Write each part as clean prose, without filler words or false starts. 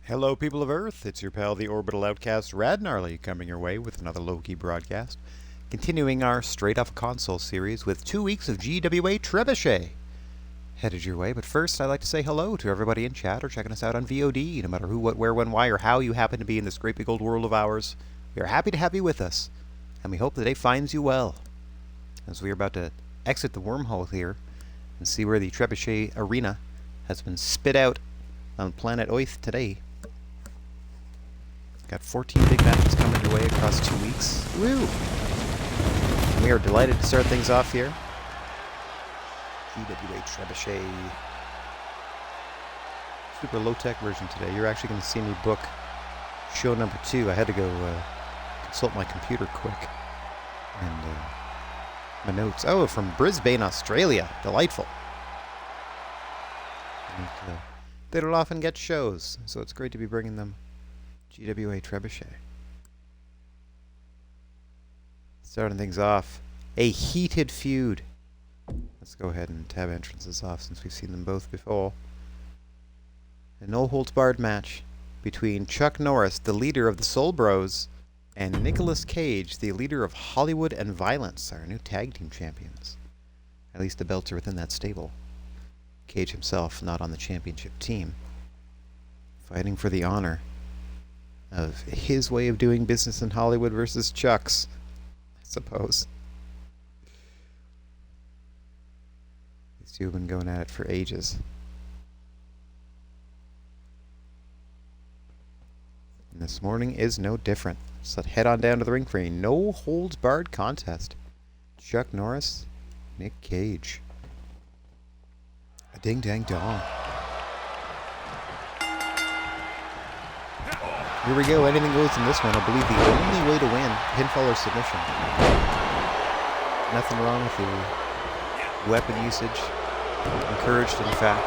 Hello, people of Earth. It's your pal, the Orbital Outcast, Rad Gnarly, coming your way with another low-key broadcast. Continuing our Straight Off Console series with 2 weeks of GWA Trebuchet headed your way. But first, I'd like to say hello to everybody in chat or checking us out on VOD, no matter who, what, where, when, why, or how you happen to be in this great big old world of ours. We are happy to have you with us, and we hope the day finds you well. As we are about to exit the wormhole here and see where the Trebuchet arena has been spit out on planet Oith today. Got 14 big matches coming your way across 2 weeks. Woo! We are delighted to start things off here. GWA Trebuchet. Super low-tech version today. You're actually going to see me book show number 2. I had to go consult my computer quick. And my notes. Oh, from Brisbane, Australia. Delightful. And, they don't often get shows, so it's great to be bringing them GWA Trebuchet. Starting things off, a heated feud. Let's go ahead and tab entrances off since we've seen them both before. A no-holds-barred match between Chuck Norris, the leader of the Soul Bros, and Nicolas Cage, the leader of Hollywood and Violence, our new tag team champions. At least the belts are within that stable. Cage himself not on the championship team. Fighting for the honor of his way of doing business in Hollywood versus Chuck's, I suppose. These two have been going at it for ages. And this morning is no different. So let's head on down to the ring for a no-holds-barred contest. Chuck Norris, Nick Cage. A ding-dang-dong. Here we go, anything goes in this one. I believe the only way to win, pinfall or submission. Nothing wrong with the weapon usage. Encouraged, in fact.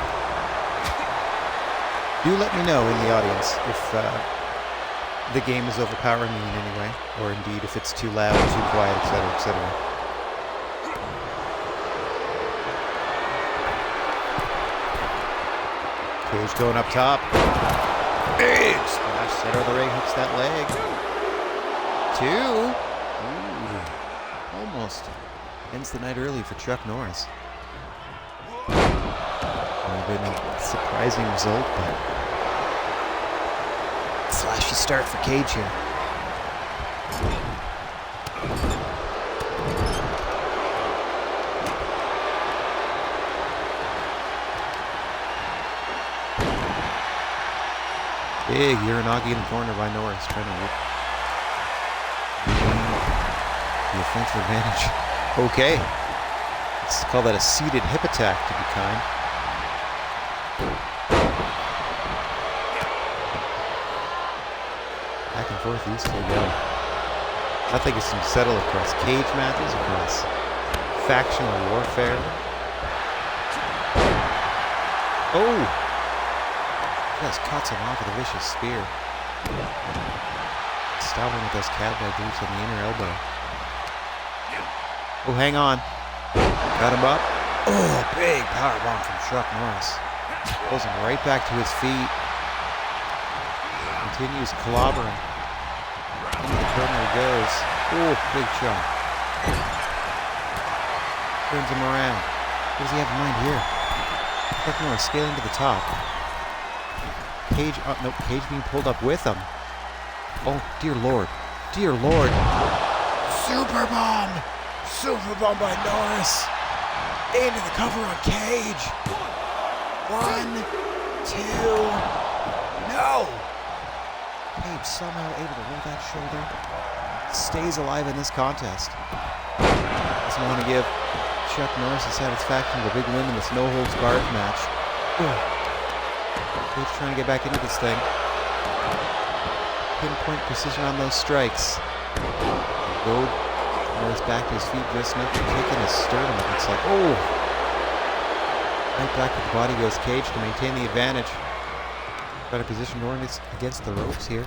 Do let me know in the audience if the game is overpowering me in any way, or indeed if it's too loud, too quiet, etc., etc. Cage going up top. Big splash, center of the ring, hits that leg. 2. Ooh, almost ends the night early for Chuck Norris. Been a surprising result, but flashy start for Cage here. Big Uranagi in the corner by Norris, trying to regain the offensive advantage. Okay. Let's call that a seated hip attack to be kind. Back and forth these two go. I think it's going to settle across cage matches, across factional warfare. Oh! Just cuts him off with a vicious spear. Stopping with those cowboy boots on the inner elbow. Oh, hang on. Got him up. Oh, big powerbomb from Chuck Norris. Pulls him right back to his feet. Continues clobbering. Into the corner he goes. Oh, big chunk. Turns him around. What does he have in mind here? Chuck Norris scaling to the top. Cage, no, Cage being pulled up with him. Oh, dear Lord. Dear Lord. Super bomb! Super bomb by Norris. Into the cover on Cage. 1, 2. No! Cage somehow able to roll that shoulder. Stays alive in this contest. Doesn't want to give Chuck Norris the satisfaction of a big win in this no-holds-barred match. Ugh. Cage trying to get back into this thing. Pinpoint precision on those strikes. Goad Norris back to his feet, just enough to kick in his sternum. It looks like, oh! Right back to the body goes Cage to maintain the advantage. Better position Norris against the ropes here.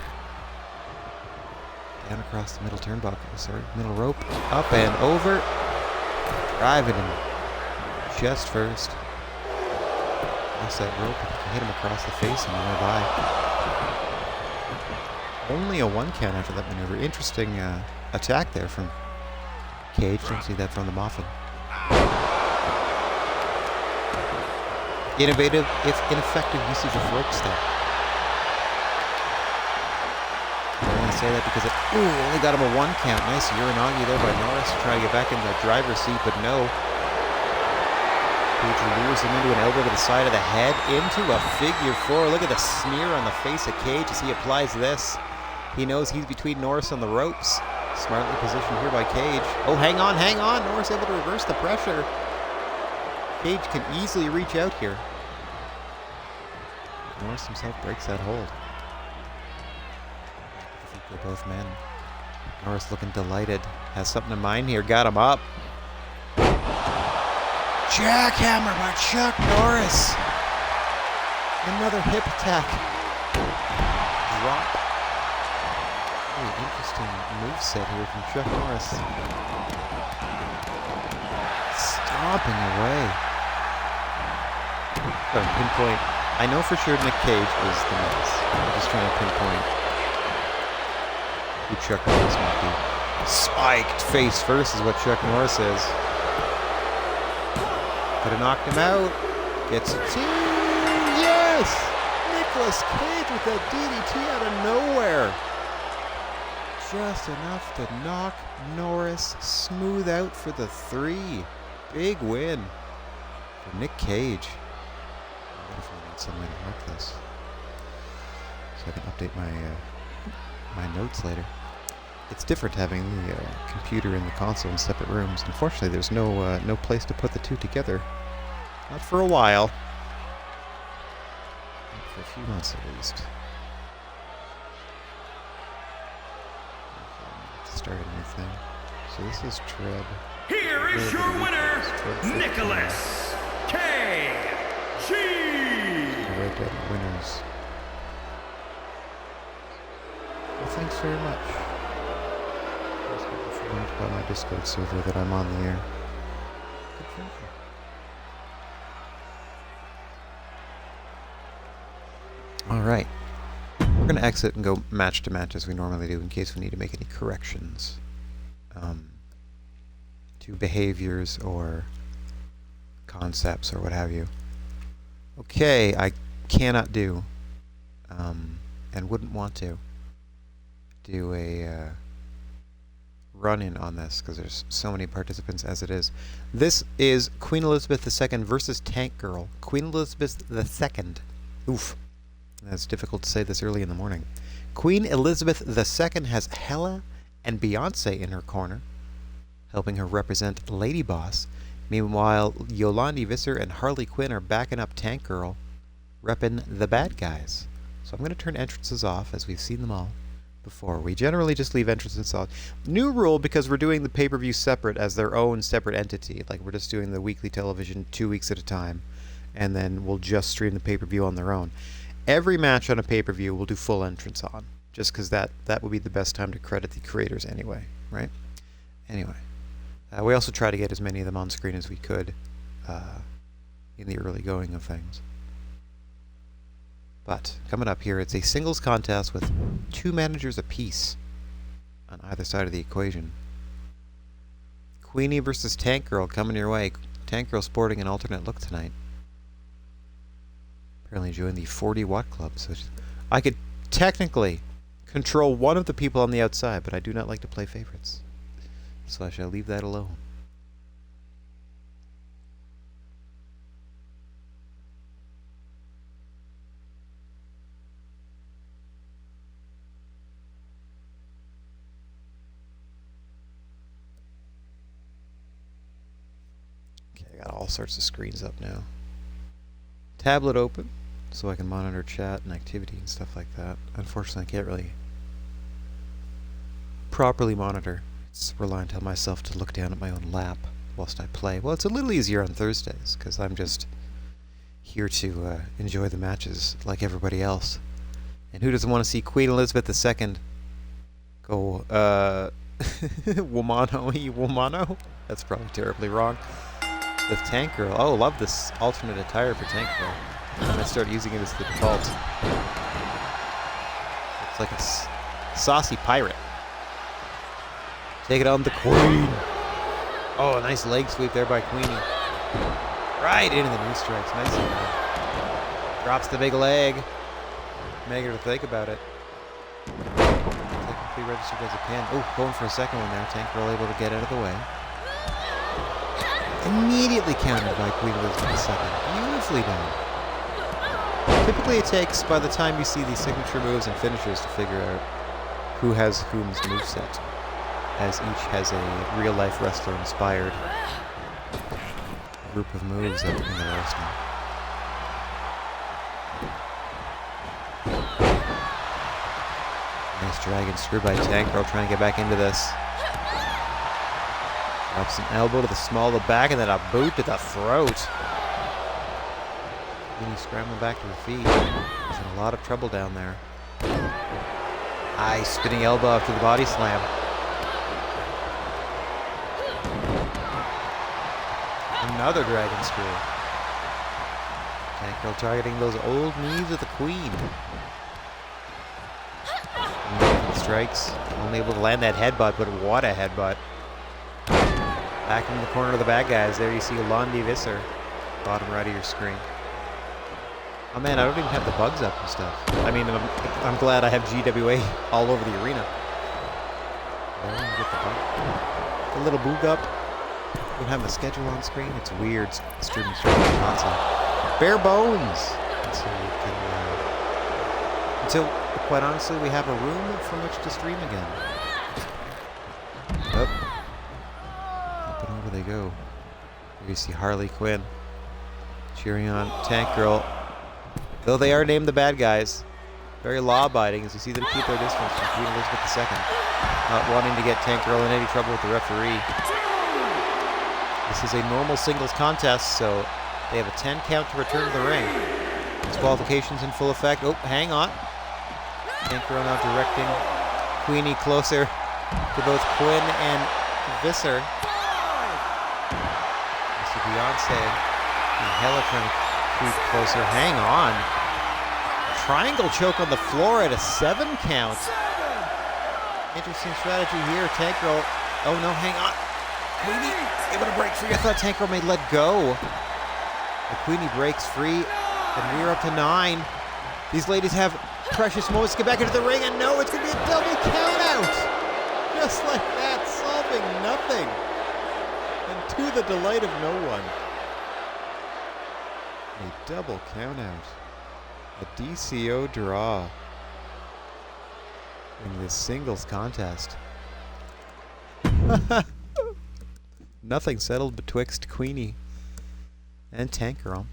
Down across the middle turnbuckle. Sorry, middle rope. Up and over. Driving him chest first. Across that rope, hit him across the face and nearby. Only a 1 count after that maneuver. Interesting attack there from Cage. Don't see that from them often. Innovative, if ineffective, usage of rope step. I'm going to say that because it only got him a 1 count. Nice Uranagi there by Norris to try to get back in the driver's seat, but no. Cage lures him into an elbow to the side of the head, into a figure 4. Look at the sneer on the face of Cage as he applies this. He knows he's between Norris and the ropes. Smartly positioned here by Cage. Oh, hang on, hang on. Norris able to reverse the pressure. Cage can easily reach out here. Norris himself breaks that hold. I think they're both men. Norris looking delighted. Has something in mind here. Got him up. Jackhammer by Chuck Norris. Another hip attack. Drop. Very interesting moveset here from Chuck Norris. Stomping away. Trying to pinpoint. I know for sure Nick Cage is the Miz. I'm just trying to pinpoint who Chuck Norris might be. Spiked face first is what Chuck Norris is. Could have knocked him out. Gets it too. Yes! Nicolas Cage with that DDT out of nowhere. Just enough to knock Norris smooth out for the 3. Big win for Nick Cage. I wonder if I need some way to mark this so I can update my notes later. It's different having the computer and the console in separate rooms. Unfortunately, there's no place to put the two together. Not for a while. Not for a few months at least. Start a new thing. So this is Treb. Here is your winner, Nicolas K.G. Red Dead winners. Well, thanks very much. Please be informed by my Discord server that I'm on the air. Good for you. Alright. We're going to exit and go match to match as we normally do in case we need to make any corrections to behaviors or concepts or what have you. Okay, I cannot do and wouldn't want to do a run-in on this because there's so many participants as it is. This is Queen Elizabeth II versus Tank Girl. Queen Elizabeth II. Oof. That's difficult to say this early in the morning. Queen Elizabeth II has Hella and Beyonce in her corner, helping her represent Lady Boss. Meanwhile, Yolandi Visser and Harley Quinn are backing up Tank Girl, repping the bad guys. So I'm going to turn entrances off, as we've seen them all before. We generally just leave entrances off. New rule, because we're doing the pay-per-view separate as their own separate entity. Like, we're just doing the weekly television 2 weeks at a time, and then we'll just stream the pay-per-view on their own. Every match on a pay-per-view we'll do full entrance on, just because that would be the best time to credit the creators anyway, right? Anyway, we also try to get as many of them on screen as we could in the early going of things. But coming up here, it's a singles contest with 2 managers apiece on either side of the equation. Queenie versus Tank Girl coming your way. Tank Girl sporting an alternate look tonight. Apparently joined the 40 Watt Club, so I could technically control one of the people on the outside, but I do not like to play favorites, so I shall leave that alone. Okay, I got all sorts of screens up now. Tablet open, so I can monitor chat and activity and stuff like that. Unfortunately, I can't really properly monitor. It's reliant on myself to look down at my own lap whilst I play. Well, it's a little easier on Thursdays, because I'm just here to enjoy the matches like everybody else. And who doesn't want to see Queen Elizabeth II go, Womano? That's probably terribly wrong. With Tank Girl. Oh, love this alternate attire for Tank Girl. I'm going to start using it as the default. Looks like Saucy pirate. Take it on the Queen. Oh, a nice leg sweep there by Queenie. Right into the knee strikes. Nice. Drops the big leg. Making her think about it. Technically registered as a pin. Oh, going for a second one there. Tank Girl able to get out of the way. Immediately countered by Queen Elizabeth II. Beautifully done. Typically it takes, by the time you see these signature moves and finishers, to figure out who has whom's moveset, as each has a real-life wrestler-inspired group of moves that in the wrestling. Nice dragon screw by Tank Girl trying to get back into this. Drops an elbow to the small of the back and then a boot to the throat. Queenie scrambling back to her feet. She's in a lot of trouble down there. High spinning elbow after the body slam. Another dragon screw. Tank Girl targeting those old knees of the Queen. Strikes. Only able to land that headbutt, but what a headbutt. Back in the corner of the bad guys. There you see Londi Visser. Bottom right of your screen. Oh man, I don't even have the bugs up and stuff. I mean, I'm glad I have GWA all over the arena. Oh, get the bug. A little boog up. Don't have the schedule on screen. It's weird streaming straight from the console. Bare bones! Until, quite honestly, we have a room from which to stream again. Up. Up and over they go. Here you see Harley Quinn cheering on Tank Girl. Though they are named the bad guys, very law-abiding as you see them keep their distance from Queen Elizabeth II. Not wanting to get Tank Girl in any trouble with the referee. This is a normal singles contest, so they have a 10 count to return to the ring. Disqualifications in full effect. Oh, hang on. Tank Girl now directing Queenie closer to both Quinn and Visser. You see Beyonce and Hella trying to creep closer. Hang on. Triangle choke on the floor at a 7 count. Interesting strategy here. Tank Girl. Oh no, hang on. Queenie able to break free. I thought Tank Girl may let go. But Queenie breaks free, and we're up to 9. These ladies have precious moments to get back into the ring, and no, it's going to be a double count out. Just like that, solving nothing. And to the delight of no one. A double count out. A DCO draw in this singles contest. Nothing settled betwixt Queenie and Tank Girl.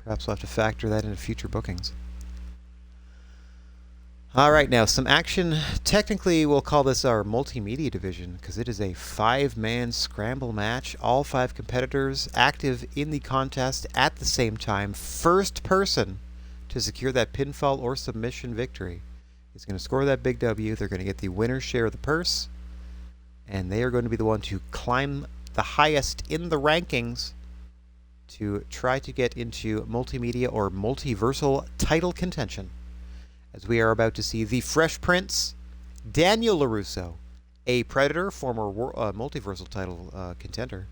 Perhaps we'll have to factor that into future bookings. Alright, now some action. Technically, we'll call this our multimedia division because it is a 5-man scramble match. All 5 competitors active in the contest at the same time. First person to secure that pinfall or submission victory is going to score that big W. They're going to get the winner's share of the purse. And they are going to be the one to climb the highest in the rankings to try to get into multimedia or multiversal title contention. As we are about to see the Fresh Prince, Daniel LaRusso, a Predator, former multiversal title contender,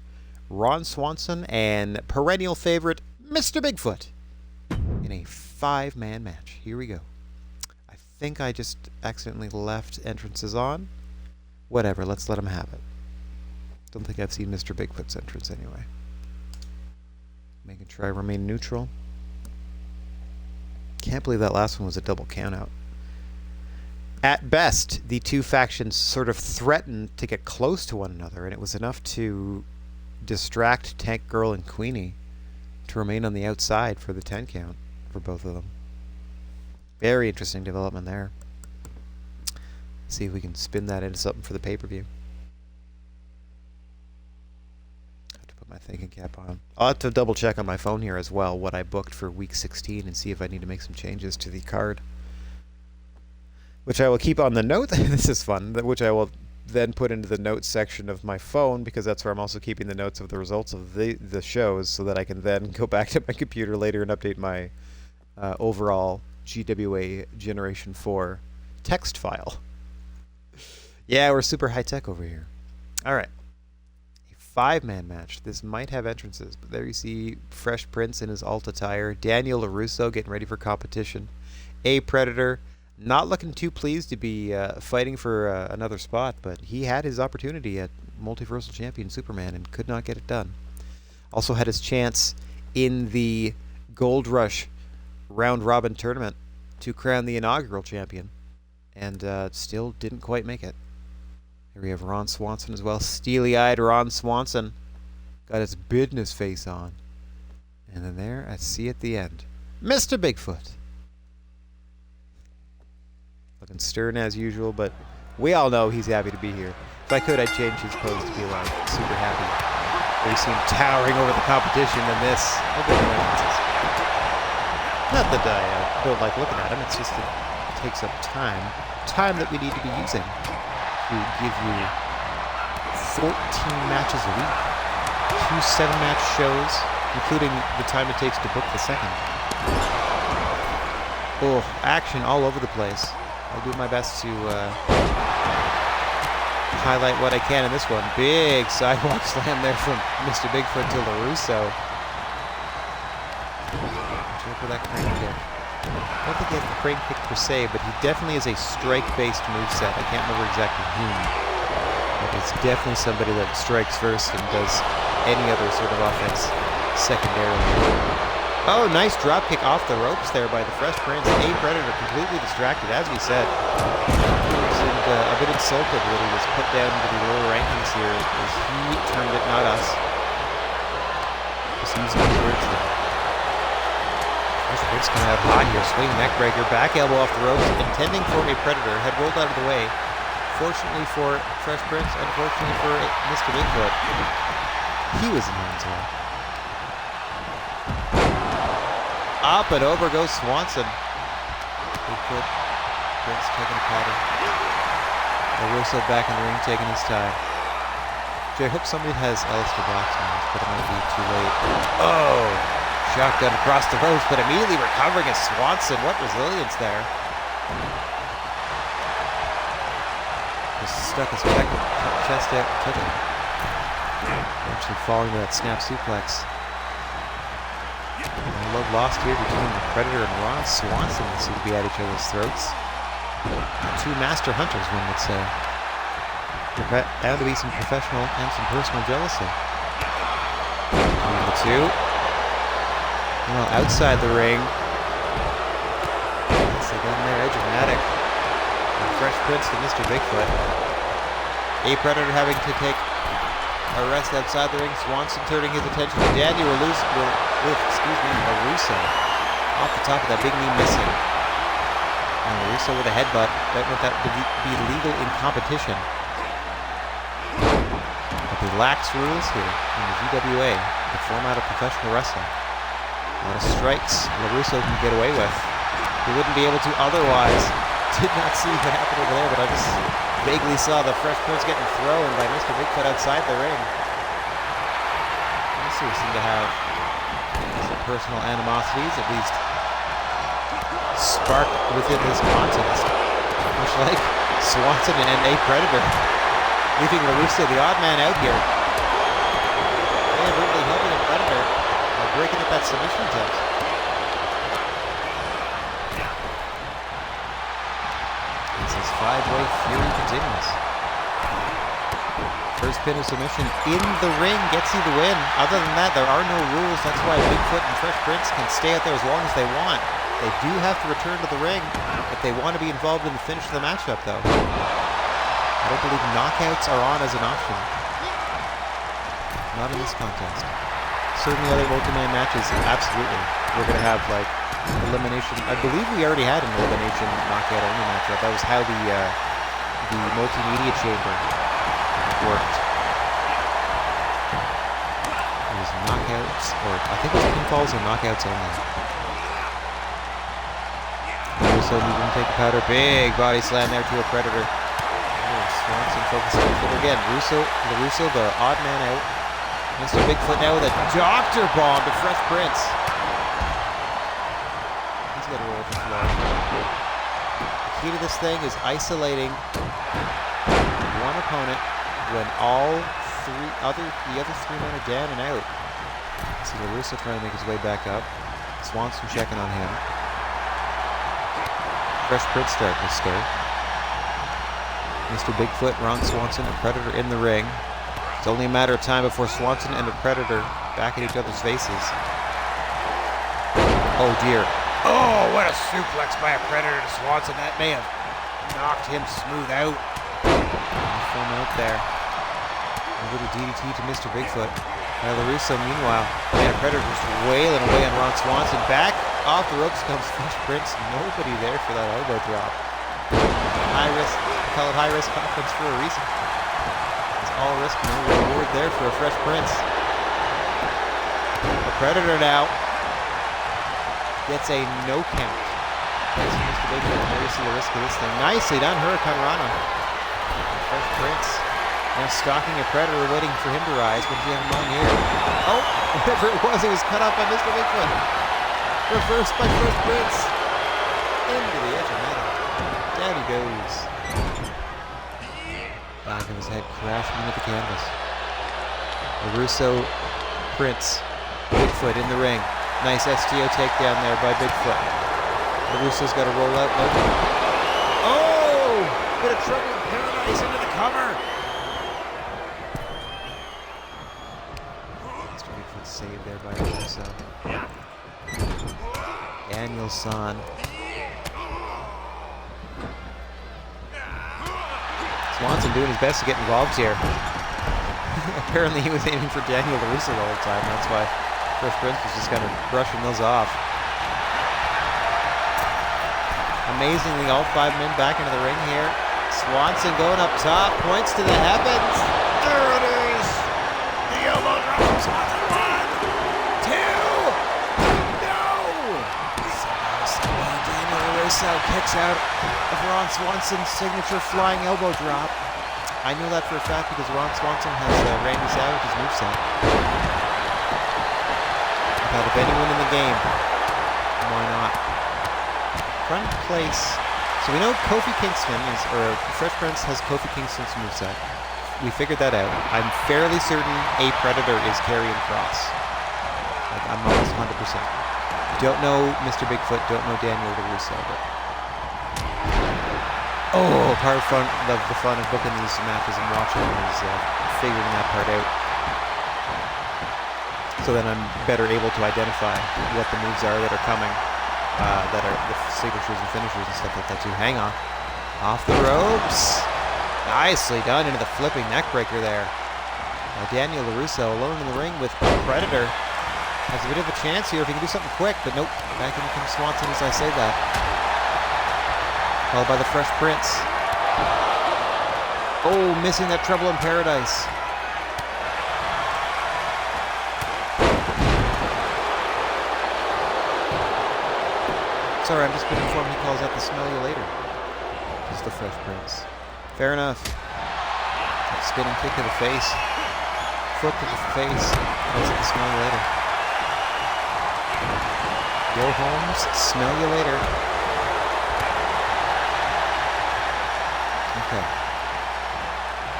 Ron Swanson, and perennial favorite, Mr. Bigfoot, in a 5-man match. Here we go. I think I just accidentally left entrances on. Whatever, let's let him have it. Don't think I've seen Mr. Bigfoot's entrance anyway. Making sure I remain neutral. Can't believe that last one was a double countout. At best, the two factions sort of threatened to get close to one another, and it was enough to distract Tank Girl and Queenie to remain on the outside for the 10 count for both of them. Very interesting development there. See if we can spin that into something for the pay-per-view. Have to put my thinking cap on. I'll have to double check on my phone here as well what I booked for week 16 and see if I need to make some changes to the card. Which I will keep on the note. This is fun. Which I will then put into the notes section of my phone because that's where I'm also keeping the notes of the results of the shows so that I can then go back to my computer later and update my overall GWA Generation 4 text file. Yeah, we're super high-tech over here. All right. A 5-man match. This might have entrances, but there you see Fresh Prince in his alt attire. Daniel LaRusso getting ready for competition. A Predator, not looking too pleased to be fighting for another spot, but he had his opportunity at Multiversal Champion Superman and could not get it done. Also had his chance in the Gold Rush round-robin tournament to crown the inaugural champion, and still didn't quite make it. Here we have Ron Swanson as well. Steely-eyed Ron Swanson. Got his business face on. And then there, I see at the end, Mr. Bigfoot. Looking stern as usual, but we all know he's happy to be here. If I could, I'd change his pose to be like super happy. We see him towering over the competition than this. Not that I don't like looking at him, it's just it takes up time. Time that we need to be using to give you 14 matches a week. 2 7-match shows, including the time it takes to book the second. Oh, action all over the place. I'll do my best to highlight what I can in this one. Big sidewalk slam there from Mr. Bigfoot to LaRusso. Check for that crane kick. I don't think he has the crane kick per se, but he definitely is a strike-based moveset. I can't remember exactly whom. But it's definitely somebody that strikes first and does any other sort of offense secondarily. Oh, nice drop kick off the ropes there by the Fresh Prince. A Predator completely distracted, as we said. He seemed a bit insulted that he was put down to the lower rankings here, as he termed it, not us. Just using his words there. Fresh Prince coming out hot here, swinging neck breaker, back elbow off the ropes, intending for a Predator, had rolled out of the way. Fortunately for Fresh Prince, unfortunately for Mr. Bigfoot, he was in harm's way. Up and over goes Swanson. Bigfoot, Prince taking a pattern. LaRusso back in the ring, taking his time. Jay, I hope somebody has Alistair Black's moves, but it might be too late. Oh! Shotgun across the ropes, but immediately recovering as Swanson. What resilience there. Just stuck his chest out and took it. Eventually falling to that snap suplex. No love lost here between the Predator and Ron Swanson. They seem to be at each other's throats. Two master hunters, one would say. Bound to be some professional and some personal jealousy. Between the two. Well, outside the ring. Once again there, dramatic. Fresh Prince to Mr. Bigfoot. A Predator having to take a rest outside the ring. Swanson turning his attention to Daniel LaRusso. Off the top of that big knee missing. And LaRusso with a headbutt. Don't know if that would be legal in competition. But the lax rules here in the GWA, the format of professional wrestling. A lot of strikes LaRusso can get away with. He wouldn't be able to otherwise. Did not see what happened over there, but I just vaguely saw the Fresh Prince getting thrown by Mr. Bigfoot outside the ring. These two seem to have some personal animosities, at least sparked within this contest. Much like Swanson and A Predator, leaving LaRusso the odd man out here. Inadvertently helping a Predator by breaking up that submission attempt. This 5-way fury continues. First pin of submission in the ring gets you the win. Other than that, there are no rules. That's why Bigfoot and Fresh Prince can stay out there as long as they want. They do have to return to the ring if they want to be involved in the finish of the matchup, though. I don't believe knockouts are on as an option. Not in this contest. Certainly other multi-man matches, absolutely. We're going to have, like, elimination. I believe we already had an elimination knockout only matchup. That was how the multimedia chamber worked. It was knockouts, or I think it was pinfalls and knockouts only. So he didn't take the powder. Big body slam there to a Predator. Oh, Swanson focusing on it again. LaRusso, the odd man out. Mr. Bigfoot now with a doctor bomb to Fresh Prince. He's got to roll the floor. key to this thing is isolating one opponent when the other three men are down and out. See LaRusso trying to make his way back up. Swanson checking on him. Fresh Prince starting to stir. Mr. Bigfoot, Ron Swanson, and Predator in the ring. It's only a matter of time before Swanson and the Predator back at each other's faces. Oh dear. Oh, what a suplex by a Predator to Swanson. That may have knocked him smooth out. Full note there. A little DDT to Mr. Bigfoot. LaRusso, meanwhile, and Predator just wailing away on Ron Swanson. Back off the ropes comes Fresh Prince. Nobody there for that elbow drop. High risk. Call it high risk offense for a reason. It's all risk, no reward there for a Fresh Prince. The Predator now gets a no count. Mr. Bigfoot, there you see the risk of this thing. Nicely done, Hurricane Rana. Fresh Prince now stalking a Predator, waiting for him to rise. What does he have in mind here? Oh, whatever it was cut off by Mr. Bigfoot. Reversed by Fresh Prince. Into the edge of metal. Down he goes. Back of his head crashing into the canvas. LaRusso, Prince, Bigfoot in the ring. Nice STO takedown there by Bigfoot. LaRusso's got to roll out. Oh! Bit of trouble in paradise into the cover. Mr. Bigfoot saved there by LaRusso. Danielson. Swanson doing his best to get involved here. Apparently he was aiming for Daniel LaRusso the whole time. That's why Fresh Prince was just kind of brushing those off. Amazingly, all five men back into the ring here. Swanson going up top, points to the heavens. There it is! The elbow drop from Swanson. 1, 2, no! Somehow, Daniel LaRusso kicks out of Ron Swanson's signature flying elbow drop. I know that for a fact because Ron Swanson has Randy Savage's moveset. But if anyone in the game, why not? Front place. So we know Kofi Kingston is, or Fresh Prince has Kofi Kingston's moveset. We figured that out. I'm fairly certain a Predator is Karrion Kross. Like, I'm almost 100%. Don't know Mr. Bigfoot, don't know Daniel LaRusso, but oh, part of the fun of booking these matches and watching them is figuring that part out. So then I'm better able to identify what the moves are that are coming, that are the signatures and finishers and stuff like that too. Hang on. Off the ropes. Nicely done into the flipping neck breaker there. Daniel LaRusso alone in the ring with Predator. Has a bit of a chance here if he can do something quick, but nope. Back in comes Swanson as I say that. Followed by the Fresh Prince. Oh, missing that Trouble in Paradise. Sorry, I'm just being informed he calls out the smell you later. Just the Fresh Prince. Fair enough. Spinning kick to the face. Foot to the face. Calls it the smell you later. Go Holmes, smell you later. Okay.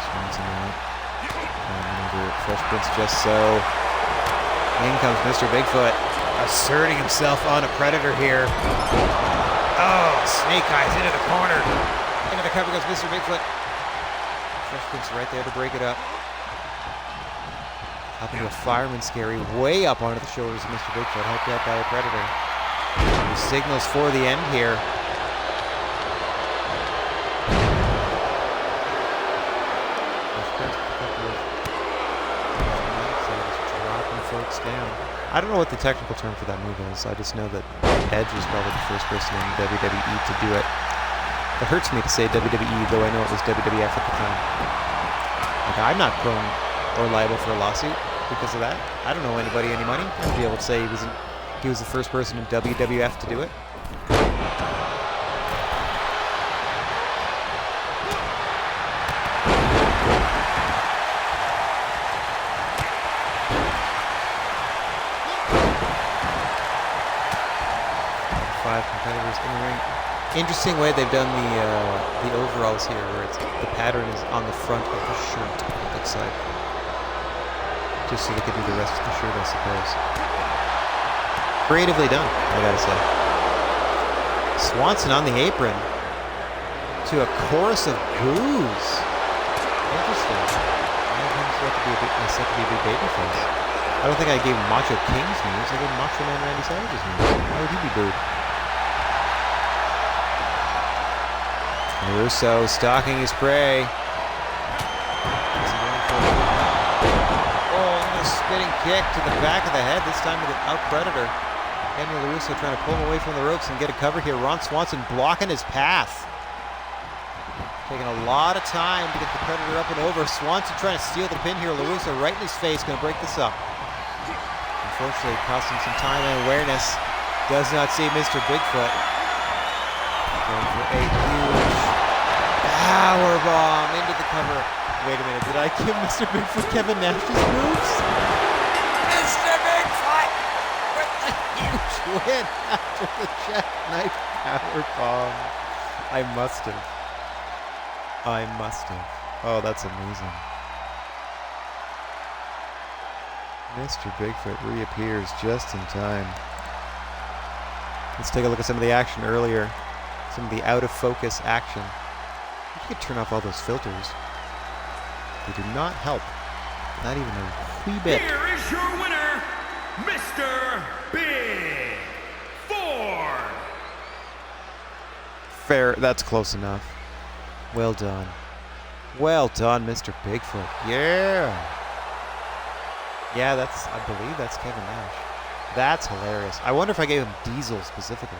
Swanson out. Fresh Prince just so. In comes Mr. Bigfoot, asserting himself on a Predator here. Oh, snake eyes into the corner. Into the cover goes Mr. Bigfoot. Fresh Prince right there to break it up. Up into a fireman scary, way up onto the shoulders of Mr. Bigfoot, helped out by a Predator. He signals for the end here. Folks down. I don't know what the technical term for that move is. I just know that Edge was probably the first person in WWE to do it. It hurts me to say WWE, though I know it was WWF at the time. Like, I'm not prone or liable for a lawsuit because of that. I don't owe anybody any money. I'd be able to say he was the first person in WWF to do it. Five competitors in the ring. Interesting way they've done the overalls here, where it's the pattern is on the front of the shirt. It looks like, just so they could do the rest of the shirt, I suppose. Creatively done, I gotta say. Swanson on the apron to a chorus of boos. Interesting. I think he's set to be a big babyface. I don't think I gave Macho King's news. I gave Macho Man Randy Savage's news. Why would he be booed? Russo stalking his prey. Oh, and a spinning kick to the back of the head, this time with an out predator. Daniel LaRusso trying to pull him away from the ropes and get a cover here. Ron Swanson blocking his path. Taking a lot of time to get the predator up and over. Swanson trying to steal the pin here. LaRusso right in his face, going to break this up. Unfortunately, it cost him some time and awareness. Does not see Mr. Bigfoot. Going for a huge powerbomb into the cover. Wait a minute, did I give Mr. Bigfoot Kevin Nash's moves? Mr. Bigfoot with a huge win after the jackknife powerbomb. I must have. Oh, that's amazing. Mr. Bigfoot reappears just in time. Let's take a look at some of the action earlier. Some of the out-of-focus action. You could turn off all those filters. They do not help. Not even a wee bit. Here is your winner, Mr. Big 4. Fair. That's close enough. Well done. Well done, Mr. Bigfoot. Yeah. Yeah, I believe that's Kevin Nash. That's hilarious. I wonder if I gave him Diesel specifically.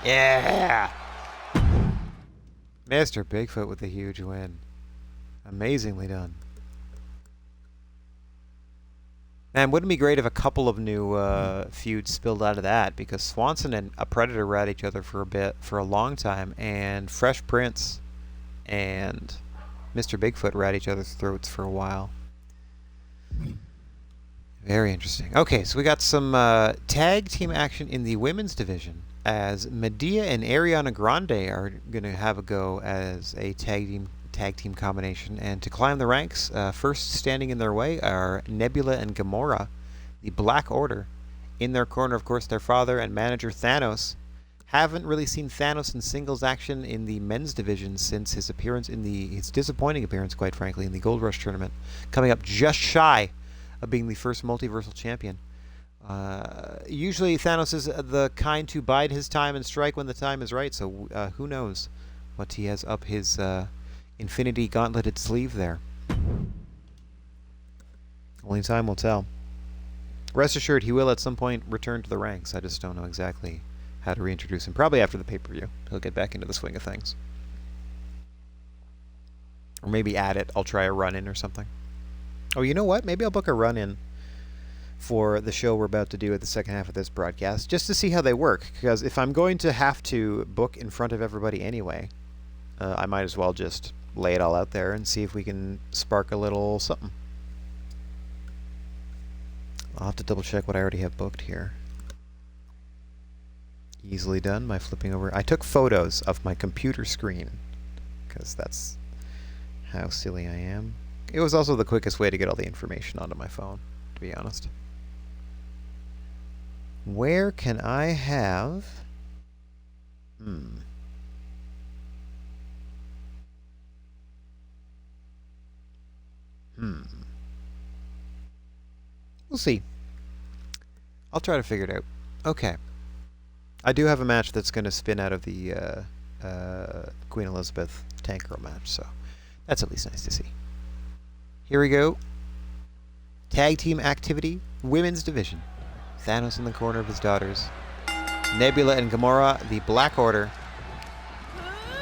Yeah. Mr. Bigfoot with a huge win. Amazingly done. Man, wouldn't it be great if a couple of new feuds spilled out of that? Because Swanson and a Predator were at each other for a long time, and Fresh Prince and Mr. Bigfoot were at each other's throats for a while. Very interesting. Okay, so we got some tag team action in the women's division, as Medea and Ariana Grande are going to have a go as a tag team combination. And to climb the ranks, first standing in their way are Nebula and Gamora, the Black Order. In their corner, of course, their father and manager Thanos. Haven't really seen Thanos in singles action in the men's division since his disappointing appearance, quite frankly, in the Gold Rush tournament, coming up just shy of being the first multiversal champion. Usually Thanos is the kind to bide his time and strike when the time is right, so who knows what he has up his Infinity Gauntleted sleeve there. Only time will tell. Rest assured, he will at some point return to the ranks. I just don't know exactly how to reintroduce him. Probably after the pay-per-view. He'll get back into the swing of things. Or maybe at it, I'll try a run-in or something. Oh, you know what? Maybe I'll book a run-in for the show we're about to do at the second half of this broadcast, just to see how they work. Because if I'm going to have to book in front of everybody anyway, I might as well just lay it all out there and see if we can spark a little something. I'll have to double check what I already have booked here. Easily done by flipping over. I took photos of my computer screen because that's how silly I am. It was also the quickest way to get all the information onto my phone, to be honest. Where can I have... We'll see. I'll try to figure it out. Okay. I do have a match that's going to spin out of the Queen Elizabeth Tank Girl match, so that's at least nice to see. Here we go. Tag team activity, women's division. Thanos in the corner of his daughters. Nebula and Gamora, the Black Order.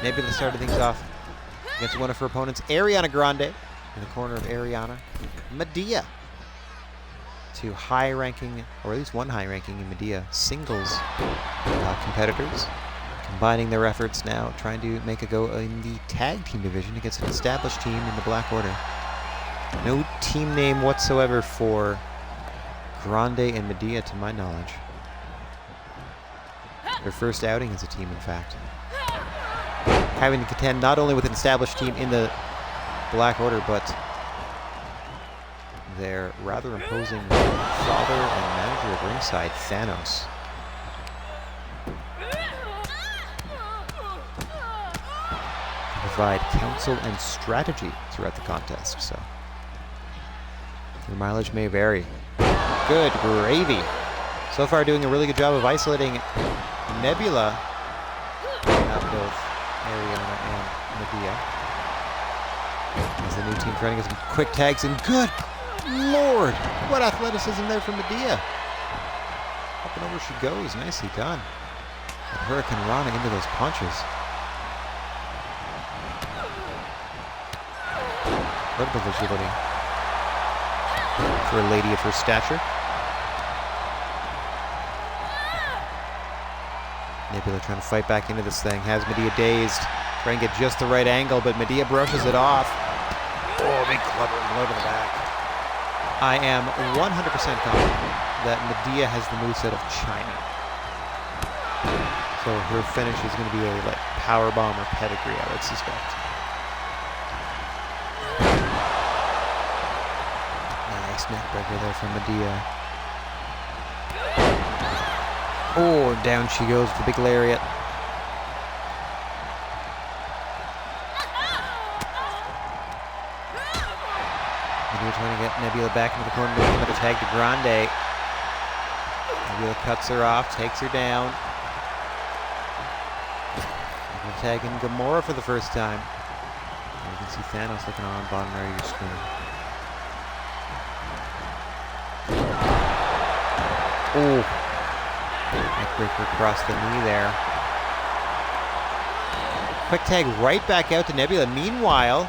Nebula started things off against one of her opponents, Ariana Grande, in the corner of Ariana. Medea. Two high-ranking, or at least one high-ranking in Medea, singles competitors, combining their efforts now, trying to make a go in the tag team division against an established team in the Black Order. No team name whatsoever for Grande and Medea, to my knowledge. Their first outing as a team, in fact. Having to contend not only with an established team in the Black Order, but their rather imposing father and manager at ringside, Thanos. Provide counsel and strategy throughout the contest, so your mileage may vary. Good gravy. So far doing a really good job of isolating Nebula, both Ariana and Medea. As the new team trying to get some quick tags in. Good Lord! What athleticism there from Medea. Up and over she goes. Nicely done. And Hurricane Rana into those punches. Incredible agility for a lady of her stature. Nebula trying to fight back into this thing. Has Medea dazed. Trying to get just the right angle, but Medea brushes it off. Oh, big club blow to the back. I am 100% confident that Medea has the moveset of China. So her finish is going to be a like power bomb or pedigree, I would suspect. Nice neck breaker there from Medea. Oh, down she goes with the big lariat. Medea trying to get Nebula back into the corner to give it a tag to Grande. Nebula cuts her off, takes her down. Nebula tagging Gamora for the first time. You can see Thanos looking on bottom right of your screen. Oh. Neckbreaker across the knee there. Quick tag right back out to Nebula. Meanwhile,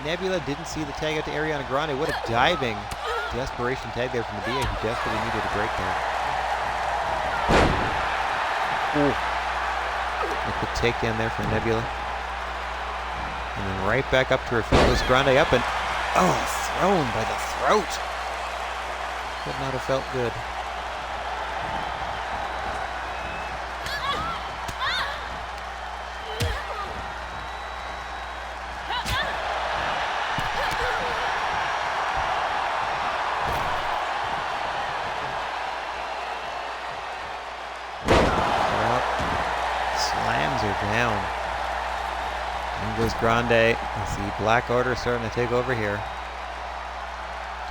Nebula didn't see the tag out to Ariana Grande. What a diving desperation tag there from Medea, who desperately needed a break there. Ooh. A quick takedown there from Nebula. And then right back up to her feet goes Grande up and, oh, thrown by the throat. Could not have felt good. Down. In goes Grande. Let's see, Black Order starting to take over here.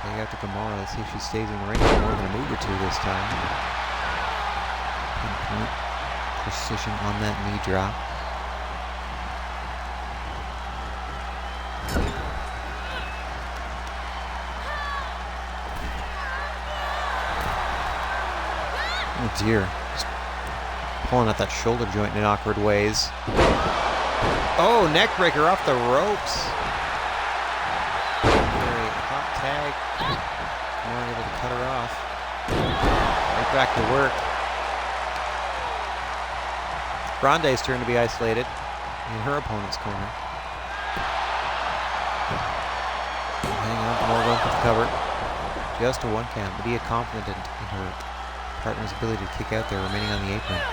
Take out to Gamora. Let's see if she stays in the ring for more than a move or two this time. Pinpoint precision on that knee drop. Oh dear. Pulling at that shoulder joint in awkward ways. Oh, neck breaker off the ropes. Very hot tag. More able to cut her off. Right back to work. Grande's turn to be isolated in her opponent's corner. Hanging on to Morgan with the cover. Just a one count. Medea confident in her partner's ability to kick out there, remaining on the apron.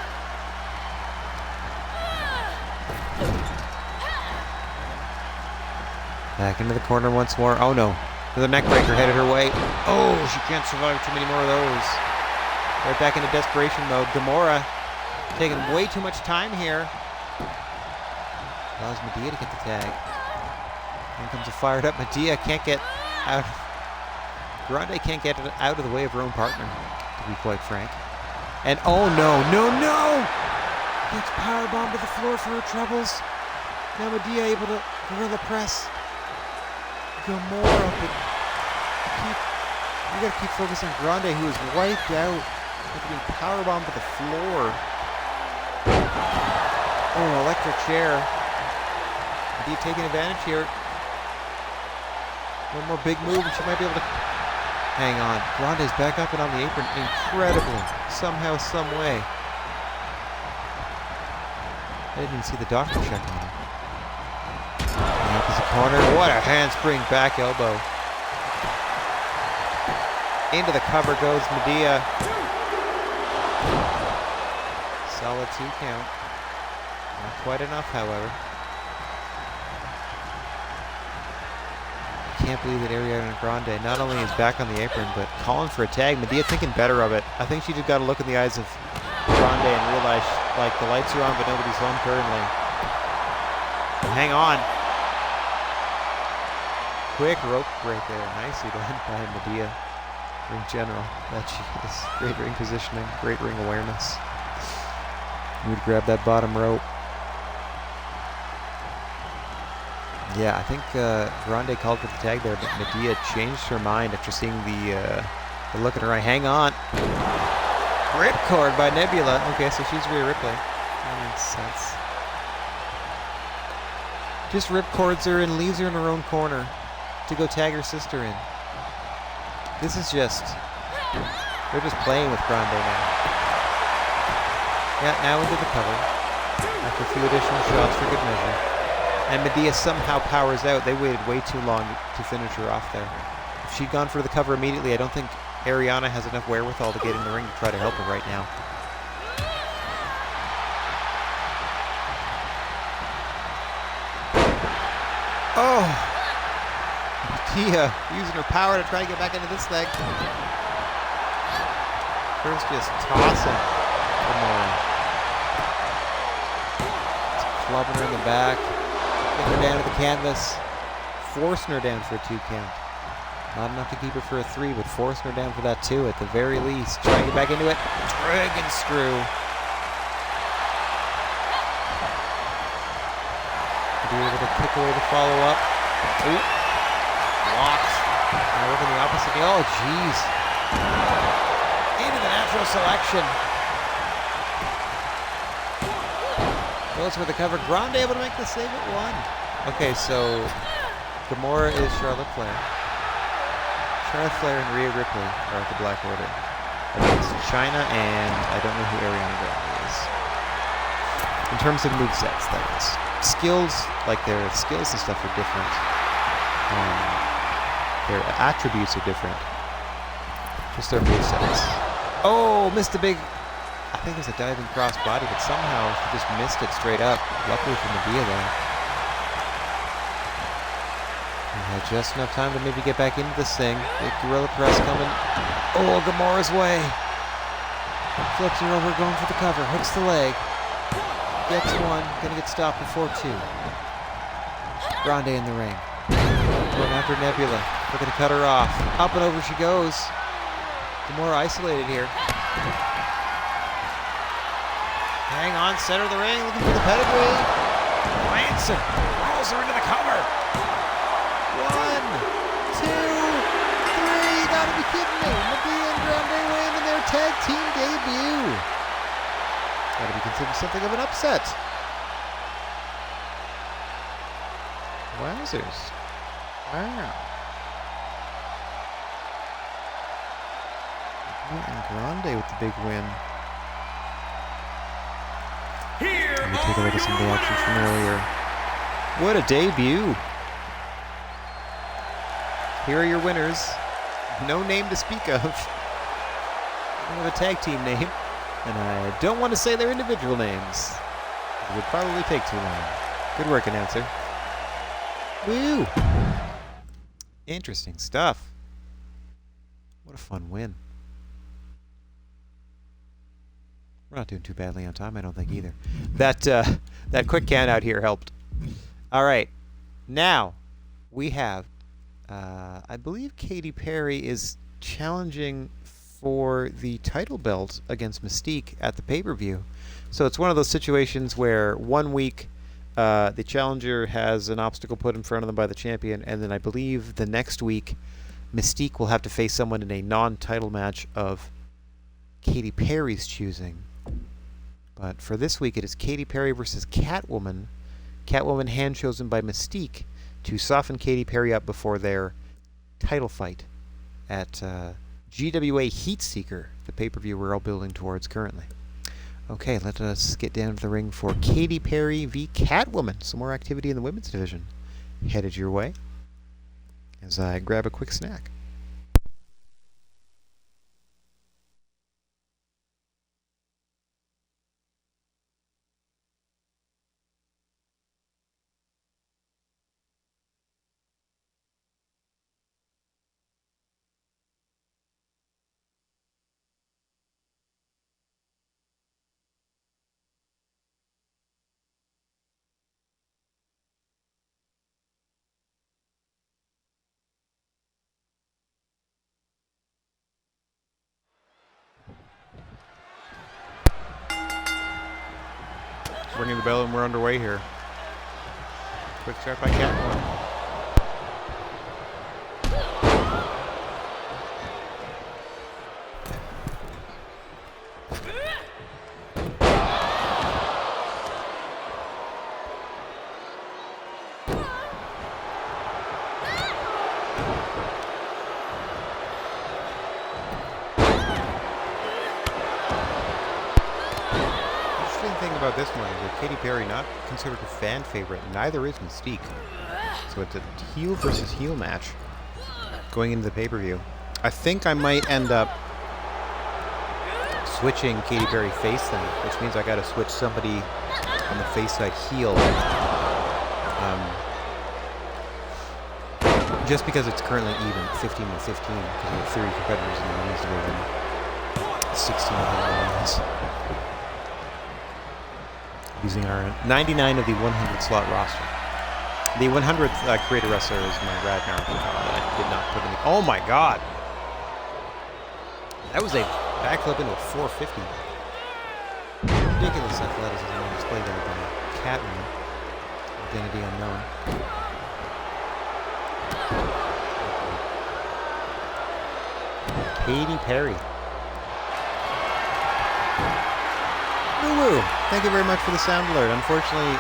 Back into the corner once more. Oh no. Another neck breaker headed her way. Oh, she can't survive too many more of those. Right back into desperation mode. Gamora taking way too much time here. Allows Medea to get the tag. Here comes a fired up Medea. Can't get out. Grande can't get it out of the way of her own partner, to be quite frank. And oh no, no, no! Gets powerbomb to the floor for her troubles. Now Medea able to gorilla press. Gamora, but you gotta keep focusing on Grande, who is wiped out after being powerbombed to the floor. Oh, electric chair. Medea taking advantage here. One more big move and she might be able to hang on. Grande's back up and on the apron incredibly, somehow, some way. I didn't even see the doctor check on her. Opposite corner. What a handspring back elbow. Into the cover goes Medea. Solid 2 count. Not quite enough, however. I can't believe that Ariana Grande not only is back on the apron, but calling for a tag. Medea thinking better of it. I think she just got to look in the eyes of Grande and realize, like, the lights are on, but nobody's home currently. Hang on. Quick rope break there. Nicely done by Medea. Ring general. That she is. Great ring positioning. Great ring awareness. Would grab that bottom rope. Yeah, I think Grande called for the tag there, but Medea changed her mind after seeing the look at her eye. Hang on. Ripcord by Nebula. Okay, so she's Rhea Ripley. That makes sense. Just ripcords her and leaves her in her own corner to go tag her sister in. This is just... They're just playing with Grande now. Yeah, now into the cover. After a few additional shots for good measure. And Medea somehow powers out. They waited way too long to finish her off there. If she'd gone for the cover immediately, I don't think Ariana has enough wherewithal to get in the ring to try to help her right now. Oh! Medea using her power to try to get back into this leg. First just tossing Kimura. Clubbing her in the back. Getting her down to the canvas. Forcing her down for a 2 count. Not enough to keep her for a 3, but forcing her down for that 2 at the very least. Trying to get back into it. Dragon screw. Be able to kick away the follow-up. Ooh. Blocks. Now working the opposite. Oh, jeez. Into the natural selection. Goes for the cover. Grande able to make the save at 1. Okay, so Gamora is Charlotte Flair. Charlotte Flair and Rhea Ripley are at the Black Order against China, and I don't know who Ariana Grande is. In terms of movesets, that is. Skills, like their skills and stuff are different. Their attributes are different. Just their movesets. Oh, missed a big... I think it was a diving cross body, but somehow she just missed it straight up. Luckily for Medea there. Had just enough time to maybe get back into this thing. Big gorilla press coming. Oh, Gamora's way. Flips her over, going for the cover. Hooks the leg. Gets 1. Gonna get stopped before 2. Grande in the ring. Going after Nebula. Looking to cut her off. Up and over she goes. Gamora isolated here. Hang on, center of the ring, looking for the pedigree. Plants her. Rolls her into the cover. 1, 2, 3. Gotta be kidding me. Medea and Grande win in their tag team debut. Gotta be considered something of an upset. Wowzers. Wow. Medea and Grande with the big win. Let me take a look at some of the action from earlier. What a debut. Here are your winners. No name to speak of. I have a tag team name, and I don't want to say their individual names. It would probably take too long. Good work, announcer. Woo! Interesting stuff. What a fun win. We're not doing too badly on time, I don't think either. That quick count out here helped. All right, now we have, I believe Katy Perry is challenging for the title belt against Mystique at the pay-per-view. So it's one of those situations where 1 week the challenger has an obstacle put in front of them by the champion, and then I believe the next week Mystique will have to face someone in a non-title match of Katy Perry's choosing. But for this week, it is Katy Perry versus Catwoman. Catwoman hand-chosen by Mystique to soften Katy Perry up before their title fight at GWA Heatseeker, the pay-per-view we're all building towards currently. Okay, let us get down to the ring for Katy Perry v. Catwoman. Some more activity in the women's division headed your way as I grab a quick snack. ringing the bell and we're underway here. Quick start by Catwoman. Thing about this one is that Katy Perry not considered a fan favorite, neither is Mystique. So it's a heel versus heel match going into the pay-per-view. I think I might end up switching Katy Perry face then, which means I gotta switch somebody on the face side heel. Just because it's currently even 15 to 15 because we have 30 competitors in the women's division, 16 of them women's. Using our 99 of the 100 slot roster. The 100th creator wrestler is my Rad Gnarly that I did not put in the... Oh my god! That was a backflip into a 450. Ridiculous athleticism on display there by Catwoman. Identity unknown. Katy Perry. Woo-woo! Thank you very much for the sound alert. Unfortunately,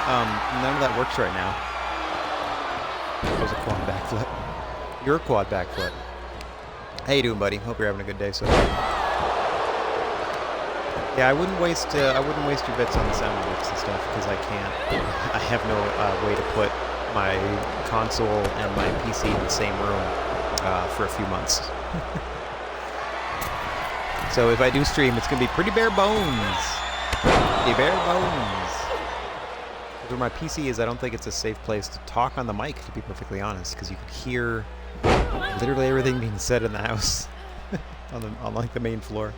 none of that works right now. That was a quad backflip. Your quad backflip. How you doing, buddy? Hope you're having a good day so far. Yeah, I wouldn't waste your bits on the sound alerts and stuff because I can't. I have no way to put my console and my PC in the same room for a few months. So if I do stream, it's gonna be pretty bare bones. Pretty bare bones. Where my PC is, I don't think it's a safe place to talk on the mic, to be perfectly honest, because you can hear literally everything being said in the house on like the main floor.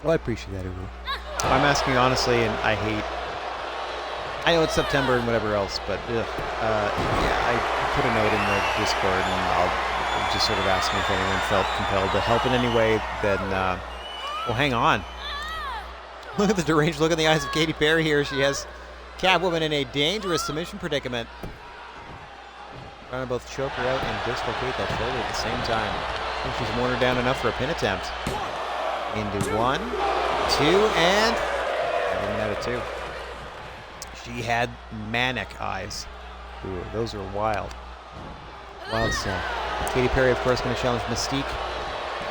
Well, I appreciate that, Ubu. I'm asking honestly, and I know it's September and whatever else, but yeah, I put a note in the Discord, and I'll just sort of asking if anyone felt compelled to help in any way. Then, well, hang on. Look at the deranged look in the eyes of Katy Perry here. She has Catwoman in a dangerous submission predicament. Trying to both choke her out and dislocate that shoulder at the same time. I think she's worn her down enough for a pin attempt. Into 1, 2, and... Even out of 2. She had manic eyes. Ooh, those are wild. Wild stuff. Katy Perry, of course, going to challenge Mystique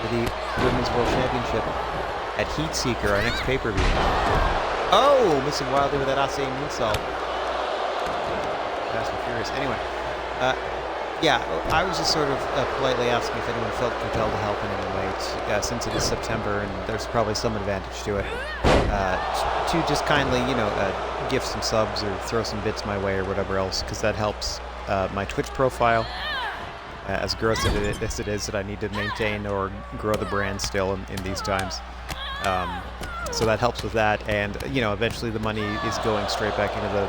for the Women's World Championship at Heat Seeker, our next pay-per-view. Oh, missing wildly with that Ase moonsault. Fast and Furious. Anyway, yeah, I was just sort of politely asking if anyone felt compelled to help in any way, since it is September and there's probably some advantage to it, to just kindly, gift some subs or throw some bits my way or whatever else, because that helps my Twitch profile. As gross as it is that I need to maintain or grow the brand still in these times. So that helps with that, and eventually the money is going straight back into the...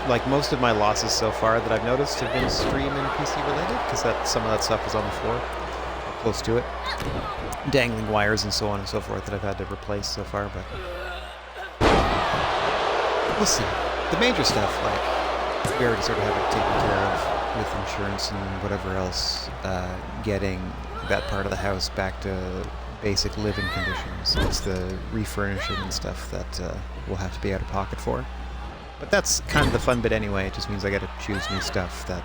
Like most of my losses so far that I've noticed have been stream and PC related, because some of that stuff was on the floor, or close to it. Dangling wires and so on and so forth that I've had to replace so far, but... We'll see. The major stuff, like, we already sort of have it taken care of with insurance and whatever else, getting that part of the house back to basic living conditions. It's the refurnishing and stuff that we'll have to be out of pocket for. But that's kind of the fun bit anyway. It just means I gotta choose new stuff that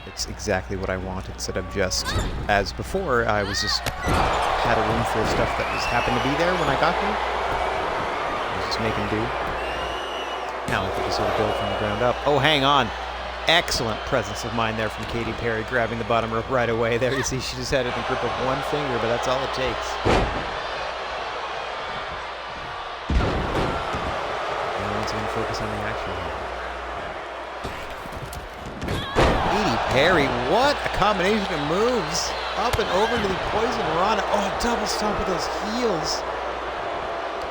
it's exactly what I want instead of just, as before, I was just had a room full of stuff that just happened to be there when I got here. I was just making do. Now I can just sort of build from the ground up. Oh, hang on. Excellent presence of mind there from Katy Perry, grabbing the bottom rope right away. There you see she just had it in the grip of one finger, but that's all it takes. Everyone's going to focus on the action here. Katy Perry, what a combination of moves. Up and over to the Poison Rana. Oh, double stomp with those heels.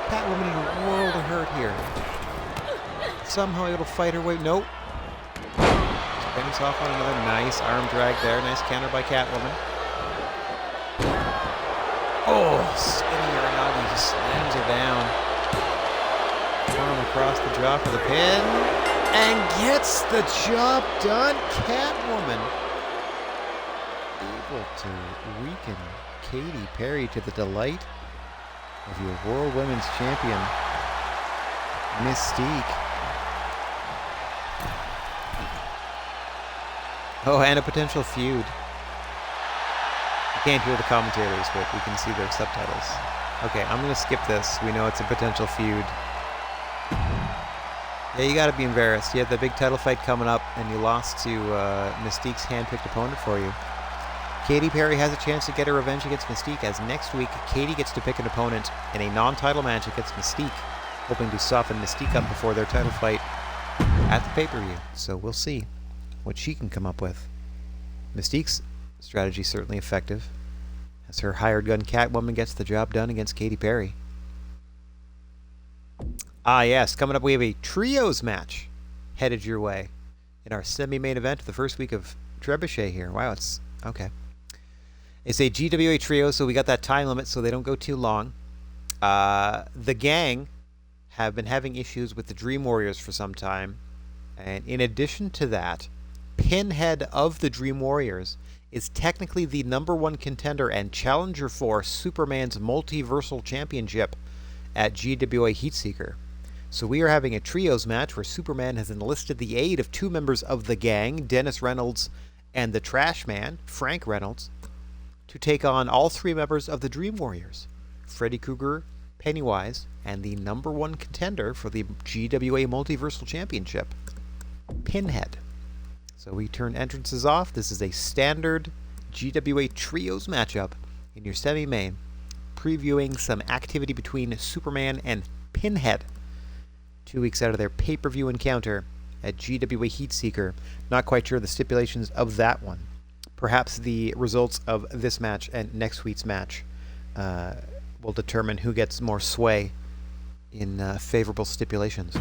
Catwoman in a world of hurt here. Somehow able to fight her way. Nope. Finish off on another nice arm drag there. Nice counter by Catwoman. Oh, spinning Aranagi just slams her down. Arm across the jaw for the pin. And gets the job done. Catwoman able to weaken Katy Perry to the delight of your World Women's Champion, Mystique. Oh, and a potential feud. You can't hear the commentators, but we can see their subtitles. Okay, I'm going to skip this. We know it's a potential feud. Yeah, you got to be embarrassed. You have the big title fight coming up, and you lost to Mystique's hand-picked opponent for you. Katy Perry has a chance to get her revenge against Mystique, as next week, Katy gets to pick an opponent in a non-title match against Mystique, hoping to soften Mystique up before their title fight at the pay-per-view. So we'll see what she can come up with. Mystique's strategy certainly effective, as her hired gun Catwoman gets the job done against Katy Perry. Ah yes, coming up we have a trios match headed your way in our semi-main event of the first week of Trebuchet here. Wow, it's okay. It's a GWA trio, so we got that time limit so they don't go too long. The gang have been having issues with the Dream Warriors for some time, and in addition to that, Pinhead of the Dream Warriors is technically the #1 contender and challenger for Superman's Multiversal Championship at GWA Heatseeker. So we are having a trios match where Superman has enlisted the aid of 2 members of the gang, Dennis Reynolds and the Trash Man, Frank Reynolds, to take on all 3 members of the Dream Warriors, Freddy Krueger, Pennywise, and the #1 contender for the GWA Multiversal Championship, Pinhead. So we turn entrances off. This is a standard GWA trios matchup in your semi-main, previewing some activity between Superman and Pinhead 2 weeks out of their pay-per-view encounter at GWA Heatseeker. Not quite sure the stipulations of that one. Perhaps the results of this match and next week's match will determine who gets more sway in favorable stipulations.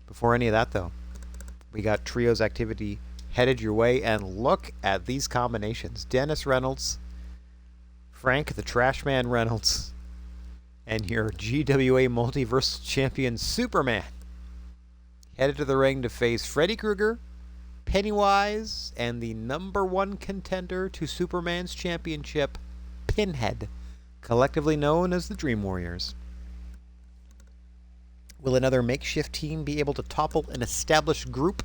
Before any of that, though, we got trios activity headed your way, and look at these combinations. Dennis Reynolds, Frank the Trash Man Reynolds, and your GWA Multiversal Champion Superman headed to the ring to face Freddy Krueger, Pennywise, and the #1 contender to Superman's championship, Pinhead, collectively known as the Dream Warriors. Will another makeshift team be able to topple an established group,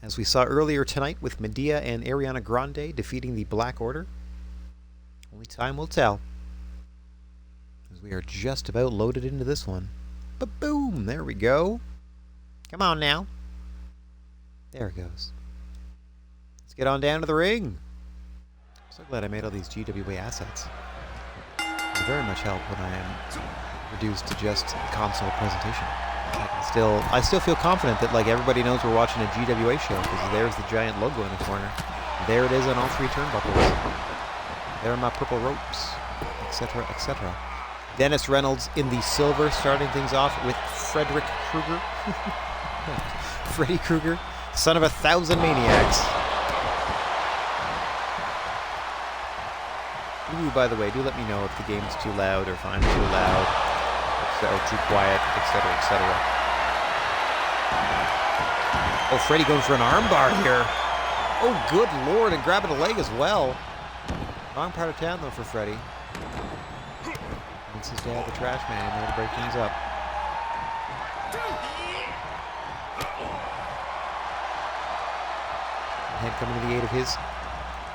as we saw earlier tonight with Medea and Ariana Grande defeating the Black Order? Only time will tell, as we are just about loaded into this one. Ba-boom! There we go. Come on now. There it goes. Let's get on down to the ring. I'm so glad I made all these GWA assets. They very much help when I am reduced to just console presentation. I still feel confident that like everybody knows we're watching a GWA show, because there's the giant logo in the corner. There it is on all 3 turnbuckles. There are my purple ropes, etc., etc. Dennis Reynolds in the silver, starting things off with Frederick Krueger. Freddy Krueger, son of 1,000 maniacs. Ooh, by the way, do let me know if the game's too loud or if I'm too loud, or too quiet, etc., etc. Oh, Freddy going for an armbar here. Oh, good lord, and grabbing a leg as well. Wrong part of town, though, for Freddy. Needs his dad, the Trash Man, in there to break things up. Head coming to the aid of his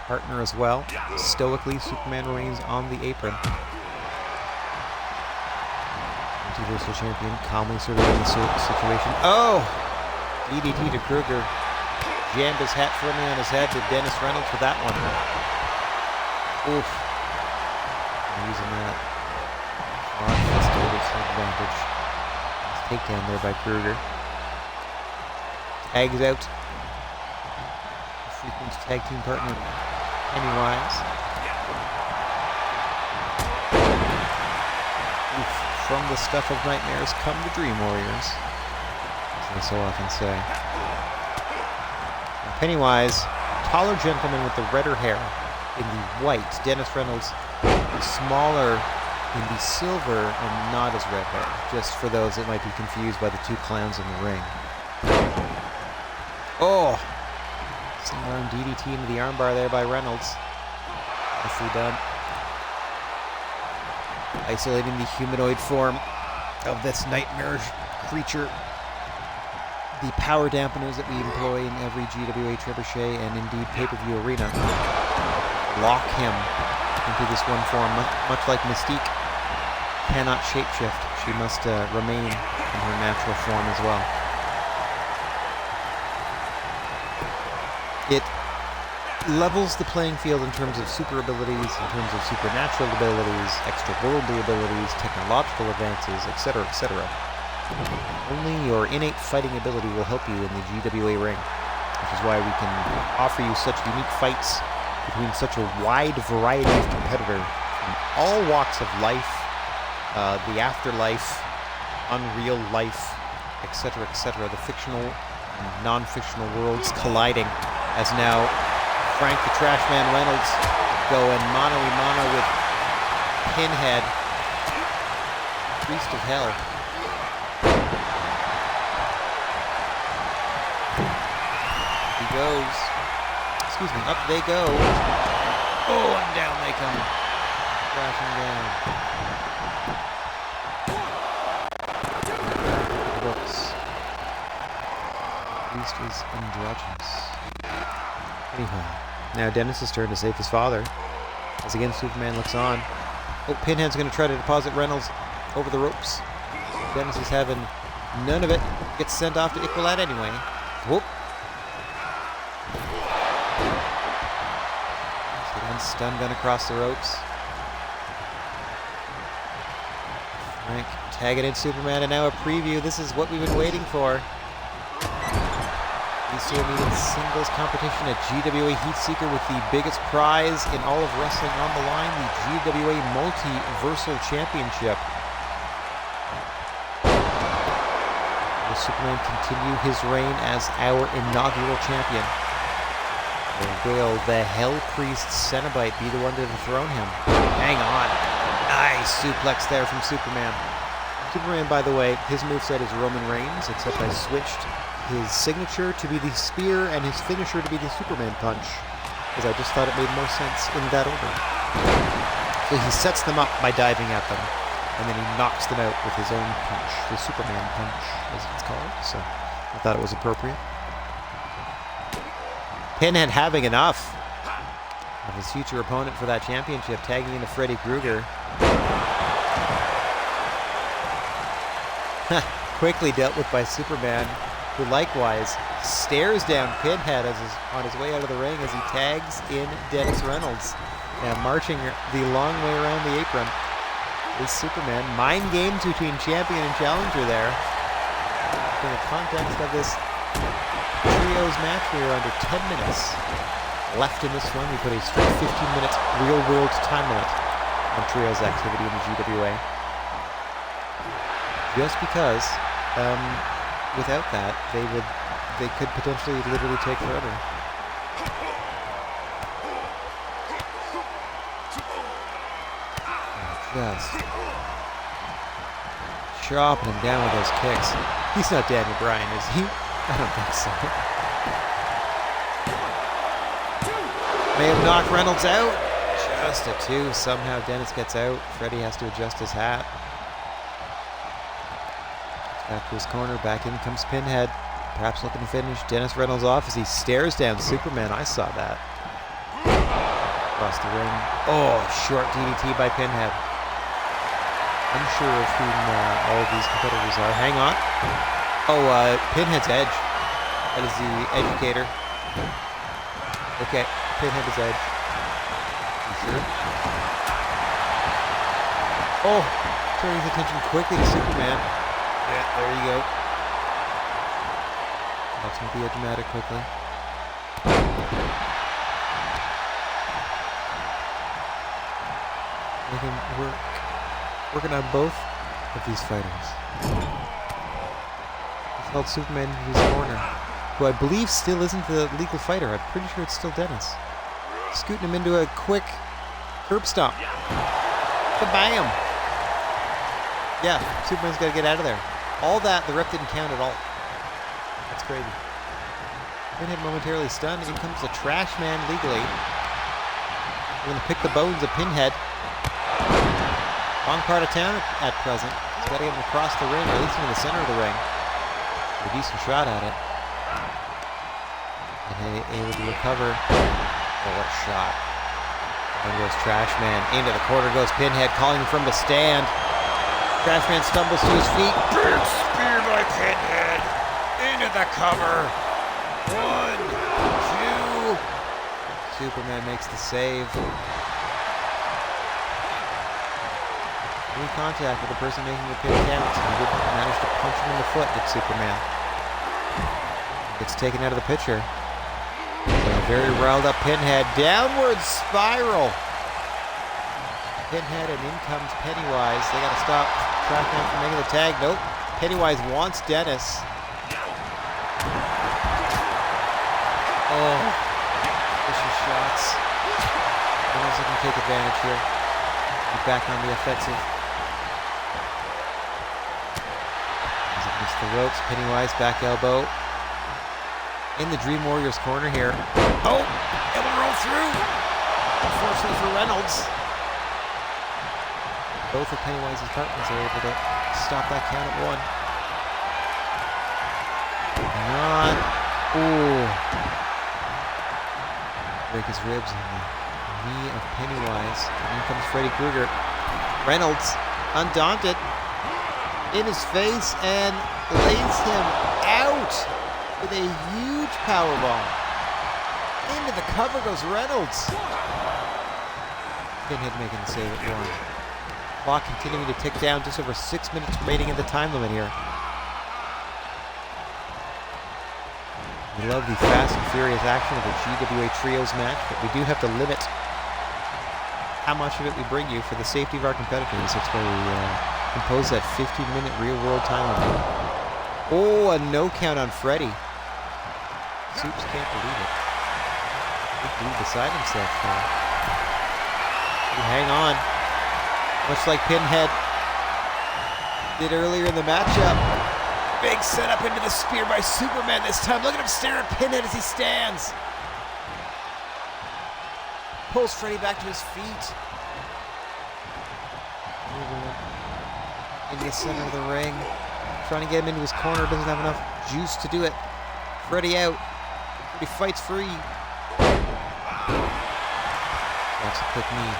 partner as well. Stoically, Superman remains on the apron. Multiversal Champion calmly surveying the situation. Oh! DDT to Krueger. Jammed his hat firmly on his head to Dennis Reynolds for that one. Oof. Using that advantage. Nice takedown there by Krueger. Tags out the Frequen's tag team partner, Pennywise. Oof. From the stuff of nightmares come the Dream Warriors, as they so often say. Now Pennywise, taller gentleman with the redder hair in the white. Dennis Reynolds, the smaller in the silver and not as red hair, just for those that might be confused by the two clowns in the ring. Oh! Single arm DDT into the armbar there by Reynolds. Nicely done. Isolating the humanoid form of this nightmare creature. The power dampeners that we employ in every GWA Trebuchet and indeed pay-per-view arena lock him into this one form, much like Mystique cannot shapeshift. She must remain in her natural form as well. It levels the playing field in terms of super abilities, in terms of supernatural abilities, extra-worldly abilities, technological advances, etc., etc. Only your innate fighting ability will help you in the GWA ring, which is why we can offer you such unique fights between such a wide variety of competitors from all walks of life, the afterlife, unreal life, etc., etc., the fictional and non-fictional worlds colliding, as now Frank the Trashman Reynolds going mano-a-mano with Pinhead, Priest of Hell. He goes. Excuse me, up they go. Oh, and down they come. Crashing down. Books. Priest is androgynous. Anyhow, now Dennis's turn to save his father. As again, Superman looks on. Oh, Pinhead's going to try to deposit Reynolds over the ropes. Dennis is having none of it. Gets sent off to Equalad anyway. Whoop. Stun gun across the ropes. Frank tagging in Superman, and now a preview. This is what we've been waiting for. These two are meeting singles competition at GWA Heatseeker with the biggest prize in all of wrestling on the line, the GWA Multiversal Championship. Will Superman continue his reign as our inaugural champion? Or will the Hell Priest Cenobite be the one to dethrone him? Hang on. Nice suplex there from Superman. Superman, by the way, his moveset is Roman Reigns, except I switched his signature to be the spear and his finisher to be the Superman punch, because I just thought it made more sense in that order. So he sets them up by diving at them, and then he knocks them out with his own punch, the Superman punch, as it's called. So I thought it was appropriate. Pinhead having enough of his future opponent for that championship, tagging into Freddy Krueger. Quickly dealt with by Superman, who likewise stares down Pinhead on his way out of the ring as he tags in Dennis Reynolds. Now marching the long way around the apron is Superman. Mind games between champion and challenger there. In the context of this trios match, we are under 10 minutes left in this one. We put a strict 15-minute real-world time limit on trios activity in the GWA. Just because, without that, they could potentially literally take forever. Just chopping him down with those kicks. He's not Daniel Bryan, is he? I don't think so. May have knocked Reynolds out. Just a 2. Somehow Dennis gets out. Freddy has to adjust his hat. Back to his corner. Back in comes Pinhead. Perhaps looking to finish Dennis Reynolds off as he stares down Superman. I saw that. Across the ring. Oh, short DDT by Pinhead. Unsure of whom all of these competitors are. Hang on. Oh, Pinhead's Edge. That is the educator. Okay, Pinhead is Edge. You sure? Oh, turning his attention quickly to Superman. Yeah, there you go. Helps him be dramatic quickly. Making working on both of these fighters. Held Superman in his corner, who I believe still isn't the legal fighter. I'm pretty sure it's still Dennis. Scooting him into a quick curb stomp. Kabam! Yeah, Superman's got to get out of there. All that, the rep didn't count at all. That's crazy. Pinhead momentarily stunned. In comes the Trash Man legally. We're going to pick the bones of Pinhead. Wrong part of town at present. He's got to get him across the ring, or at least into the center of the ring. A decent shot at it. And able to recover. Oh, what a shot. There goes Trash Man. Into the corner goes Pinhead, calling him from the stand. Trash Man stumbles to his feet. Big spear by Pinhead. Into the cover. 1, 2. Superman makes the save. Any contact with the person making the pin counts. He didn't manage to punch him in the foot, did Superman. Gets taken out of the picture. A very riled up Pinhead. Downward spiral. Pinhead, and in comes Pennywise. They gotta stop Trackman from making the tag. Nope. Pennywise wants Dennis. Oh. Vicious shots. Dennis can take advantage here. Be back on the offensive. As against the ropes, Pennywise back elbow. In the Dream Warriors corner here. Oh! Able to roll through! Unfortunately for Reynolds. Both of Pennywise's partners are able to stop that count at 1. Hang on. Ooh. Break his ribs on the knee of Pennywise. And in comes Freddy Krueger. Reynolds, undaunted, in his face and lays him out with a huge powerbomb. Into the cover goes Reynolds. Pinhead making the save at 1. Clock continuing to tick down, just over 6 minutes remaining in the time limit here. We love the fast and furious action of the GWA Trios match, but we do have to limit how much of it we bring you for the safety of our competitors. That's why we impose that 15-minute real-world time limit. Oh, a no count on Freddy. Soups can't believe it. Big dude beside himself there. Hang on. Much like Pinhead did earlier in the matchup. Big setup into the spear by Superman this time. Look at him stare at Pinhead as he stands. Pulls Freddy back to his feet. Into the center of the ring. Trying to get him into his corner. Doesn't have enough juice to do it. Freddy out. Freddy fights free. That's a quick knee.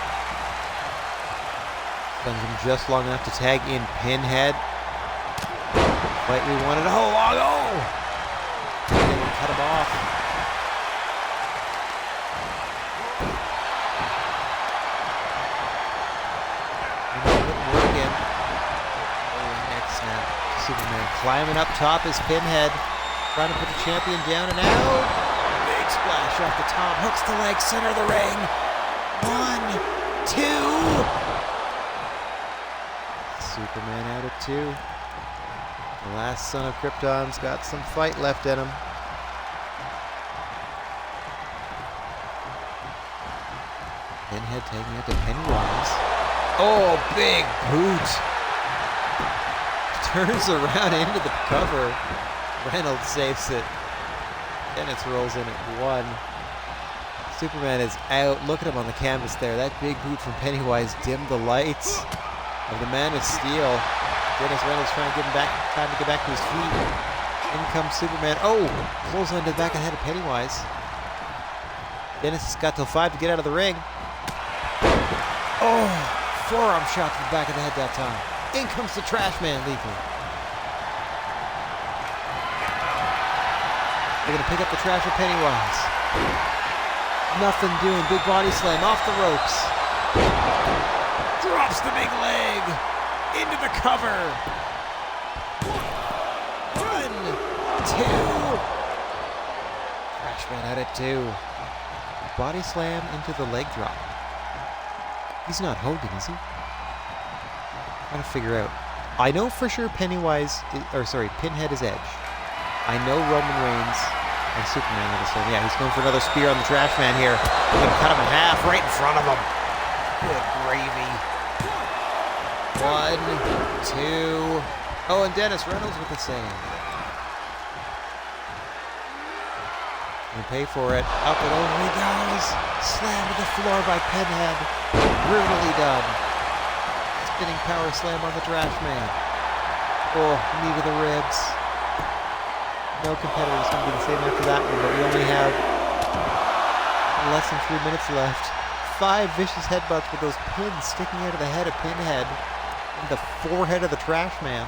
Stuns him just long enough to tag in Pinhead. Fight we wanted all along. Oh! And we cut him off. Work in. Oh, neck snap. Superman climbing up top is Pinhead. Trying to put the champion down and out. Big splash off the top. Hooks the leg, center of the ring. 1, 2. Superman out at 2. The last son of Krypton's got some fight left in him. Pinhead taking it to Pennywise. Oh, big boot. Turns around into the cover. Reynolds saves it. Dennis rolls in at 1. Superman is out. Look at him on the canvas there. That big boot from Pennywise dimmed the lights of the Man of Steel. Dennis Reynolds trying to give him time to get back to his feet. In comes Superman. Oh! Clothesline to the back of the head of Pennywise. Dennis has got till 5 to get out of the ring. Oh! Forearm shot to the back of the head that time. In comes the Trash Man leaping. They're going to pick up the trash of Pennywise. Nothing doing. Big body slam off the ropes. Drops the big leg. Into the cover. 1, 2. Trash Man out at 2. Body slam into the leg drop. He's not Hogan, is he? Trying to figure out. I know for sure Pinhead is Edge. I know Roman Reigns and Superman are the same. Yeah, he's going for another spear on the Trash Man here. He's going to cut him in half right in front of him. Good gravy. 1, 2. Oh, and Dennis Reynolds with the save. And pay for it. Up and over he goes. Slam to the floor by Pinhead. Brutally done. Spinning power slam on the trash man. Oh, knee to the ribs. No competitor's going to be the same after that one, but we only have less than 3 minutes left. 5 vicious headbutts with those pins sticking out of the head of Pinhead and the forehead of the trash man.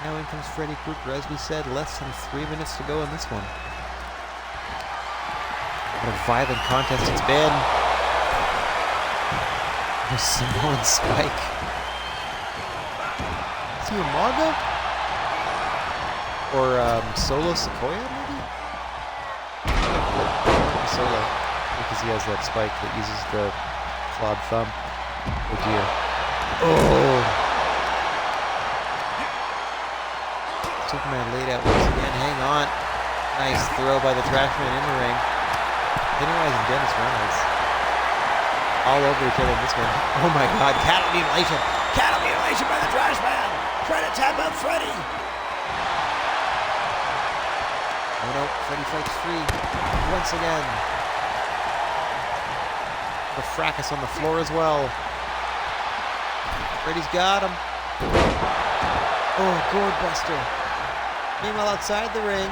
Now in comes Freddy Krueger. As we said, less than 3 minutes to go in this one. What a violent contest it's been. There's Samoan Spike. Is he Umaga? Or Solo Sequoia, maybe? Solo, because he has that spike that uses the clawed thumb. Oh dear. Oh! Superman laid out once again. Hang on. Nice throw by the Trashman in the ring. Pennywise and Dennis Reynolds all over each other in this one. Oh my god, cattle mutilation! Cattle mutilation by the Trash Man! Trying to tap out Freddy! Oh no, Freddy fights free once again. The fracas on the floor as well. Freddy's got him. Oh, gourd buster. Meanwhile, outside the ring,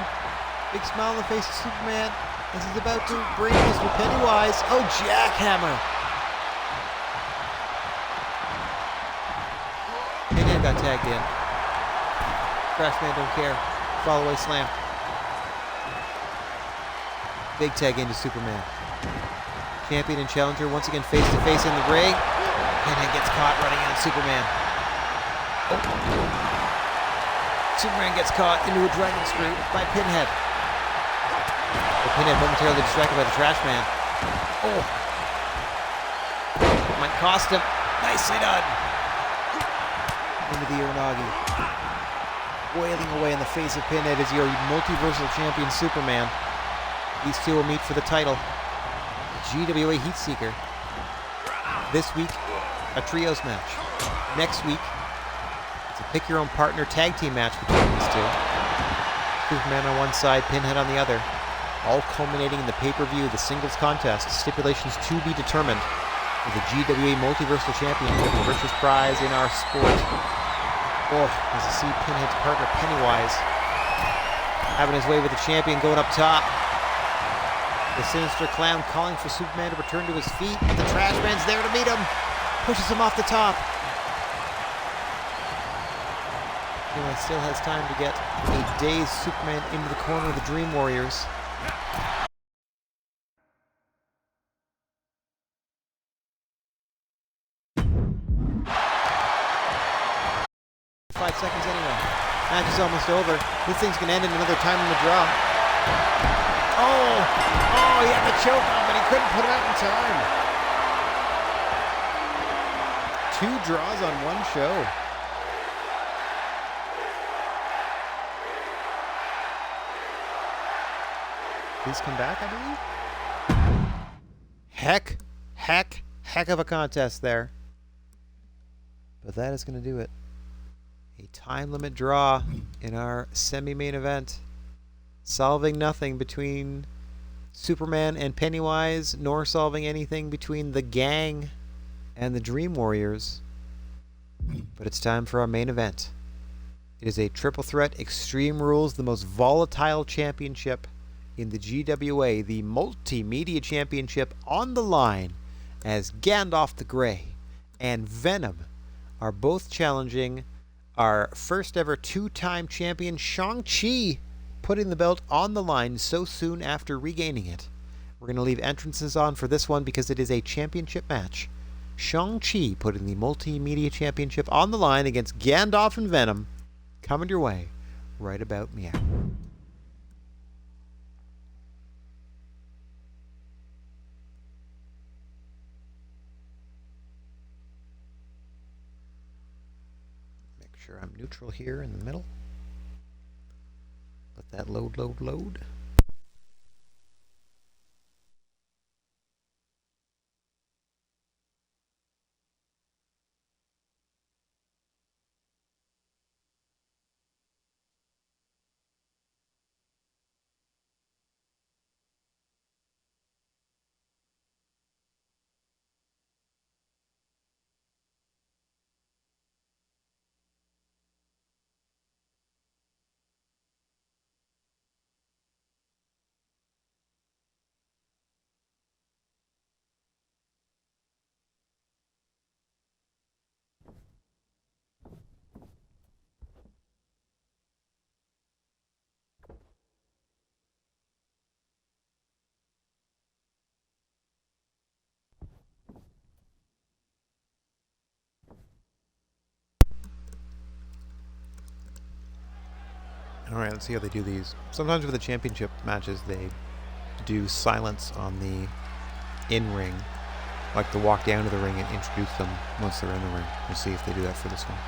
big smile on the face of Superman as he's about to bring Mr. Pennywise. Oh, jackhammer! Pinhead got tagged in. Crashman don't care. Fall away slam. Big tag into Superman. Champion and challenger once again face to face in the ring. Pinhead gets caught running on Superman. Oh. Superman gets caught into a dragon screw by Pinhead. Pinhead momentarily distracted by the Trash Man. Oh! Might cost him. Nicely done. Into the Uranagi. Wailing away in the face of Pinhead is your multiversal champion Superman. These two will meet for the title. GWA Heatseeker. This week, a trios match. Next week, it's a pick-your-own-partner tag team match between these two. Superman on one side, Pinhead on the other. All culminating in the pay-per-view, the singles contest, stipulations to be determined for the GWA Multiversal Championship, the richest prize in our sport. Oh, as you see Pinhead's partner Pennywise having his way with the champion going up top. The Sinister Clown calling for Superman to return to his feet, but the Trash Man's there to meet him. Pushes him off the top. Pennywise still has time to get a dazed Superman into the corner of the Dream Warriors. 5 seconds anyway. Match is almost over. This thing's gonna end in another time in the draw. Oh! Oh, he had the choke on, but he couldn't put it out in time. 2 draws on one show. Please come back, I believe. Heck of a contest there. But that is going to do it. A time limit draw in our semi-main event. Solving nothing between Superman and Pennywise, nor solving anything between the gang and the Dream Warriors. But it's time for our main event. It is a triple threat Extreme Rules, the most volatile championship in the GWA, the Multimedia Championship on the line, as Gandalf the Grey and Venom are both challenging our first ever 2-time champion Shang-Chi, putting the belt on the line so soon after regaining it. We're going to leave entrances on for this one because it is a championship match. Shang-Chi putting the Multimedia Championship on the line against Gandalf and Venom, coming your way right about meow. Sure, I'm neutral here in the middle. Let that load. Alright, let's see how they do these. Sometimes with the championship matches, they do silence on the in-ring. Like to walk down to the ring and introduce them once they're in the ring. We'll see if they do that for this one.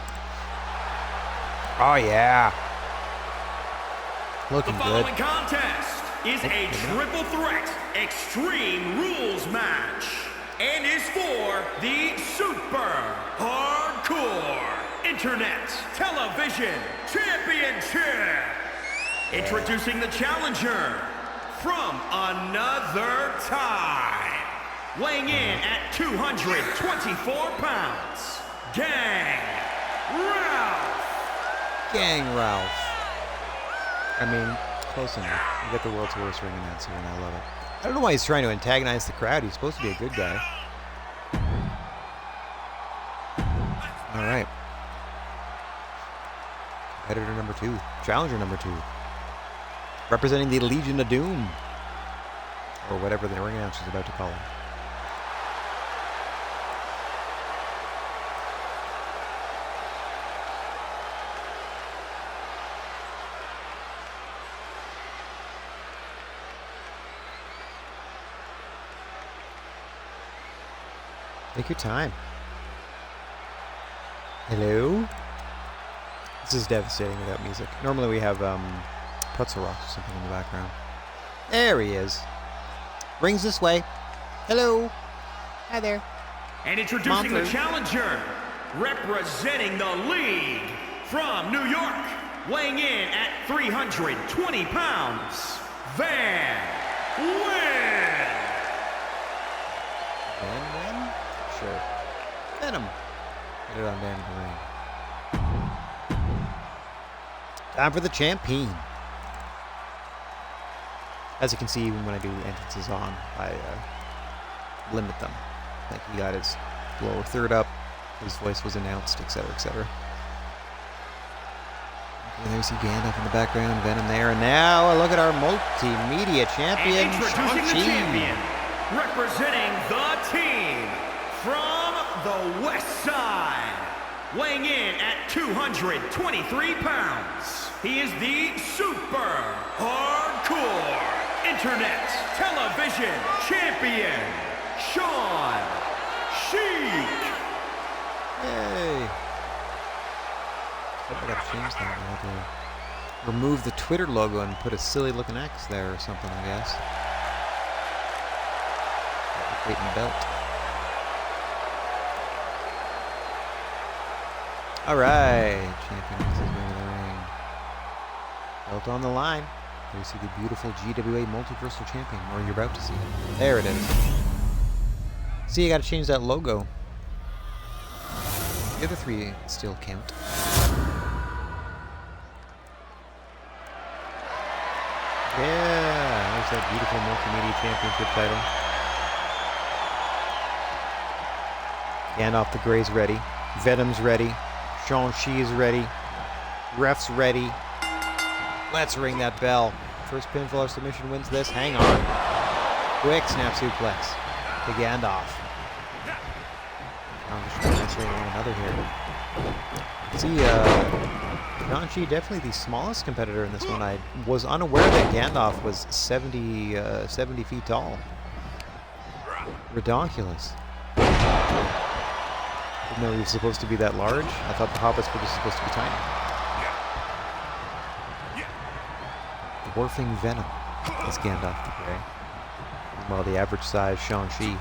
Oh, yeah. Looking good. The good. following contest is a triple threat extreme rules match and is for the Super Hardcore Internet Television Championship. Introducing the challenger from another time, weighing in at 224 pounds, Gang Ralph. Gang Ralph. I mean, close enough. You get the world's worst ring announcer, and I love it. I don't know why he's trying to antagonize the crowd. He's supposed to be a good guy. All right. Competitor number 2. Challenger number 2. Representing the Legion of Doom. Or whatever the ring announcer is about to call him. Take your time. Hello? This is devastating without music. Normally we have pretzel rocks or something in the background. There he is. Rings this way. Hello. Hi there. And introducing the challenger, representing the league from New York, weighing in at 320 pounds, Van Wyn. Van Wyn? Sure. Venom. Get it on down to the ring. Time for the champion. As you can see, even when I do entrances on, I limit them. Like he got his lower third up, his voice was announced, etc., etc. And there's Gandalf in the background, Venom there, and now a look at our multimedia champion, and introducing the champion, representing the team from the West Side, weighing in at 223 pounds. He is the Super Hardcore Internet Television Champion, Sean Sheik. Yay. I gotta change that. I have to remove the Twitter logo and put a silly looking X there or something, I guess. Weight and belt. Alright, champion is going to the ring. Belt on the line. There you see the beautiful GWA Multiversal Champion, or you're about to see it. There it is. See, you gotta change that logo. The other 3 still count. Yeah, there's that beautiful multimedia championship title. Gandalf the Grey's ready. Venom's ready. Shang-Chi is ready. Ref's ready. Let's ring that bell. First pinfall or submission wins this. Hang on. Quick snap suplex to Gandalf. I'm just translating one another here. See, Shang-Chi definitely the smallest competitor in this one. I was unaware that Gandalf was 70 feet tall. Redonkulous. Didn't know he was supposed to be that large. I thought the hobbits were just supposed to be tiny. Dwarfing Venom is Gandalf the Grey, while the average size Shang-Chi.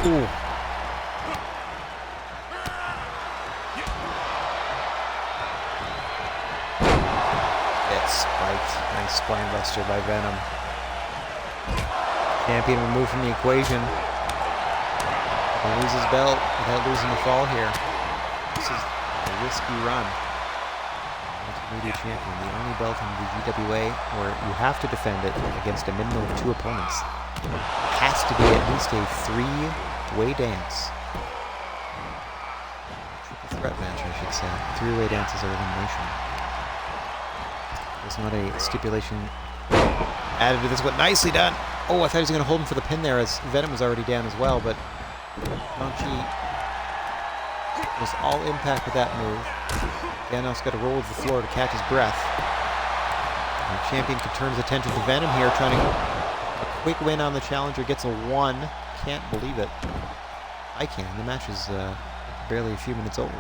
Ooh. It's spiked. Nice spine buster by Venom. Champion removed from the equation. He'll lose his belt without losing the fall here. This is a risky run. Multimedia champion, the only belt in the GWA where you have to defend it against a minimum of 2 opponents. It has to be at least a 3-way dance. Triple threat match, I should say. 3-way dances are elimination. There's not a stipulation added to this, but nicely done. Oh, I thought he was going to hold him for the pin there as Venom was already down as well, but Shang-Chi Was all impact with that move. Gandalf's got to roll to the floor to catch his breath. And the champion can turn his attention to Venom here, trying to a quick win on the challenger. Gets a 1. Can't believe it. I can. The match is barely a few minutes old.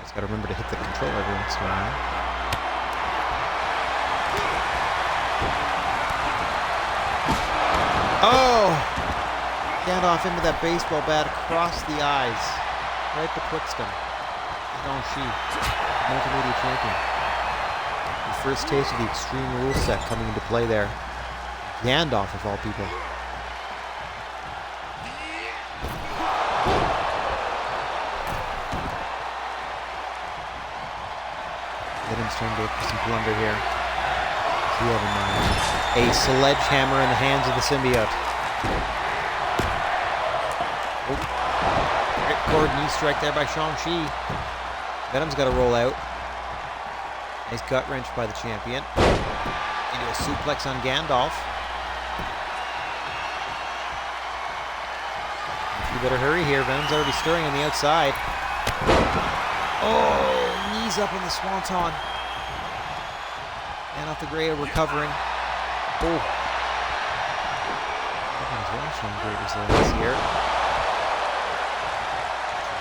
Just got to remember to hit the controller every once in a while. Oh! Gandalf into that baseball bat across the eyes. Right betwixt them. Shang-Chi, multimedia champion. The first taste of the extreme rule set coming into play there. Gandalf, of all people. Venom's trying to go for some plunder here. What's he have in mind? A sledgehammer in the hands of the symbiote. Ripcord knee strike there by Shang-Chi. Venom's got to roll out. Nice gut wrench by the champion. Into a suplex on Gandalf. You better hurry here. Venom's already stirring on the outside. Oh, knees up in the swanton. Gandalf the Grey recovering. Oh. Venom's very showing great resilience here.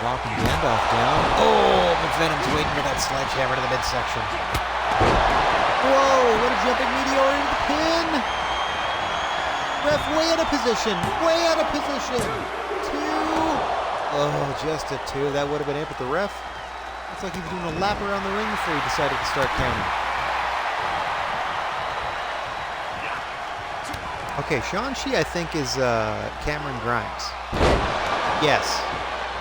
Rocking Gandalf down. Oh, but Venom's waiting for that sledgehammer to the midsection. Whoa, what a jumping meteor into the pin! Ref way out of position. Way out of position. 2. Oh, just a 2. That would have been it, but the ref, looks like he was doing a lap around the ring before he decided to start counting. Okay, Shang-Chi, I think, is Cameron Grimes. Yes.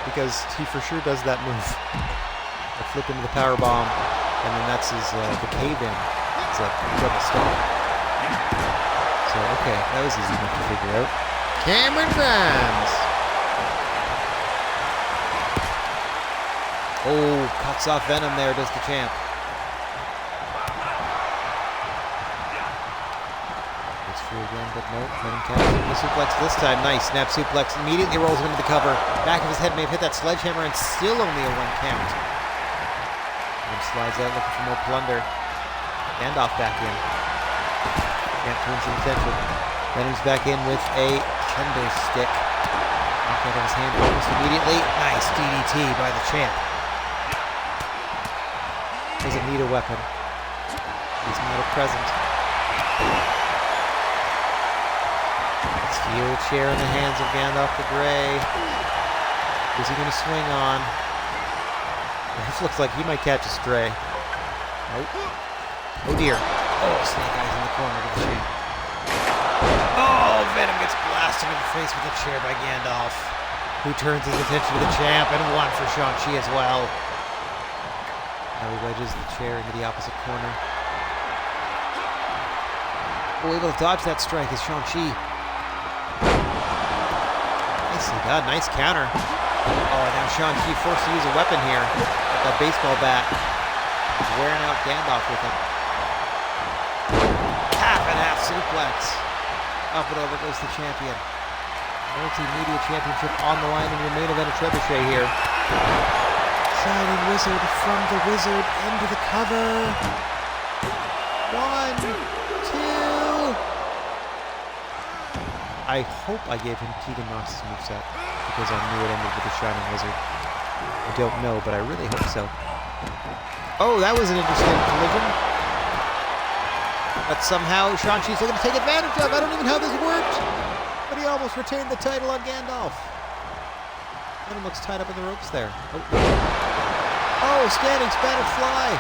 Because he for sure does that move. A flip into the power bomb, and then that's his the cave-in. It's a double stomp. So okay, that was easy enough to figure out. Cameron Grimes. Oh, cuts off Venom there, does the champ. Again, but no, Venom catches the suplex this time. Nice snap suplex. Immediately rolls him into the cover. Back of his head may have hit that sledgehammer and still only a 1 count. And slides out looking for more plunder. Gandalf back in. Champ turns his attention. Venom's back in with a kendo stick. Knocked out of his hand almost immediately. Nice DDT by the champ. Doesn't need a weapon. He's not a present. Steel chair in the hands of Gandalf the Grey. Who's he going to swing on? This looks like he might catch a stray. Nope. Oh dear. Oh, Snake Eyes in the corner to the champ. Oh, Venom gets blasted in the face with a chair by Gandalf, who turns his attention to the champ, and 1 for Shang-Chi as well. Now he wedges the chair into the opposite corner. Oh, able to dodge that strike is Shang-Chi. Nicely done, nice counter. Oh, now Shang-Chi forced to use a weapon here. That baseball bat. Wearing out Gandalf with it. Half and half suplex. Up and over goes the champion. Multimedia championship on the line in your main event of Trebuchet here. Shining Wizard from the Wizard into the cover. 1, 2. I hope I gave him Tegan Knox's moveset because I knew it ended with a Shining Wizard. I don't know, but I really hope so. Oh, that was an interesting collision. But somehow Shang-Chi's looking to take advantage of. I don't even know how this worked. But he almost retained the title on Gandalf. Venom looks tied up in the ropes there. Oh, standing Spanish fly.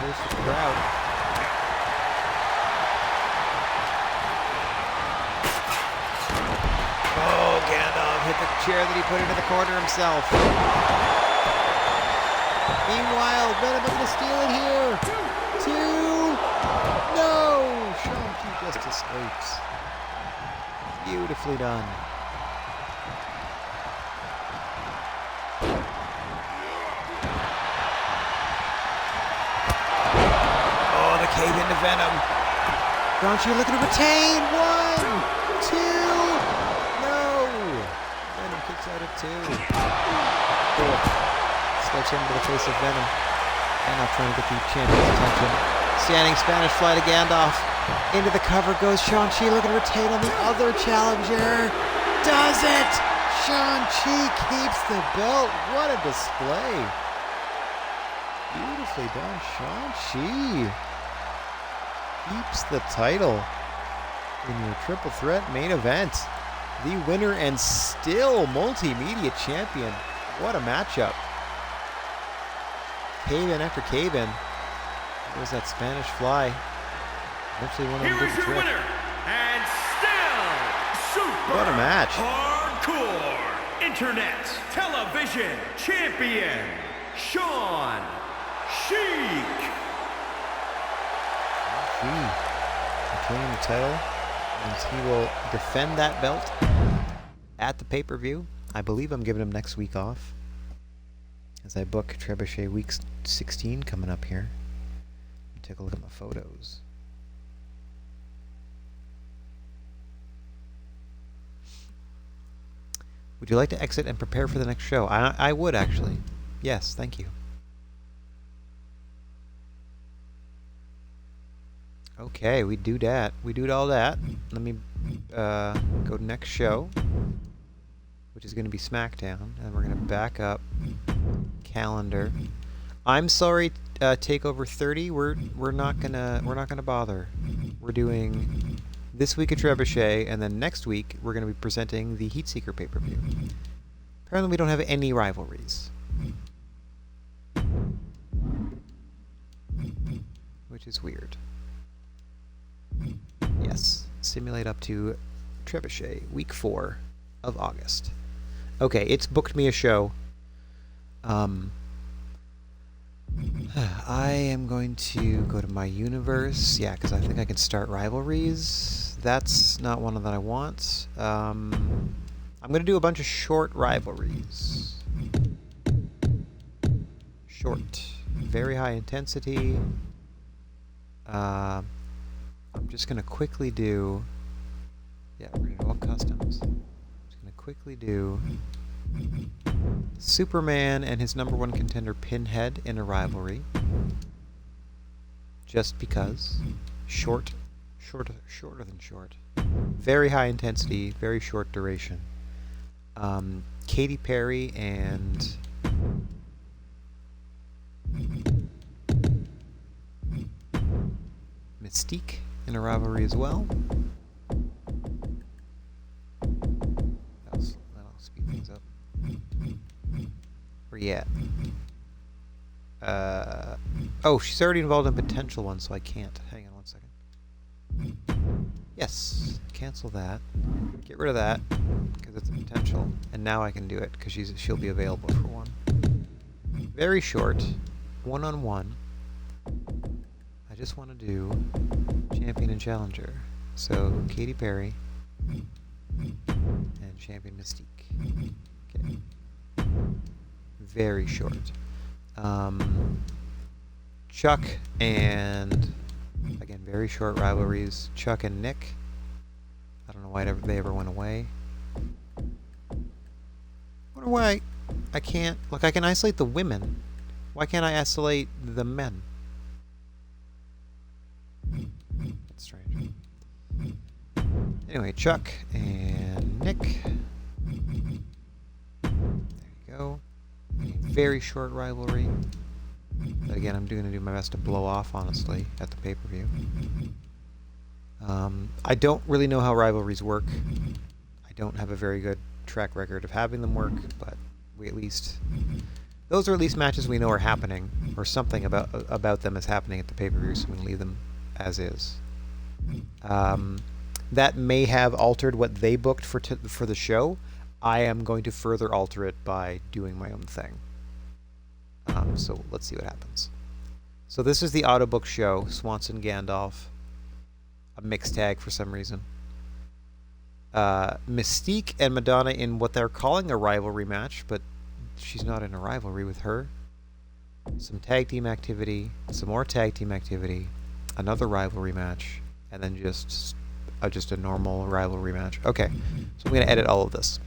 Close to the crowd. Oh, Gandalf hit the chair that he put into the corner himself. Meanwhile, Venom is going to steal it here. 2. No! Shang-Chi just escapes. Beautifully done. Oh, the cave into Venom. Shang-Chi looking to retain. 1, 2. No! 2. Cool. Sledgehammer to the face of Venom. And now trying to get the champion's attention. Standing Spanish fly to Gandalf. Into the cover goes Shang-Chi, looking to retain on the other challenger. Does it! Shang-Chi keeps the belt. What a display. Beautifully done, Shang-Chi. Keeps the title in your triple threat main event. The winner and still multimedia champion. What a matchup. Cave-in after cave-in. There's that Spanish fly. Eventually one of them Here is your winner, and still super what a match. hardcore internet television champion, Sean Sheik. Retaining the title, and he will defend that belt at the pay-per-view. I believe I'm giving him next week off as I book Trebuchet Week 16 coming up here. Take a look at my photos. Would you like to exit and prepare for the next show? I would, actually. Yes, thank you. Okay, we do that. We do all that. Let me go to next show, which is going to be SmackDown, and we're going to back up calendar. I'm sorry, Takeover 30. We're not gonna bother. We're doing this week of Trebuchet, and then next week we're going to be presenting the Heatseeker pay-per-view. Apparently, we don't have any rivalries, which is weird. Yes, simulate up to Trebuchet, week 4 of August. Okay, it's booked me a show. I am going to go to my universe. Yeah, because I think I can start rivalries. That's not one that I want. I'm going to do a bunch of short rivalries. Short. Very high intensity. I'm just going to quickly do... Yeah, we're going to do all customs. I'm just going to quickly do... Superman and his number 1 contender Pinhead in a rivalry. Just because. Shorter than short. Very high intensity, very short duration. Katy Perry and... Mystique in a rivalry as well. That'll speed things up. Where you at? Oh, she's already involved in potential one, so I can't. Hang on one second. Yes, cancel that. Get rid of that, because it's a potential. And now I can do it, because she'll be available for one. Very short, one-on-one. I just want to do champion and challenger. So, Katy Perry and champion Mystique. Okay. Very short. Chuck and, again, very short rivalries. Chuck and Nick. I don't know why they ever went away. Wonder why I can't... Look, I can isolate the women. Why can't I isolate the men? That's strange. Anyway, Chuck and Nick. There you go. Very short rivalry. But again, I'm going to do my best to blow off, honestly, at the pay-per-view. I don't really know how rivalries work. I don't have a very good track record of having them work, but we at least... Those are at least matches we know are happening, or something about them is happening at the pay-per-view, so we can leave them as is. That may have altered what they booked for the show. I am going to further alter it by doing my own thing. So let's see what happens. So this is the Autobook show, Swanson Gandalf. A mixed tag for some reason. Mystique and Madonna in what they're calling a rivalry match, but she's not in a rivalry with her. Some tag team activity, some more tag team activity, another rivalry match, and then just a normal rivalry match. Okay, so I'm going to edit all of this.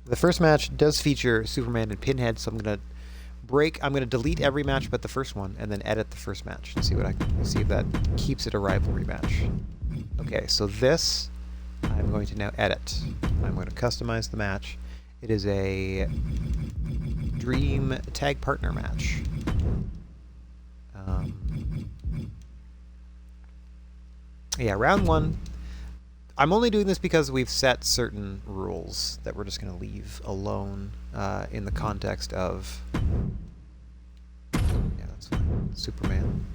The first match does feature Superman and Pinhead, so I'm gonna delete every match but the first one, and then edit the first match and see if that keeps it a rivalry match. Okay, so this I'm going to now edit. I'm going to customize the match. It is a Dream Tag Partner match. Yeah, round one. I'm only doing this because we've set certain rules that we're just going to leave alone in the context of... Yeah, that's fine. Superman.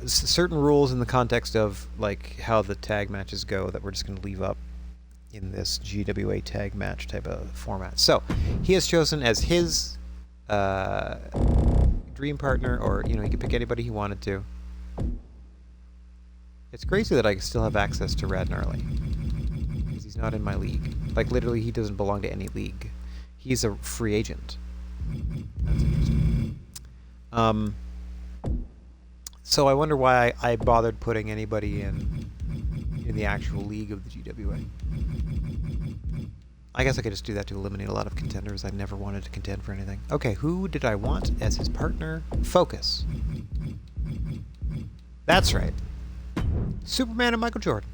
Certain rules in the context of like how the tag matches go that we're just going to leave up in this GWA tag match type of format. So he has chosen as his dream partner, or he could pick anybody he wanted to. It's crazy that I still have access to Rad Gnarly, because he's not in my league. Like, literally, he doesn't belong to any league. He's a free agent. That's interesting. So I wonder why I bothered putting anybody in the actual league of the GWA. I guess I could just do that to eliminate a lot of contenders. I never wanted to contend for anything. Okay, who did I want as his partner? Focus. That's right. Superman and Michael Jordan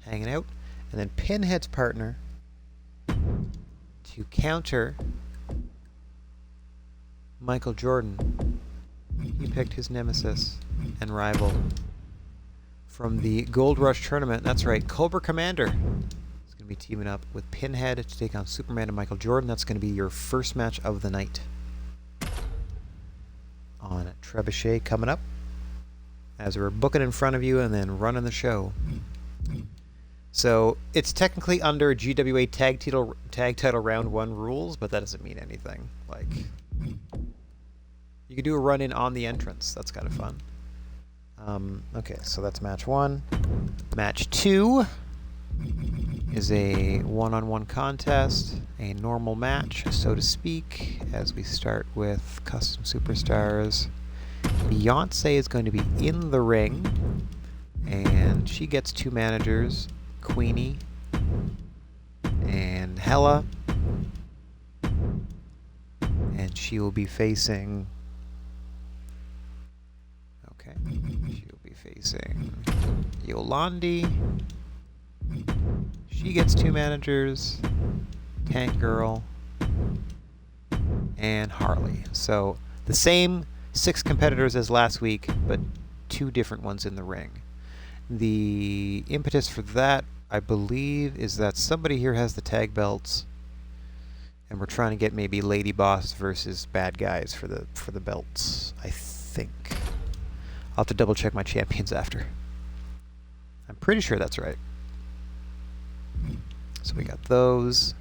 hanging out, and then Pinhead's partner to counter Michael Jordan. He picked his nemesis and rival from the Gold Rush tournament. That's right, Cobra Commander is going to be teaming up with Pinhead to take on Superman and Michael Jordan. That's going to be your first match of the night on Trebuchet coming up, as we're booking in front of you and then running the show. So it's technically under GWA tag title round 1 rules, but that doesn't mean anything. Like, you could do a run-in on the entrance. That's kind of fun. Okay, so that's match 1. Match 2 is a one-on-one contest, a normal match, so to speak, as we start with Custom Superstars. Beyonce is going to be in the ring, and she gets 2 managers, Queenie and Hella, and she will be facing... Okay, she'll be facing Yolandi. She gets 2 managers, Tank Girl and Harley. So the same 6 competitors as last week, but 2 different ones in the ring. The impetus for that, I believe, is that somebody here has the tag belts, and we're trying to get maybe Lady Boss versus Bad Guys for the belts, I think. I'll have to double check my champions after. I'm pretty sure that's right. So we got those.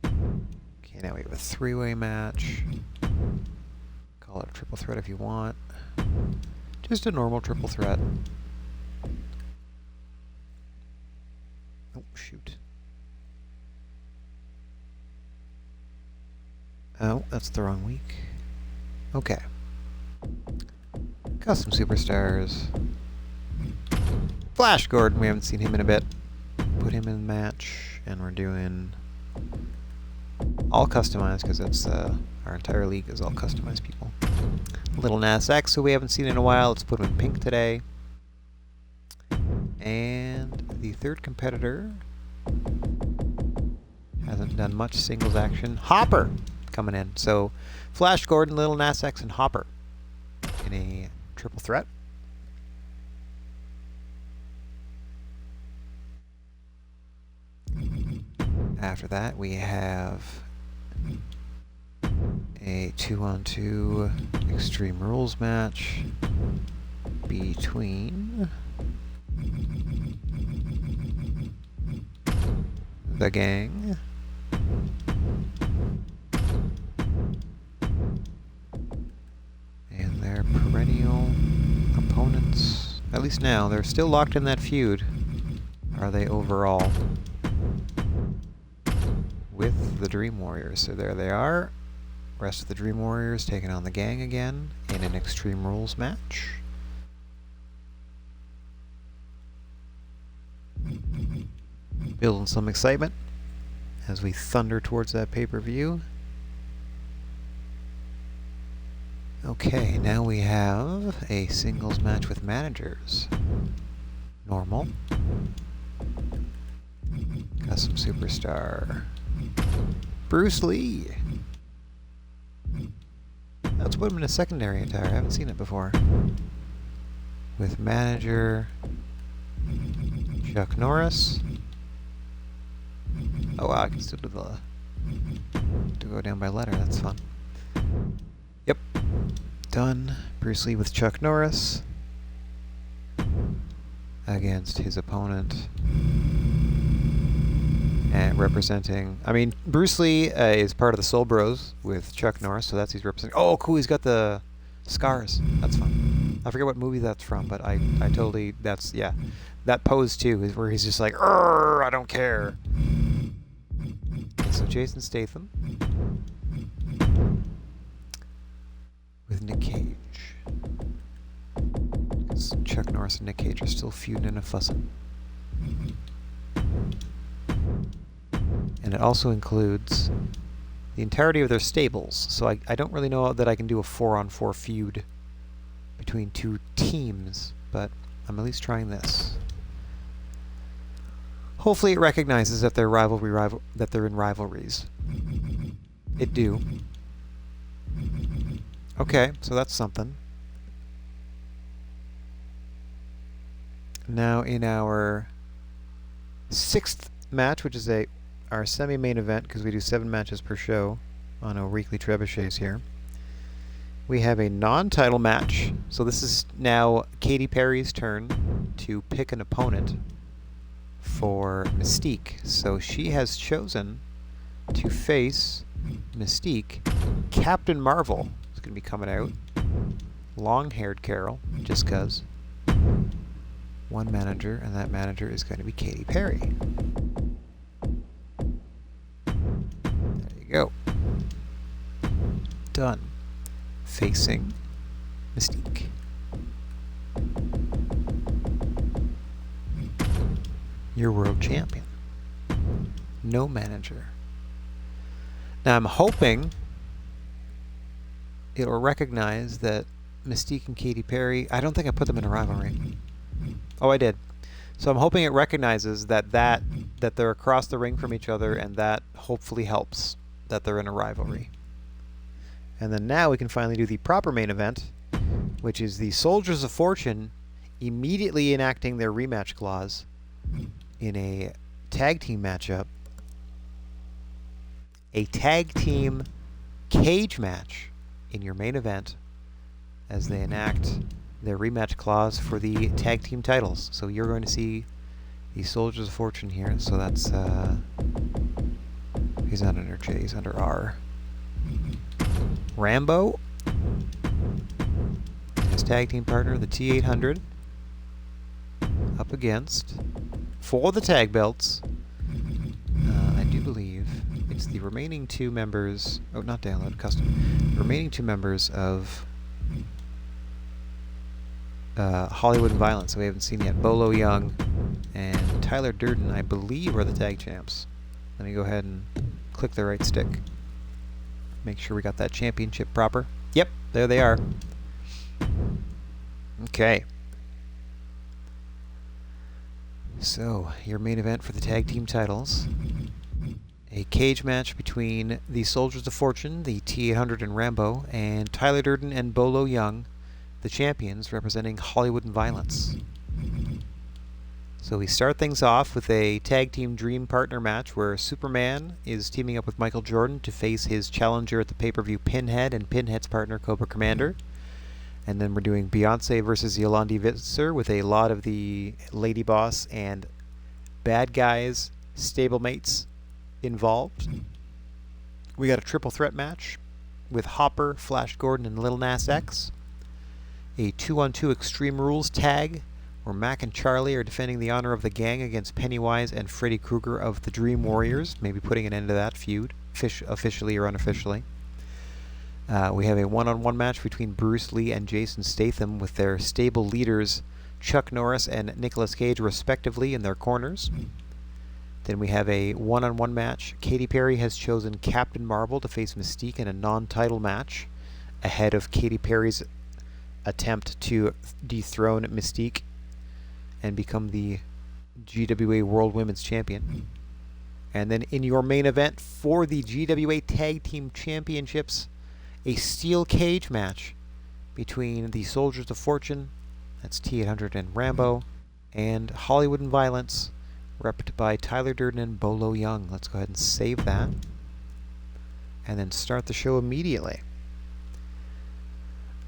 Okay, now we have a 3-way match. Call it a triple threat if you want. Just a normal triple threat. Oh, shoot. Oh, that's the wrong week. Okay. Custom Superstars. Flash Gordon, we haven't seen him in a bit. Put him in the match, and we're doing all customized, because it's our entire league is all customized people. Little Nas X, who we haven't seen in a while. Let's put him in pink today. And the third competitor hasn't done much singles action. Hopper coming in. So Flash Gordon, Little Nas X, and Hopper in a triple threat. After that, we have a 2-on-2 Extreme Rules match between the gang and their perennial opponents. At least now, they're still locked in that feud. Are they overall? With the Dream Warriors. So there they are. Rest of the Dream Warriors taking on the gang again in an Extreme Rules match. Building some excitement as we thunder towards that pay-per-view. Okay, now we have a singles match with managers. Normal. Custom Superstar. Bruce Lee. Let's put him in a secondary attire. I haven't seen it before. With manager Chuck Norris. Oh wow, I can still do to go down by letter. That's fun. Yep. Done. Bruce Lee with Chuck Norris against his opponent. And representing, I mean, Bruce Lee is part of the Soul Bros with Chuck Norris, so that's he's representing. Oh, cool, he's got the scars. That's fun. I forget what movie that's from, but I totally, that's, yeah. That pose, too, is where he's just like, I don't care. Okay, so Jason Statham with Nick Cage. Because Chuck Norris and Nick Cage are still feuding and fussing. And it also includes the entirety of their stables, so I don't really know that I can do a 4-on-4 feud between two teams, but I'm at least trying this. Hopefully it recognizes that they're that they're in rivalries. It do. Okay, so that's something. Now in our 6th match, which is our semi-main event, because we do 7 matches per show on our weekly trebuchets here, we have a non-title match. So this is now Katy Perry's turn to pick an opponent for Mystique. So she has chosen to face Mystique. Captain Marvel is going to be coming out. Long-haired Carol, just 'cause. One manager, and that manager is going to be Katy Perry. There you go. Done. Facing Mystique. Your world champion. No manager. Now I'm hoping it will recognize that Mystique and Katy Perry, I don't think I put them in a rivalry. Oh, I did. So I'm hoping it recognizes that they're across the ring from each other, and that hopefully helps that they're in a rivalry. And then now we can finally do the proper main event, which is the Soldiers of Fortune immediately enacting their rematch clause in a tag team matchup. A tag team cage match in your main event as they enact their rematch clause for the tag team titles. So you're going to see the Soldiers of Fortune here. So that's, he's not under J, he's under R. Rambo, his tag team partner, the T-800, up against, for the tag belts, I do believe it's the remaining 2 members, oh, not download, custom, the remaining 2 members of Hollywood Violence, so we haven't seen yet. Bolo Young and Tyler Durden, I believe, are the tag champs. Let me go ahead and click the right stick. Make sure we got that championship proper. Yep, there they are. Okay. So, your main event for the tag team titles. A cage match between the Soldiers of Fortune, the T-800 and Rambo, and Tyler Durden and Bolo Young, the champions representing Hollywood and Violence. So we start things off with a tag team dream partner match where Superman is teaming up with Michael Jordan to face his challenger at the pay-per-view Pinhead and Pinhead's partner Cobra Commander. And then we're doing Beyonce versus Yolandi Visser with a lot of the Lady Boss and Bad Guys stablemates involved. We got a triple threat match with Hopper, Flash Gordon, and Lil Nas X. A 2-on-2 Extreme Rules tag where Mac and Charlie are defending the honor of the gang against Pennywise and Freddy Krueger of the Dream Warriors, maybe putting an end to that feud, officially or unofficially. We have a one-on-one match between Bruce Lee and Jason Statham with their stable leaders Chuck Norris and Nicolas Cage respectively in their corners. Then we have a one-on-one match. Katy Perry has chosen Captain Marvel to face Mystique in a non-title match ahead of Katy Perry's attempt to dethrone Mystique and become the GWA World Women's Champion. And then in your main event for the GWA Tag Team Championships, a steel cage match between the Soldiers of Fortune, that's T-800 and Rambo, and Hollywood and Violence, repped by Tyler Durden and Bolo Young. Let's go ahead and save that. And then start the show immediately.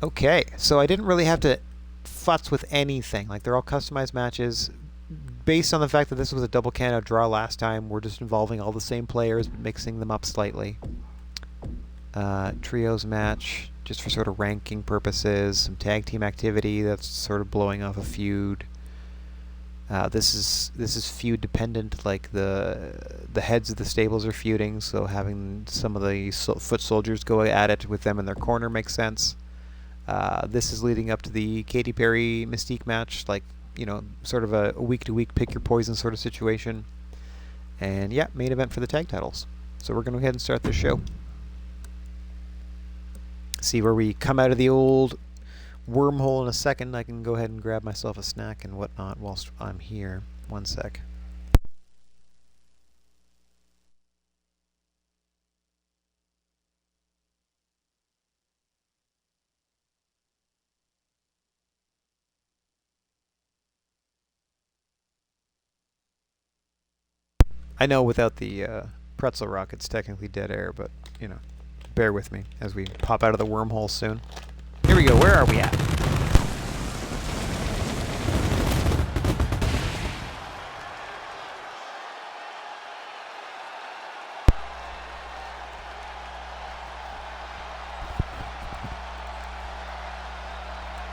Okay, so I didn't really have to futz with anything. Like, they're all customized matches. Based on the fact that this was a double count-out draw last time, we're just involving all the same players, but mixing them up slightly. Trios match, just for sort of ranking purposes. Some tag team activity that's sort of blowing off a feud. This is feud dependent, like the heads of the stables are feuding, so having some of the foot soldiers go at it with them in their corner makes sense. This is leading up to the Katy Perry Mystique match, like, you know, sort of a week-to-week pick your poison sort of situation. And yeah, main event for the tag titles. So we're going to go ahead and start the show. See where we come out of the old wormhole in a second. I can go ahead and grab myself a snack and whatnot whilst I'm here. One sec. I know without the pretzel rock it's technically dead air, but, you know, bear with me as we pop out of the wormhole soon. Here we go. Where are we at?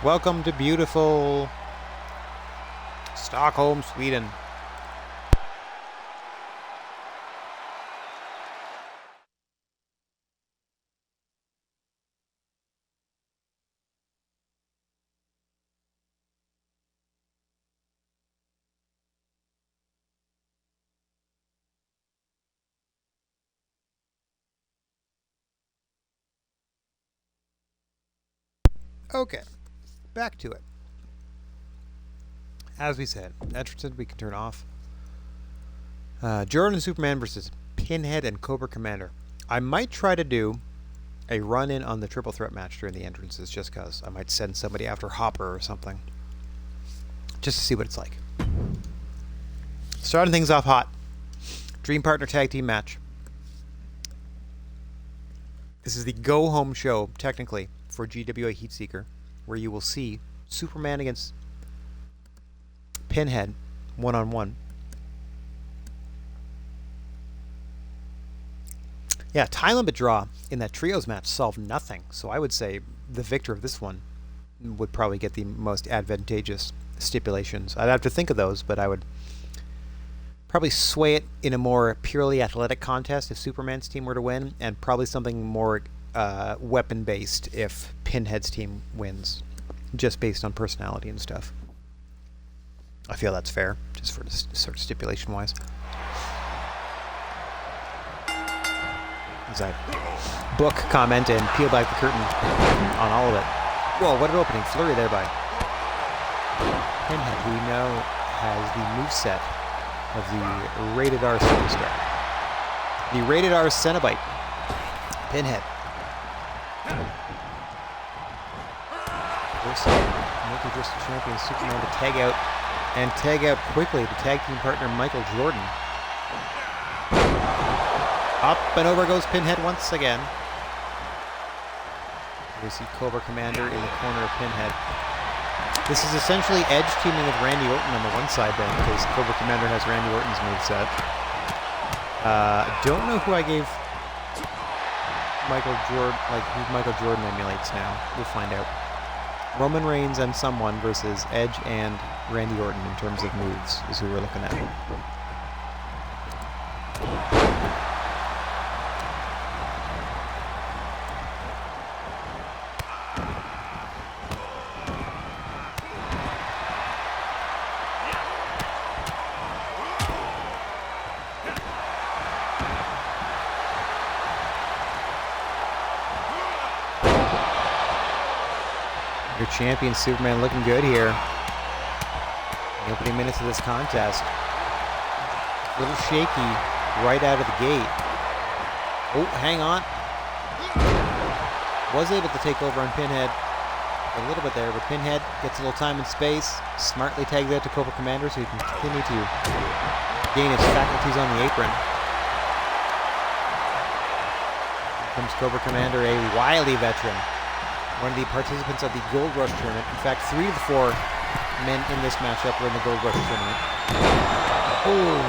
Welcome to beautiful Stockholm, Sweden. Okay, back to it. As we said, entrances we can turn off. Jordan and Superman versus Pinhead and Cobra Commander. I might try to do a run-in on the triple threat match during the entrances, just because I might send somebody after Hopper or something, just to see what it's like. Starting things off hot. Dream Partner Tag Team match. This is the go-home show, technically, for GWA Heatseeker, where you will see Superman against Pinhead one-on-one. Yeah, time limit draw in that trios match solved nothing, so I would say the victor of this one would probably get the most advantageous stipulations. I'd have to think of those, but I would probably sway it in a more purely athletic contest if Superman's team were to win, and probably something more weapon-based if Pinhead's team wins, just based on personality and stuff. I feel that's fair, just for sort of stipulation-wise. As I book, comment, and peel back the curtain on all of it. Whoa, what an opening flurry there by Pinhead, who we know has the moveset of the Rated R superstar. The Rated R Cenobite, Pinhead. Multi-Bristol champion Superman to tag out, and tag out quickly to tag team partner Michael Jordan. Up and over goes Pinhead once again. We see Cobra Commander in the corner of Pinhead. This is essentially Edge teaming with Randy Orton on the one side then, because Cobra Commander has Randy Orton's moveset. Don't know who I gave Michael Jordan, like who Michael Jordan emulates now. We'll find out. Roman Reigns and someone versus Edge and Randy Orton in terms of moves is who we're looking at. champion Superman looking good here. The opening minutes of this contest. A little shaky right out of the gate. Oh, hang on. Was able to take over on Pinhead a little bit there, but Pinhead gets a little time and space. Smartly tags out to Cobra Commander so he can continue to gain his faculties on the apron. Here comes Cobra Commander, a wily veteran. One of the participants of the Gold Rush tournament. In fact, 3 of the 4 men in this matchup were in the Gold Rush tournament. Oh!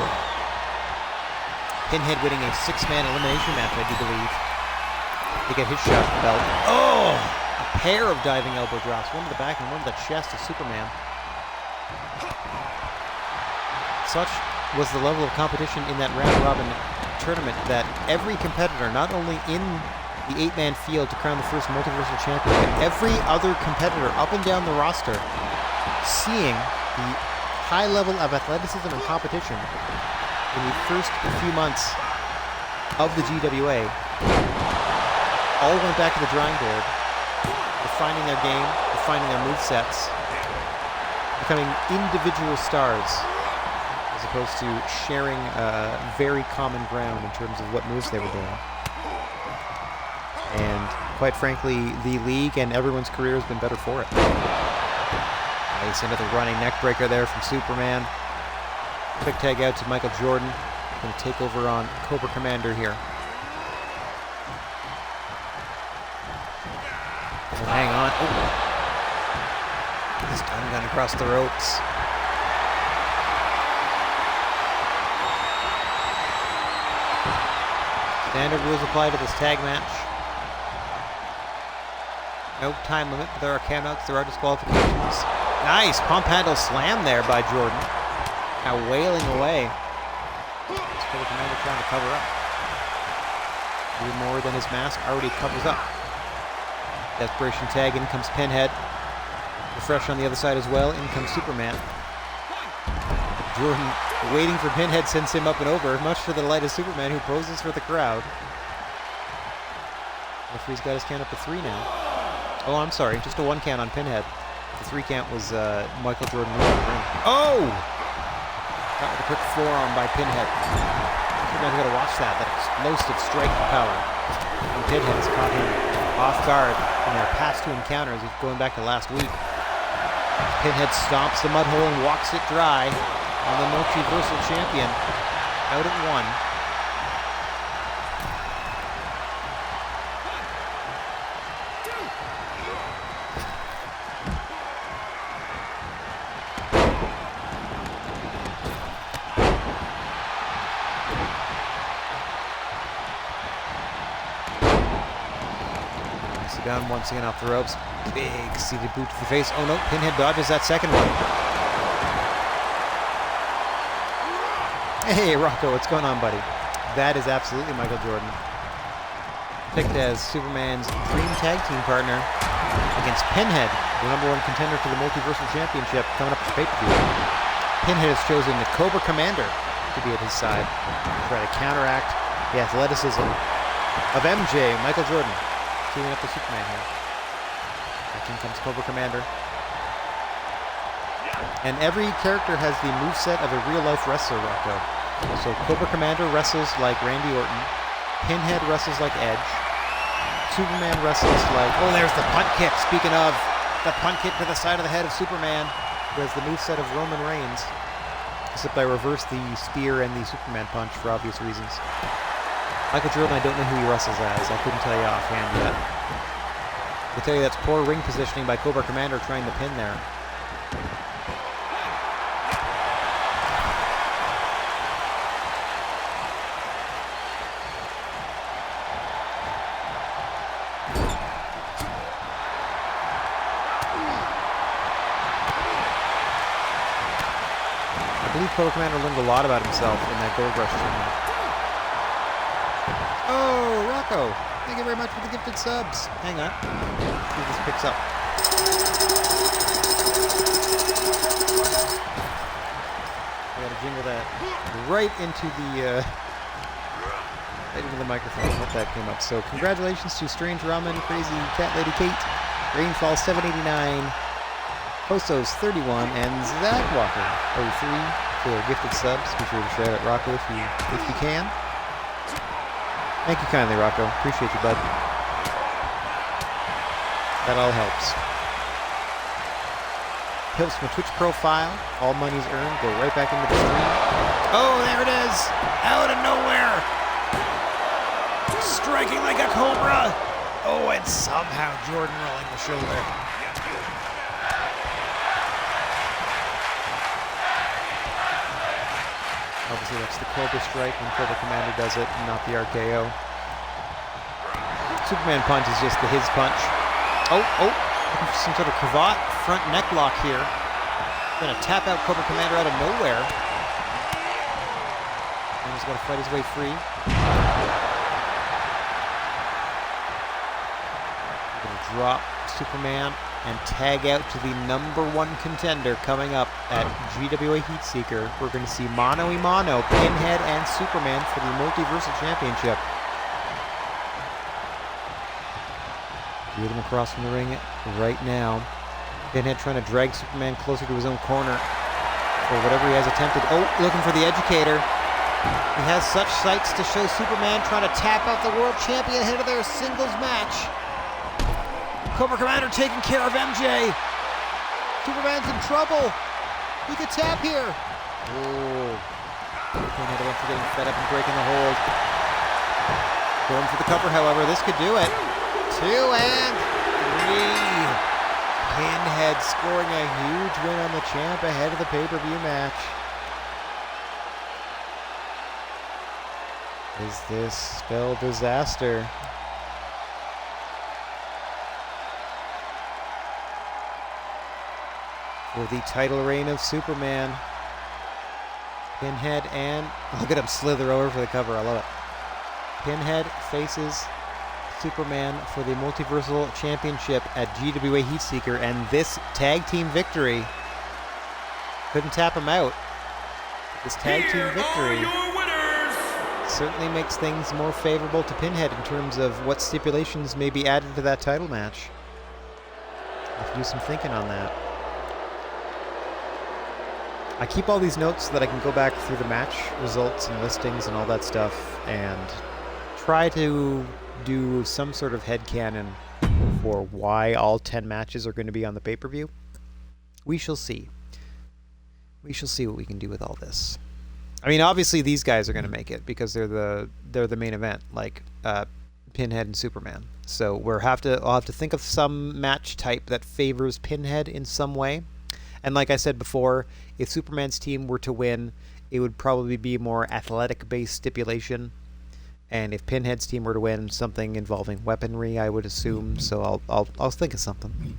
Pinhead winning a 6-man elimination match, I do believe. To get his shot at the belt. Oh! A pair of diving elbow drops. One to the back and one to the chest of Superman. Such was the level of competition in that round-robin tournament that every competitor, not only in the 8-man field to crown the first multiversal champion, but every other competitor up and down the roster, seeing the high level of athleticism and competition in the first few months of the GWA, all went back to the drawing board, refining their game, refining their movesets, becoming individual stars, as opposed to sharing very common ground in terms of what moves they were doing. And quite frankly, the league and everyone's career has been better for it. Nice, another running neck breaker there from Superman. Quick tag out to Michael Jordan. Going to take over on Cobra Commander here. Oh, hang on. Oh. This time gun across the ropes. Standard rules apply to this tag match. No time limit, but there are countouts, there are disqualifications. Nice pump handle slam there by Jordan. Now wailing away. Cobra Commander trying to cover up. Even more than his mask already covers up. Desperation tag, in comes Pinhead. Refresh on the other side as well, in comes Superman. Jordan waiting for Pinhead sends him up and over, much to the delight of Superman, who poses for the crowd. Referee's got his count up to 3 now. Oh, I'm sorry, just a 1 count on Pinhead. The 3 count was Michael Jordan leaving the ring. Oh! Got with a quick forearm by Pinhead. Superman's got to watch that explosive striking power. And Pinhead has caught him off guard in their past 2 encounters, going back to last week. Pinhead stomps the mud hole and walks it dry on the multiversal champion. Out at 1. Down once again off the ropes. Big seated boot to the face. Oh no, Pinhead dodges that second one. Hey Rocco, what's going on, buddy? That is absolutely Michael Jordan. Picked as Superman's dream tag team partner against Pinhead, the #1 contender for the Multiversal Championship coming up to pay-per-view. Pinhead has chosen the Cobra Commander to be at his side to try to counteract the athleticism of MJ, Michael Jordan. Teaming up with Superman here. Back in comes Cobra Commander. And every character has the moveset of a real-life wrestler, Rocco. So Cobra Commander wrestles like Randy Orton. Pinhead wrestles like Edge. Superman wrestles like... Oh, there's the punt kick. Speaking of, the punt kick to the side of the head of Superman, who has the moveset of Roman Reigns. Except I reversed the spear and the Superman punch for obvious reasons. Michael Jordan, I don't know who he wrestles as. I couldn't tell you offhand yet. I can tell you that's poor ring positioning by Cobra Commander trying to pin there. I believe Cobra Commander learned a lot about himself in that Gold Rush tournament. Oh, Rocco, thank you very much for the gifted subs. Hang on. See if this picks up. I gotta jingle that right into the microphone. I hope that came up. So congratulations to Strange Ramen, Crazy Cat Lady Kate, Rainfall 789, Posos 31, and Zach Walker 03 for gifted subs. Be sure to shout out Rocco if you can. Thank you kindly, Rocco. Appreciate you, bud. That all helps. Helps my Twitch profile. All money's earned. Go right back into the stream. Oh, there it is! Out of nowhere! Striking like a cobra! Oh, and somehow Jordan rolling the shoulder. Obviously, that's the Cobra Strike when Cobra Commander does it, not the RKO. Superman punch is just the his punch. Oh, some sort of cravat front neck lock here. Gonna tap out Cobra Commander out of nowhere. And he's gonna fight his way free. Gonna drop Superman and tag out to the #1 contender coming up at GWA Heatseeker. We're going to see mano a mano, Pinhead and Superman for the Multiversal Championship. Get them across from the ring right now. Pinhead trying to drag Superman closer to his own corner for whatever he has attempted. Oh, looking for the educator. He has such sights to show Superman, trying to tap out the world champion ahead of their singles match. Cobra Commander taking care of MJ. Superman's in trouble. He could tap here. Oh. Pinhead after getting fed up and breaking the hold. Going for the cover, however. This could do it. 2 and 3. Pinhead scoring a huge win on the champ ahead of the pay-per-view match. Is this spell disaster? For the title reign of Superman. Pinhead and... look at him slither over for the cover. I love it. Pinhead faces Superman for the Multiversal Championship at GWA Heatseeker, and this tag team victory couldn't tap him out. This tag team victory certainly makes things more favorable to Pinhead in terms of what stipulations may be added to that title match. I have to do some thinking on that. I keep all these notes so that I can go back through the match results and listings and all that stuff and try to do some sort of headcanon for why all 10 matches are going to be on the pay-per-view. We shall see. We shall see what we can do with all this. I mean, obviously these guys are going to make it because they're the main event, like Pinhead and Superman. So I'll have to think of some match type that favors Pinhead in some way. And like I said before, if Superman's team were to win, it would probably be more athletic-based stipulation. And if Pinhead's team were to win, something involving weaponry, I would assume. So I'll think of something.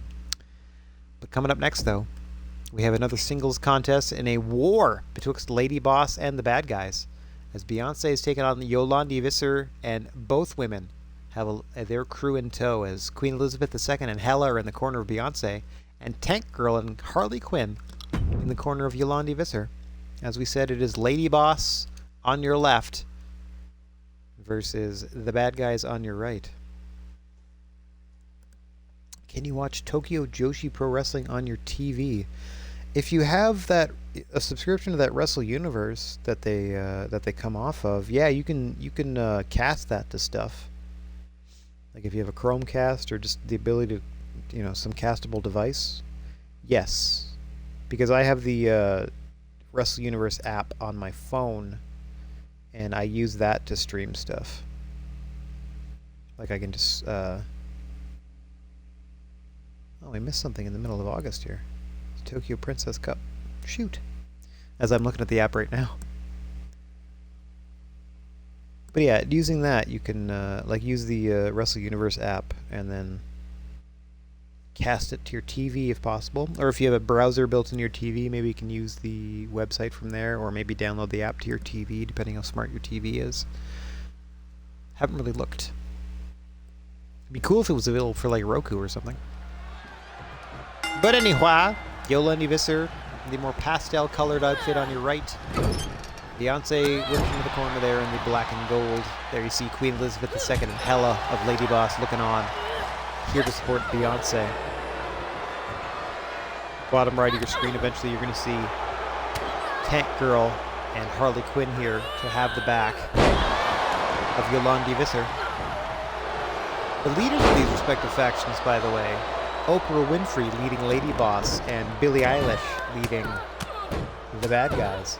But coming up next, though, we have another singles contest in a war betwixt Lady Boss and the bad guys, as Beyonce is taking on Yolandi Visser, and both women have their crew in tow, as Queen Elizabeth II and Hella are in the corner of Beyonce, and Tank Girl and Harley Quinn in the corner of Yolandi Visser. As we said, it is Lady Boss on your left versus the bad guys on your right. Can you watch Tokyo Joshi Pro Wrestling on your TV? If you have a subscription to that Wrestle Universe that they come off of, yeah, you can cast that to stuff. Like if you have a Chromecast or just the ability to, some castable device. Yes, because I have the Wrestle Universe app on my phone, and I use that to stream stuff. Like I can just oh, we missed something in the middle of August here. Tokyo Princess Cup. Shoot. As I'm looking at the app right now. But yeah, using that, you can use the Wrestle Universe app and then cast it to your TV if possible. Or if you have a browser built into your TV, maybe you can use the website from there, or maybe download the app to your TV, depending how smart your TV is. Haven't really looked. It'd be cool if it was available for like Roku or something. But anyway, Yolandi Visser, the more pastel-colored outfit on your right. Beyonce working in the corner there in the black and gold. There you see Queen Elizabeth II and Hella of Lady Boss looking on. here to support Beyonce. Bottom right of your screen, eventually you're going to see Tank Girl and Harley Quinn here to have the back of Yolandi Visser. The leaders of these respective factions, by the way, Oprah Winfrey leading Lady Boss and Billie Eilish leading the bad guys.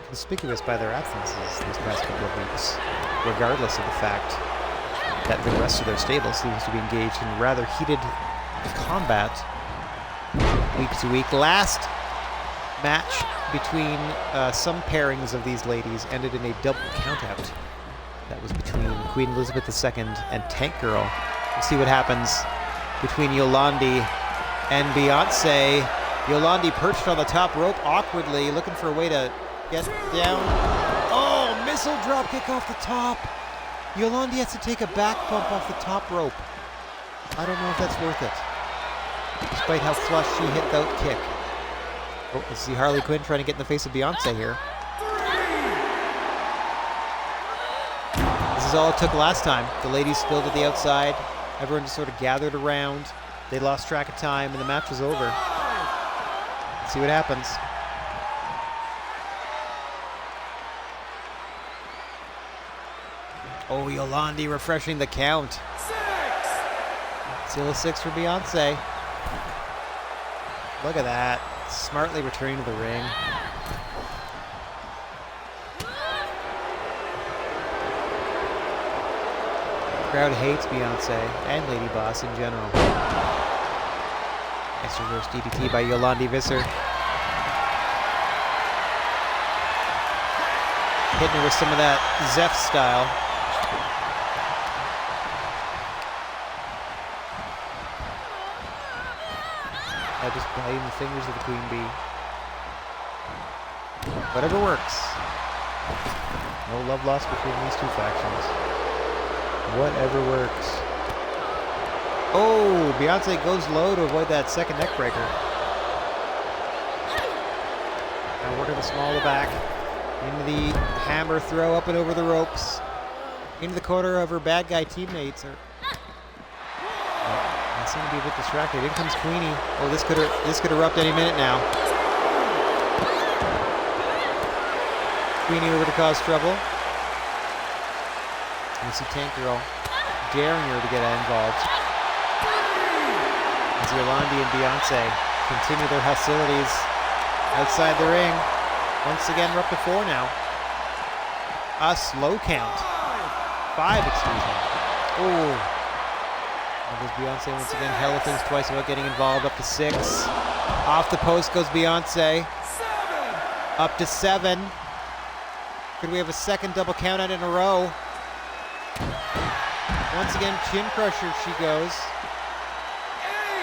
Conspicuous by their absences these past couple of weeks, regardless of the fact that the rest of their stable seems to be engaged in rather heated combat week to week. Last match between some pairings of these ladies ended in a double countout. That was between Queen Elizabeth II and Tank Girl. We'll see what happens between Yolandi and Beyonce. Yolandi perched on the top rope awkwardly, looking for a way to get down. Oh, missile drop kick off the top. Yolandi has to take a back bump off the top rope. I don't know if that's worth it, despite how flush she hit that kick. Oh, let's see Harley Quinn trying to get in the face of Beyonce here. This is all it took last time. The ladies spilled at the outside. Everyone just sort of gathered around. They lost track of time, and the match was over. Let's see what happens. Oh, Yolandi refreshing the count. Still a 6 for Beyonce. Look at that. Smartly returning to the ring. The crowd hates Beyonce and Lady Boss in general. Nice reverse DDT by Yolandi Visser. Hitting her with some of that Zeph style. Just biting the fingers of the Queen Bee. Whatever works. No love lost between these two factions. Whatever works. Oh, Beyonce goes low to avoid that second neck breaker. Now working the small of the back. Into the hammer throw up and over the ropes. Into the corner of her bad guy teammates. I seem to be a bit distracted. In comes Queenie. Oh, this could erupt any minute now. Queenie over to cause trouble. You see Tank Girl daring her to get involved. As Yolandi and Beyonce continue their hostilities outside the ring. Once again, we're up to 4 now. A slow count. 5, excuse me. Oh. There goes Beyonce once again. Hella thinks twice about getting involved. Up to 6. Off the post goes Beyonce. 7. Up to 7. Could we have a second double count out in a row? Once again, chin crusher she goes.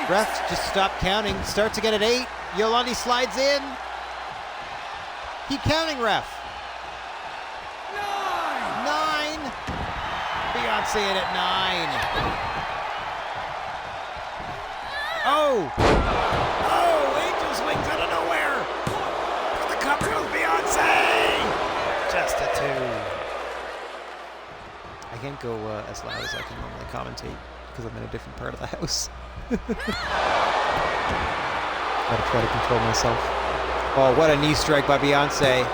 8. Ref just stopped counting. Starts again at 8. Yolandi slides in. Keep counting, ref. 9. Beyonce in at 9. Oh! Oh! Angel swings out of nowhere! For the cover of Beyonce! Just a 2. I can't go as loud as I can normally commentate because I'm in a different part of the house. Gotta try to control myself. Oh, what a knee strike by Beyonce.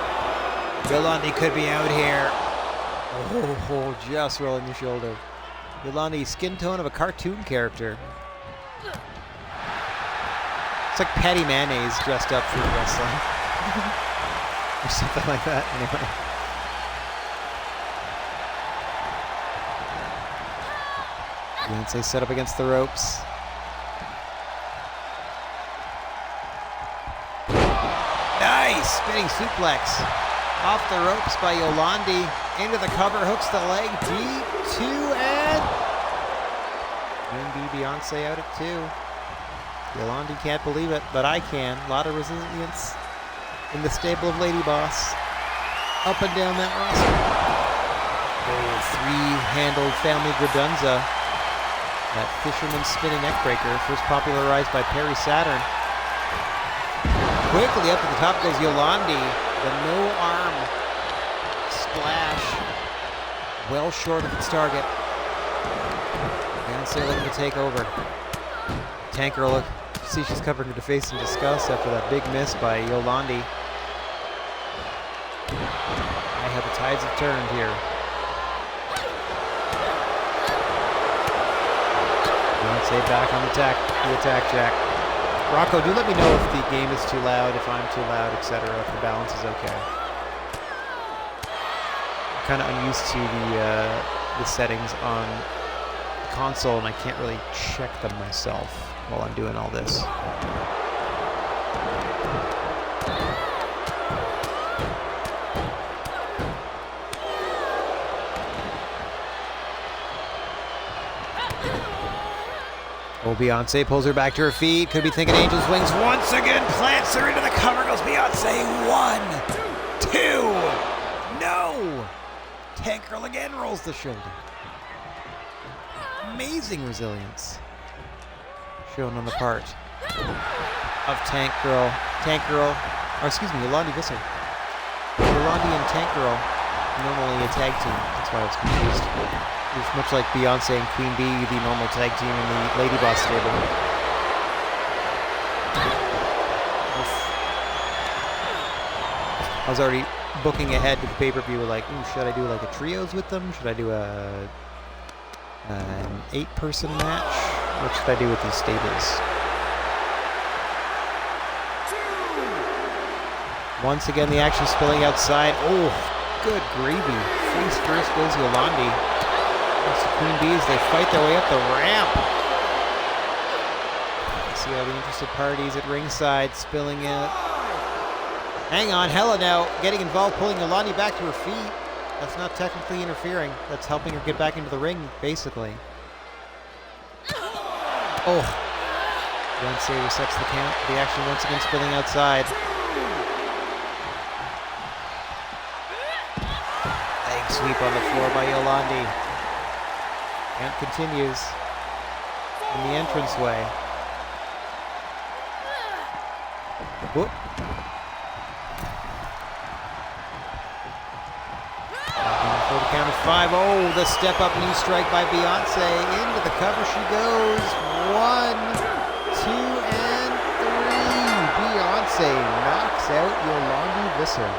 Yolandi could be out here. Oh, just rolling the shoulder. Yolandi, skin tone of a cartoon character. It's like Patty Mayonnaise dressed up for wrestling. Or something like that, anyway. Beyonce set up against the ropes. Nice! Spinning suplex. Off the ropes by Yolandi. Into the cover, hooks the leg deep. 2 and... Beyonce out at 2. Yolandi can't believe it, but I can. A lot of resilience in the stable of Lady Boss. Up and down that roster. Oh, 3-handled family Gradunza. That fisherman spinning neckbreaker, first popularized by Perry Saturn. Quickly up to the top goes Yolandi. The no-arm splash. Well short of its target. Beyonce looking to take over. Tank Girl, look, see she's covering her face in disgust after that big miss by Yolandi. How the tides have turned here. Beyonce back on the attack jack. Rocco, do let me know if the game is too loud, if I'm too loud, etc., if the balance is okay. I'm kind of unused to the settings on the console, and I can't really check them myself while I'm doing all this. Oh, Beyonce pulls her back to her feet. Could be thinking Angel's Wings once again. Plants her into the cover. Goes Beyonce. 1, 2. No. Tank Girl again rolls the shoulder. Amazing resilience shown on the part of Tank Girl. Or excuse me, Yolandi Visser. Yolandi and Tank Girl, normally a tag team. That's why I was confused. It's much like Beyonce and Queen Bee, the normal tag team in the Lady Boss stable. I was already booking ahead to the pay-per-view, like, ooh, should I do like a trios with them? Should I do an 8-person match? What should I do with these stables? Once again, the action spilling outside. Oh, good gravy. Face first goes Yolandi. The Queen Bees, they fight their way up the ramp. You see all the interested parties at ringside spilling it. Hang on, Hella now getting involved, pulling Yolandi back to her feet. That's not technically interfering. That's helping her get back into the ring, basically. Oh. Beyonce resets the count. The action once again spilling outside. Leg sweep on the floor by Yolandi. Count continues in the entranceway. Whoop. For the count of 5. Oh, the step-up knee strike by Beyonce. Into the cover she goes. 1, 2, and 3. Beyonce knocks out Yolandi Visser.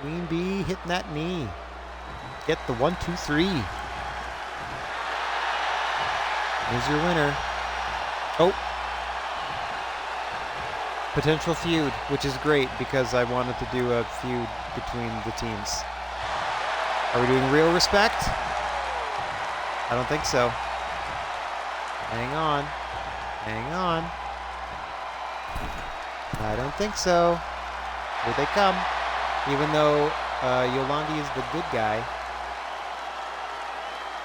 Queen Bee hitting that knee. Get the 1, 2, 3. Here's your winner. Oh. Potential feud, which is great because I wanted to do a feud between the teams. Are we doing real respect? I don't think so. Hang on. Hang on. I don't think so. Here they come. Even though Yolandi is the good guy,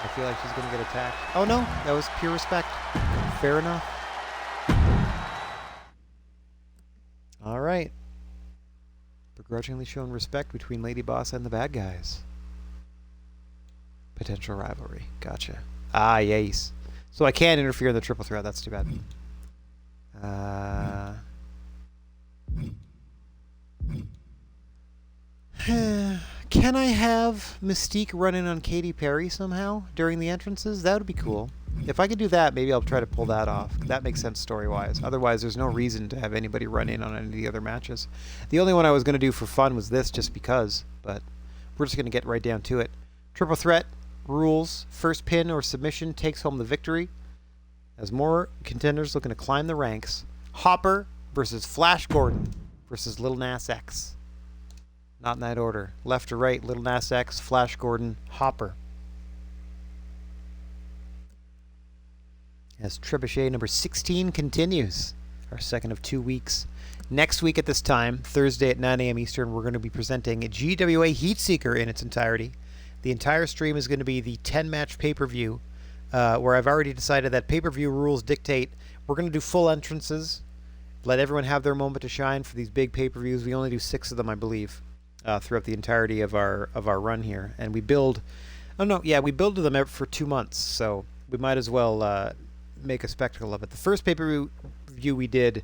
I feel like she's going to get attacked. Oh no, that was pure respect. Fair enough. All right. Begrudgingly shown respect between Lady Boss and the bad guys. Potential rivalry. Gotcha. Ah, yes. So I can't interfere in the triple threat. That's too bad. Can I have Mystique run in on Katy Perry somehow during the entrances? That would be cool. If I could do that, maybe I'll try to pull that off. That makes sense story-wise. Otherwise, there's no reason to have anybody run in on any of the other matches. The only one I was going to do for fun was this, just because. But we're just going to get right down to it. Triple threat rules. First pin or submission takes home the victory. As more contenders looking to climb the ranks. Hopper versus Flash Gordon versus Lil Nas X. Not in that order. Left to right, Lil Nas X, Flash Gordon, Hopper. As Trebuchet number 16 continues. Our second of 2 weeks. Next week at this time, Thursday at 9 a.m. Eastern, we're going to be presenting GWA Heatseeker in its entirety. The entire stream is going to be the 10-match pay-per-view, where I've already decided that pay-per-view rules dictate we're going to do full entrances, let everyone have their moment to shine for these big pay-per-views. We only do 6 of them, I believe. Throughout the entirety of our run here, and we build we build them for 2 months, so we might as well make a spectacle of it. The first pay-per-view we did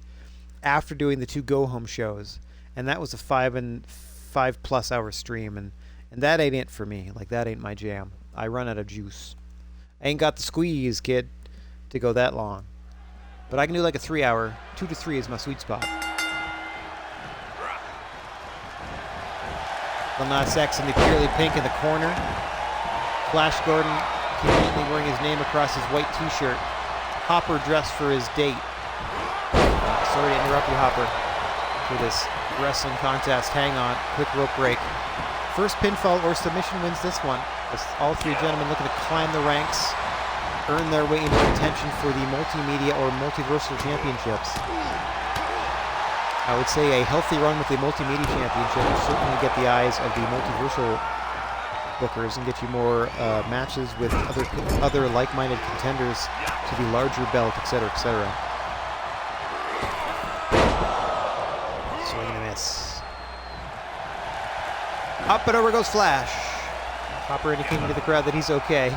after doing the 2 go home shows, and that was a 5+ hour stream, and And that ain't it for me. Like, that ain't my jam. I run out of juice. I ain't got the squeeze, kid, to go that long. But I can do like a 3 hour. 2 to 3 is my sweet spot. Lil Nas X in the purely pink in the corner. Flash Gordon conveniently wearing his name across his white t-shirt. Hopper dressed for his date. Sorry to interrupt you, Hopper, for this wrestling contest. Hang on. Quick rope break. First pinfall or submission wins this one. As all three gentlemen looking to climb the ranks, earn their way into contention for the multimedia or multiversal championships. I would say a healthy run with the multimedia championship will certainly get the eyes of the multiversal bookers and get you more matches with other like-minded contenders to the larger belt, etc., etc. Swing and a miss. Up and over goes Flash. Hopper indicating to the crowd that he's okay.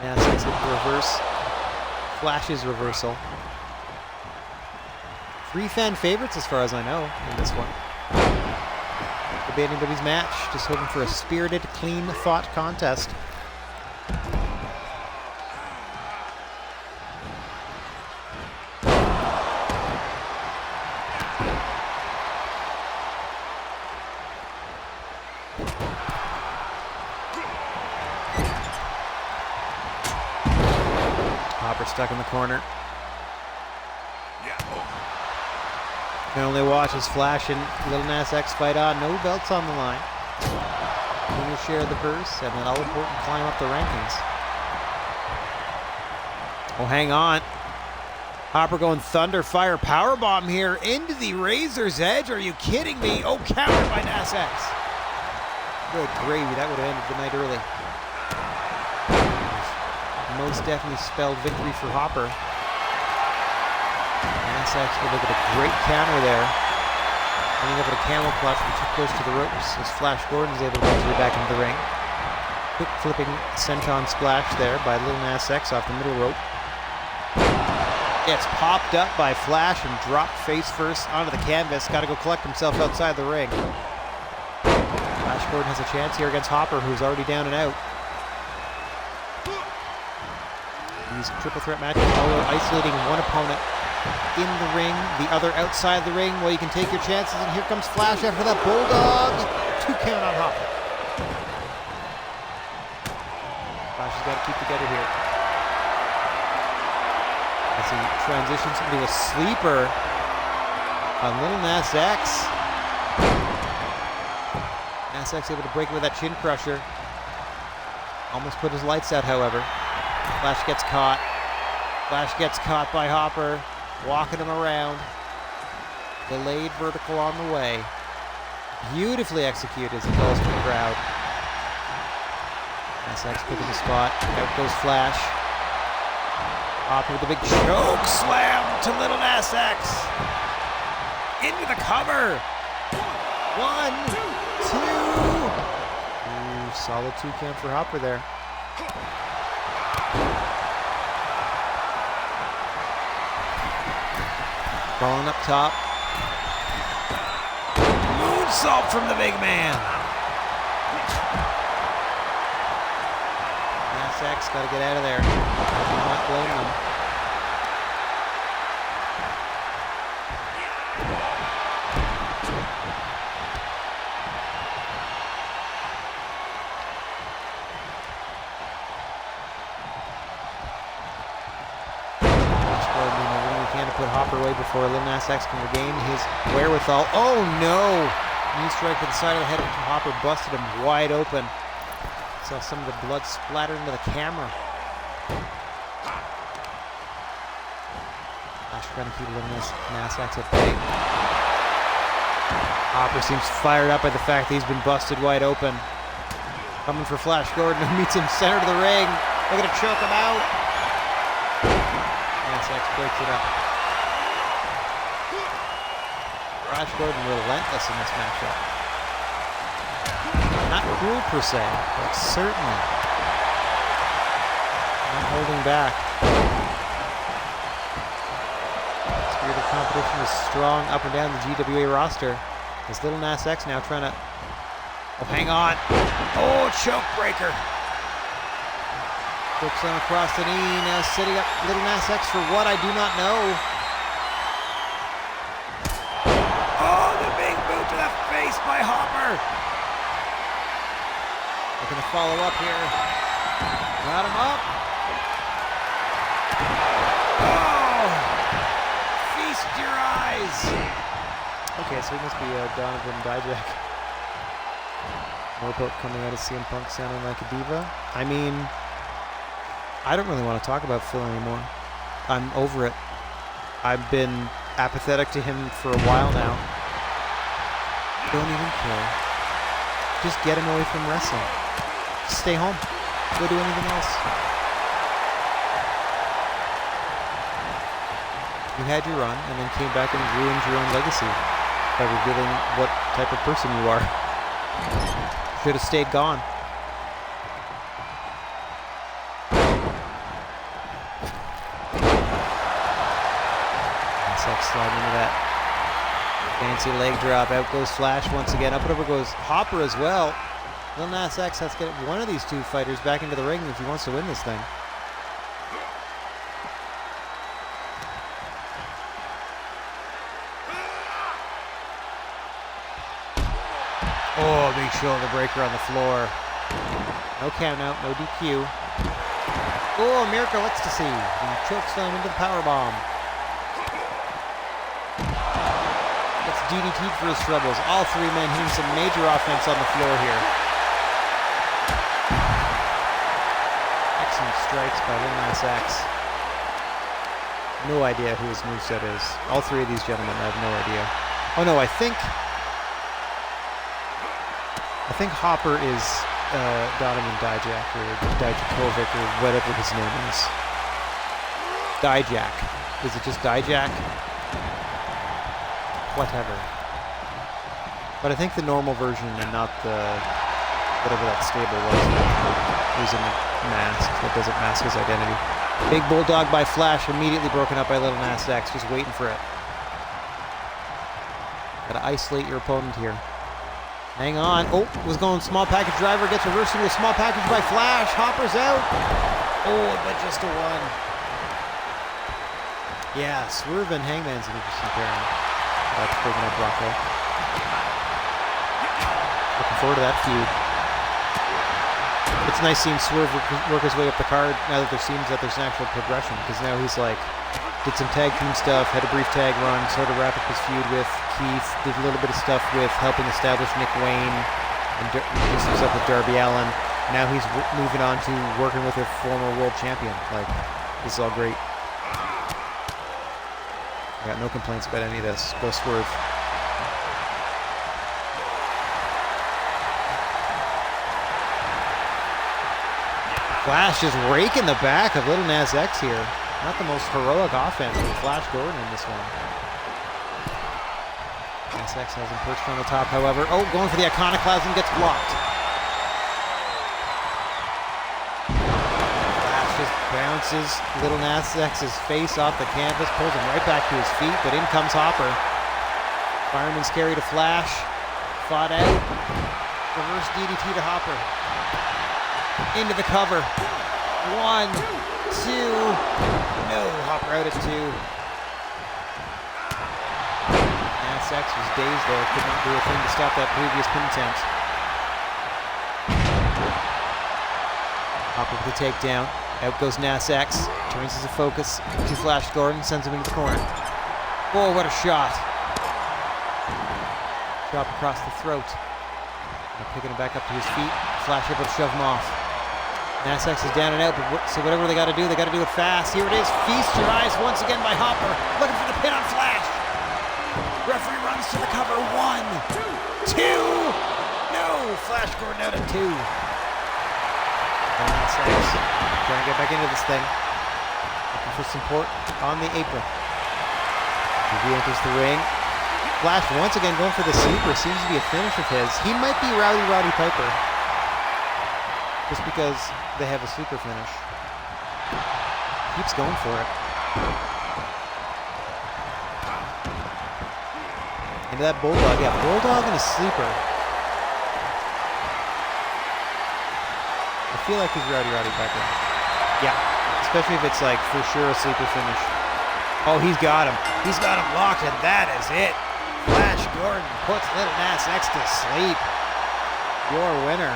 Now it's a reverse. Flash's reversal. 3 fan favorites as far as I know in this one. Could be anybody's match. Just hoping for a spirited, clean fought contest. Hopper stuck in the corner. You can only watch as Flash and Lil Nas X fight on. No belts on the line. Winners share the purse and an all-important climb up the rankings. Oh, hang on. Hopper going Thunder Fire Powerbomb here into the Razor's Edge. Are you kidding me? Oh, countered by Nas X. Good gravy. That would have ended the night early. Most definitely spelled victory for Hopper. Nas X will look at a great counter there. Ending up at a camel clutch, but too close to the ropes as Flash Gordon is able to get back into the ring. Quick flipping senton splash there by Lil Nas X off the middle rope. Gets popped up by Flash and dropped face first onto the canvas. Got to go collect himself outside the ring. Flash Gordon has a chance here against Hopper, who's already down and out. These triple threat matches are isolating one opponent in the ring, the other outside the ring. Well, you can take your chances, and here comes Flash after that bulldog. 2 count on Hopper. Flash has got to keep together here as he transitions into a sleeper on Lil Nas X. Nas X able to break with that chin crusher. Almost put his lights out, however. Flash gets caught. Flash gets caught by Hopper. Walking him around. Delayed vertical on the way. Beautifully executed as he calls for the crowd. Nas X picking the spot. Out goes Flash. Hopper with a big choke slam to Lil Nas X. Into the cover. 1, 2. Ooh, solid 2 count for Hopper there. Falling up top. Moonsault from the big man. Nas X got to get out of there. I do not blame them. Put Hopper away before Lil Nas X can regain his wherewithal. Oh no! Knee strike to the side of the head of Hopper busted him wide open. Saw some of the blood splatter into the camera. Flash trying to keep Lil Nas X at bay. Hopper seems fired up by the fact that he's been busted wide open. Coming for Flash Gordon, who meets him center of the ring. They're gonna choke him out. Nas X breaks it up. Flash Gordon relentless in this matchup. Not cruel per se, but certainly not holding back. Spirit of competition is strong up and down the GWA roster. As Lil Nas X now trying to Oh, hang on. Oh, choke breaker. Hooks on across the knee, now sitting up Little Nas X for what I do not know. Oh, the big boot to the face by Hopper. Looking to follow up here. Got him up. Oh! Feast your eyes. Okay, so he must be Donovan Dijak. More poke coming out of CM Punk sounding like a diva. I mean, I don't really want to talk about Phil anymore. I'm over it. I've been apathetic to him for a while now. Don't even care. Just get him away from wrestling. Just stay home. Go do anything else. You had your run and then came back and ruined your own legacy by revealing what type of person you are. Should have stayed gone. Sliding into that fancy leg drop. Out goes Flash once again. Up and over goes Hopper as well. Lil Nas X has to get one of these two fighters back into the ring if he wants to win this thing. Oh, big shoulder breaker on the floor. No count out, no DQ. Oh, Miracle Ecstasy. He chokeslam into the powerbomb. Gets DDT'd for his troubles. All three men hitting some major offense on the floor here. Excellent strikes by Lil Nas X. No idea who his moveset is. All three of these gentlemen, I have no idea. Oh no, I think Hopper is Donovan Dijak or Dijakovic or whatever his name is. Dijak. Is it just Dijak? Whatever. But I think the normal version and not the whatever that stable was in the mask that doesn't mask his identity. Big bulldog by Flash, immediately broken up by Lil Nas X, just waiting for it. Gotta isolate your opponent here. Hang on. Oh, was going small package driver, gets reversed into a small package by Flash. Hopper's out. Oh, but just a one. Yeah, Swerve and Hangman's an interesting pairing. That's breaking up Rocco. Looking forward to that feud. It's nice seeing Swerve work his way up the card now that there seems that there's an actual progression, because now he's like, did some tag team stuff, had a brief tag run, sort of wrapped up his feud with Keith, did a little bit of stuff with helping establish Nick Wayne, and did some stuff with Darby Allin. Now he's moving on to working with a former world champion. Like, this is all great. I got no complaints about any of this. Go Swerve. Flash just raking the back of Lil Nas X here. Not the most heroic offense with Flash Gordon in this one. Nas X has him perched on the top, however. Oh, going for the iconoclasm, gets blocked. Flash just bounces Lil Nas X's face off the canvas, pulls him right back to his feet, but in comes Hopper. Fireman's carry to Flash. Fought out. Reverse DDT to Hopper. Into the cover. 1, 2. No, Hopper out at 2. Nas X was dazed there. Could not do a thing to stop that previous pin attempt. Hopper with the takedown. Out goes Nas X. Turns his focus to Flash Gordon. Sends him into the corner. Oh, what a shot. Chop across the throat. Now picking him back up to his feet. Flash able to shove him off. Nas X is down and out, but so whatever they got to do it fast. Here it is. Feast your eyes once again by Hopper. Looking for the pin on Flash. Referee runs to the cover. 1, 2. No, Flash Gordon out at 2. Nas X trying to get back into this thing. Looking for support on the apron. He enters the ring. Flash once again going for the sleeper. Seems to be a finish of his. He might be Roddy Piper. Just because they have a sleeper finish. Keeps going for it. Into that bulldog. Yeah, bulldog and a sleeper. feel like he's Rowdy Piper. Yeah, especially if it's like for sure a sleeper finish. Oh, he's got him. He's got him locked, and that is it. Flash Gordon puts Little Nas X to sleep. Your winner.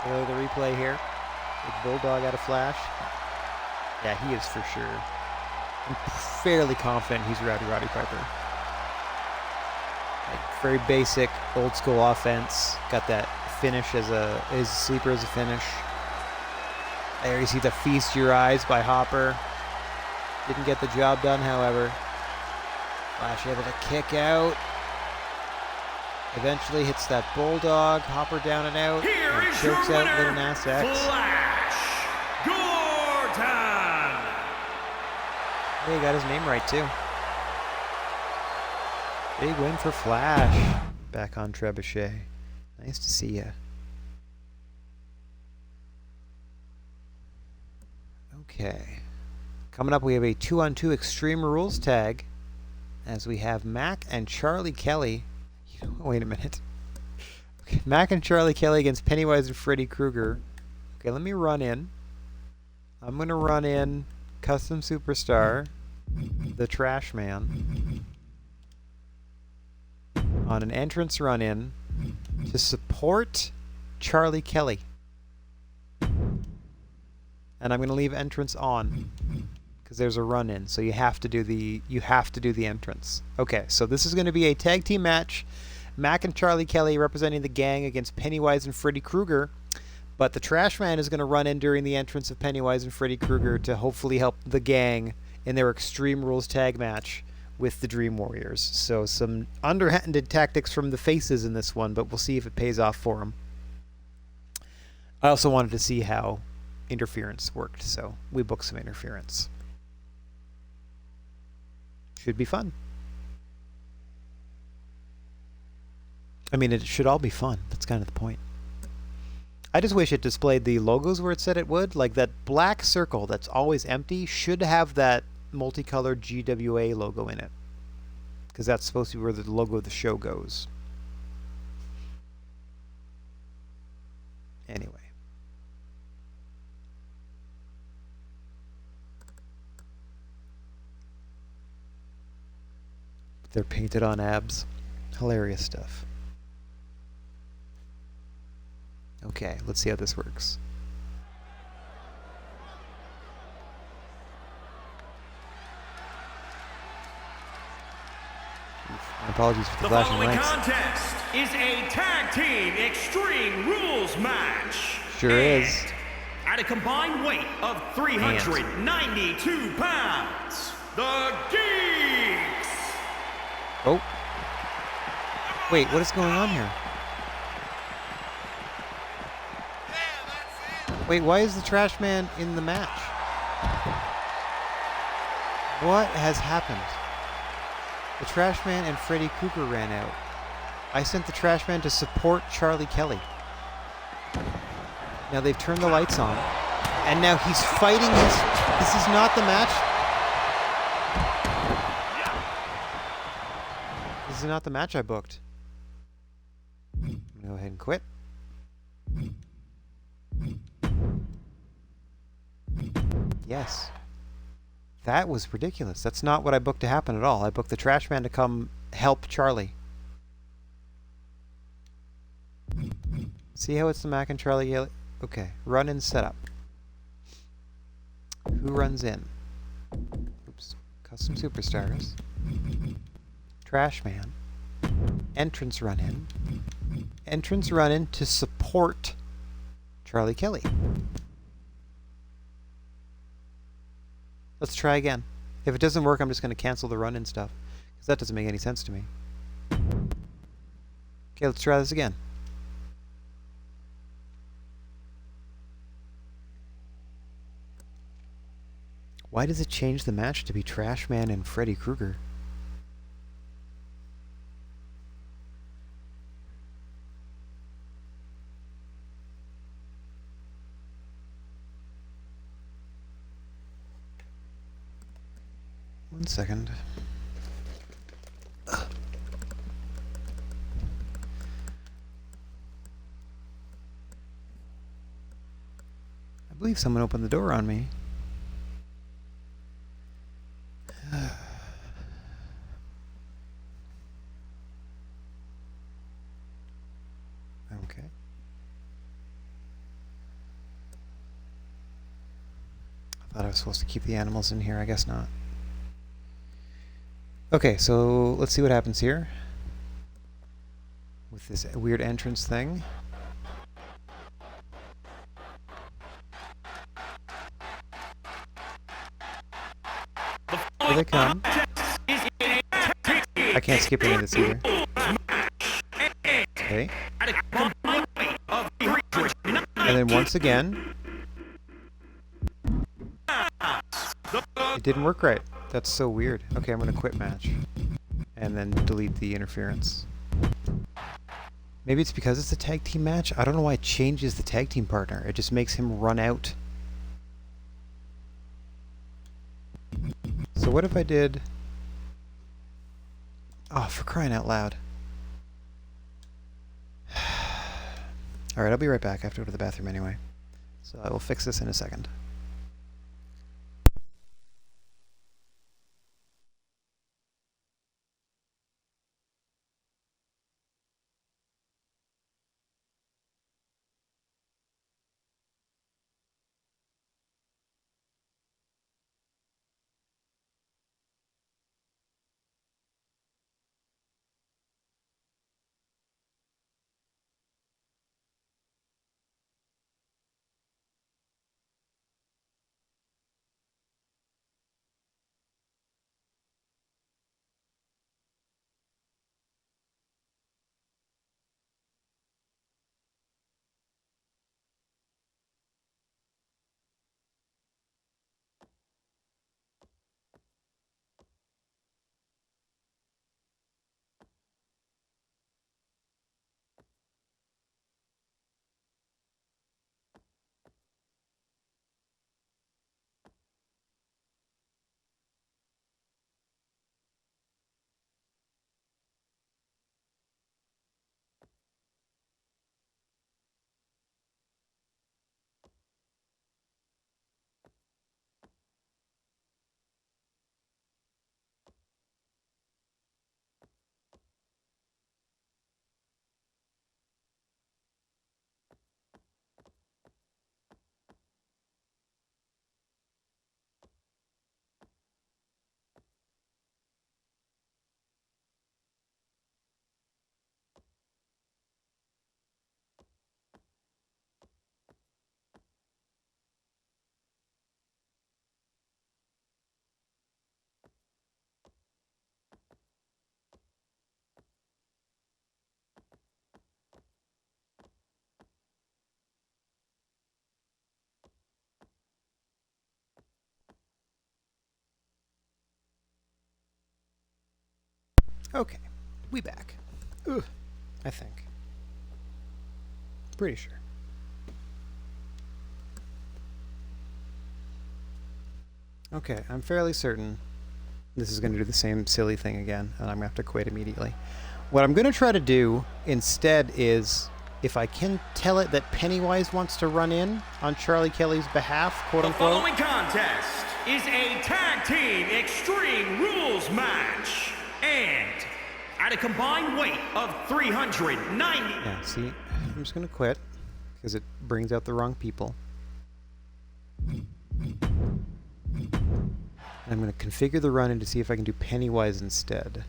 Hello, the replay here. Big Bulldog out of Flash. Yeah, he is for sure. I'm fairly confident he's Rowdy Piper. Like, very basic, old school offense. Got that finish as a sleeper as a finish. There you see the Feast Your Eyes by Hopper. Didn't get the job done, however. Flash able to kick out. Eventually hits that Bulldog. Hopper down and out. Here and is chokes your out winner, Little Nas X. Flash Gordon. Hey, he got his name right, too. Big win for Flash. Back on Trebuchet. Nice to see ya. Okay. Coming up, we have a 2-on-2 Extreme Rules tag, as we have Mac and Charlie Kelly. Wait a minute. Okay, Mac and Charlie Kelly against Pennywise and Freddy Krueger. Okay, let me run in. I'm going to run in Custom Superstar, the Trash Man, on an entrance run-in to support Charlie Kelly. And I'm going to leave entrance on because there's a run-in, so you have to do the entrance. Okay, so this is going to be a tag team match. Mac and Charlie Kelly representing the gang against Pennywise and Freddy Krueger. But the Trash Man is going to run in during the entrance of Pennywise and Freddy Krueger to hopefully help the gang in their Extreme Rules tag match with the Dream Warriors. So some underhanded tactics from the faces in this one, but we'll see if it pays off for them. I also wanted to see how interference worked, so we booked some interference. Should be fun. I mean, it should all be fun. That's kind of the point. I just wish it displayed the logos where it said it would. Like that black circle that's always empty should have that multicolored GWA logo in it, because that's supposed to be where the logo of the show goes. Anyway. They're painted on abs. Hilarious stuff. Okay, let's see how this works. My apologies for the flashing following lights. contest is a tag team Extreme Rules match. Sure is. At a combined weight of 392 pounds, the Geeks. Oh. Wait, what is going on here? Wait, why is the Trash Man in the match? What has happened? The Trash Man and Freddy Krueger ran out. I sent the Trash Man to support Charlie Kelly. Now they've turned the lights on, and now he's fighting his... This is not the match. This is not the match I booked. I'm gonna go ahead and quit. Yes. That was ridiculous. That's not what I booked to happen at all. I booked the Trash Man to come help Charlie. See how it's the Mac and Charlie yell? Okay, run in setup. Who runs in? Oops. Custom Superstars. Trash Man. Entrance run in. Entrance run in to support Charlie Kelly. Let's try again. If it doesn't work, I'm just going to cancel the run-in stuff, because that doesn't make any sense to me. Okay, let's try this again. Why does it change the match to be Trash Man and Freddy Krueger? One second. I believe someone opened the door on me. Okay. I thought I was supposed to keep the animals in here. I guess not. Okay, so let's see what happens here with this weird entrance thing. Here they come. I can't skip any of this either. Okay. And then once again, it didn't work right. That's so weird. Okay, I'm going to quit match. And then delete the interference. Maybe it's because it's a tag team match? I don't know why it changes the tag team partner. It just makes him run out. So what if I did... Oh, for crying out loud. Alright, I'll be right back. I have to go to the bathroom anyway. So I will fix this in a second. Okay, we back. Ugh, I think. Pretty sure. Okay, I'm fairly certain this is going to do the same silly thing again, and I'm going to have to quit immediately. What I'm going to try to do instead is, if I can tell it that Pennywise wants to run in on Charlie Kelly's behalf, quote-unquote. The following contest is a tag team extreme rules match. And at a combined weight of 390... Yeah, see, I'm just going to quit, because it brings out the wrong people. I'm going to configure the run-in to see if I can do Pennywise instead.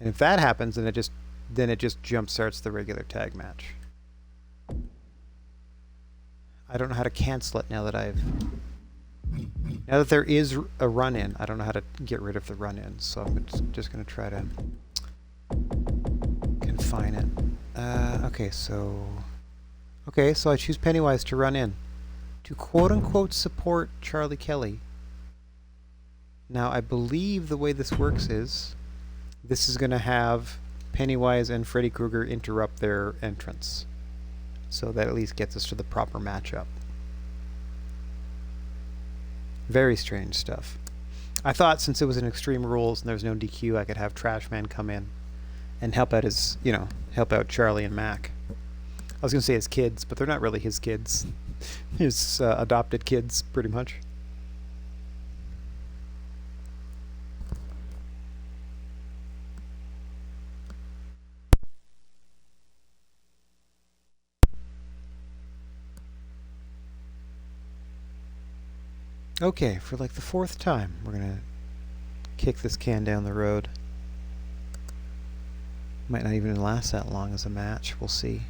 And if that happens, then it just jump starts the regular tag match. I don't know how to cancel it now that there is a run-in. I don't know how to get rid of the run-in, so I'm just going to try to confine it. Okay, so I choose Pennywise to run in to quote-unquote support Charlie Kelly. Now, I believe the way this works is this is going to have Pennywise and Freddy Krueger interrupt their entrance. So that at least gets us to the proper matchup. Very strange stuff. I thought since it was an Extreme Rules and there was no DQ, I could have Trash Man come in and help out help out Charlie and Mac. I was going to say his kids, but they're not really his kids. his adopted kids, pretty much. Okay, for like the 4th time, we're gonna kick this can down the road. Might not even last that long as a match, we'll see.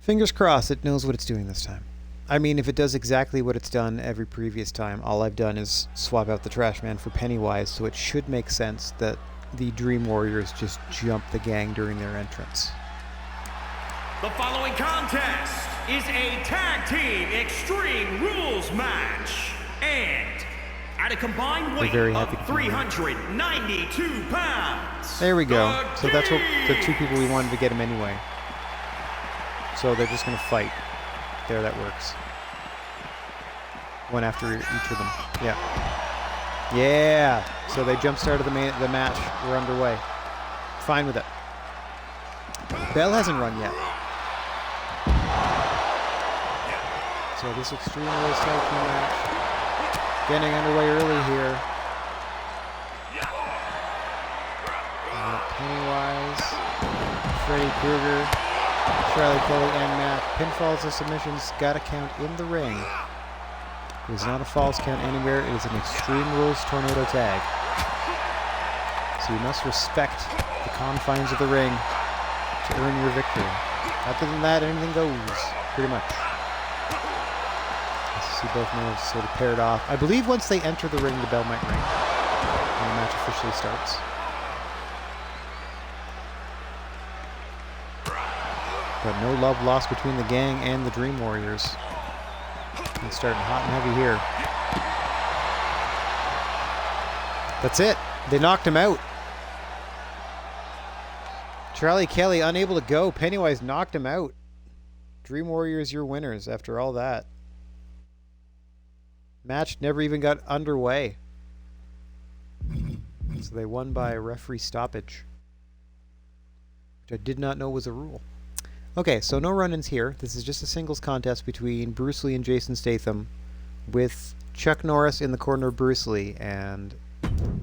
Fingers crossed it knows what it's doing this time. I mean, if it does exactly what it's done every previous time, all I've done is swap out the Trash Man for Pennywise, so it should make sense that the Dream Warriors just jump the gang during their entrance. The following contest is a tag team extreme rules match. And at a combined weight of 392 pounds. There we go. So that's what the 2 people we wanted to get him anyway. So they're just going to fight. There, that works. One after each of them. Yeah. Yeah! So they jump-started the match. We're underway. Fine with it. Bell hasn't run yet. So this Extreme Rules Tag Team match getting underway early here. Pennywise, Freddy Krueger, Charlie Kelly, and Matt. Pinfalls and submissions gotta count in the ring. It is not a false count anywhere. It is an Extreme Rules tornado tag. So you must respect the confines of the ring to earn your victory. Other than that, anything goes, pretty much. See both men have sort of paired off. I believe once they enter the ring, the bell might ring when the match officially starts. But no love lost between the gang and the Dream Warriors. It's starting hot and heavy here. That's it. They knocked him out. Charlie Kelly unable to go. Pennywise knocked him out. Dream Warriors, your winners after all that. Match never even got underway. So they won by referee stoppage, which I did not know was a rule. Okay, so no run-ins here. This is just a singles contest between Bruce Lee and Jason Statham, with Chuck Norris in the corner of Bruce Lee and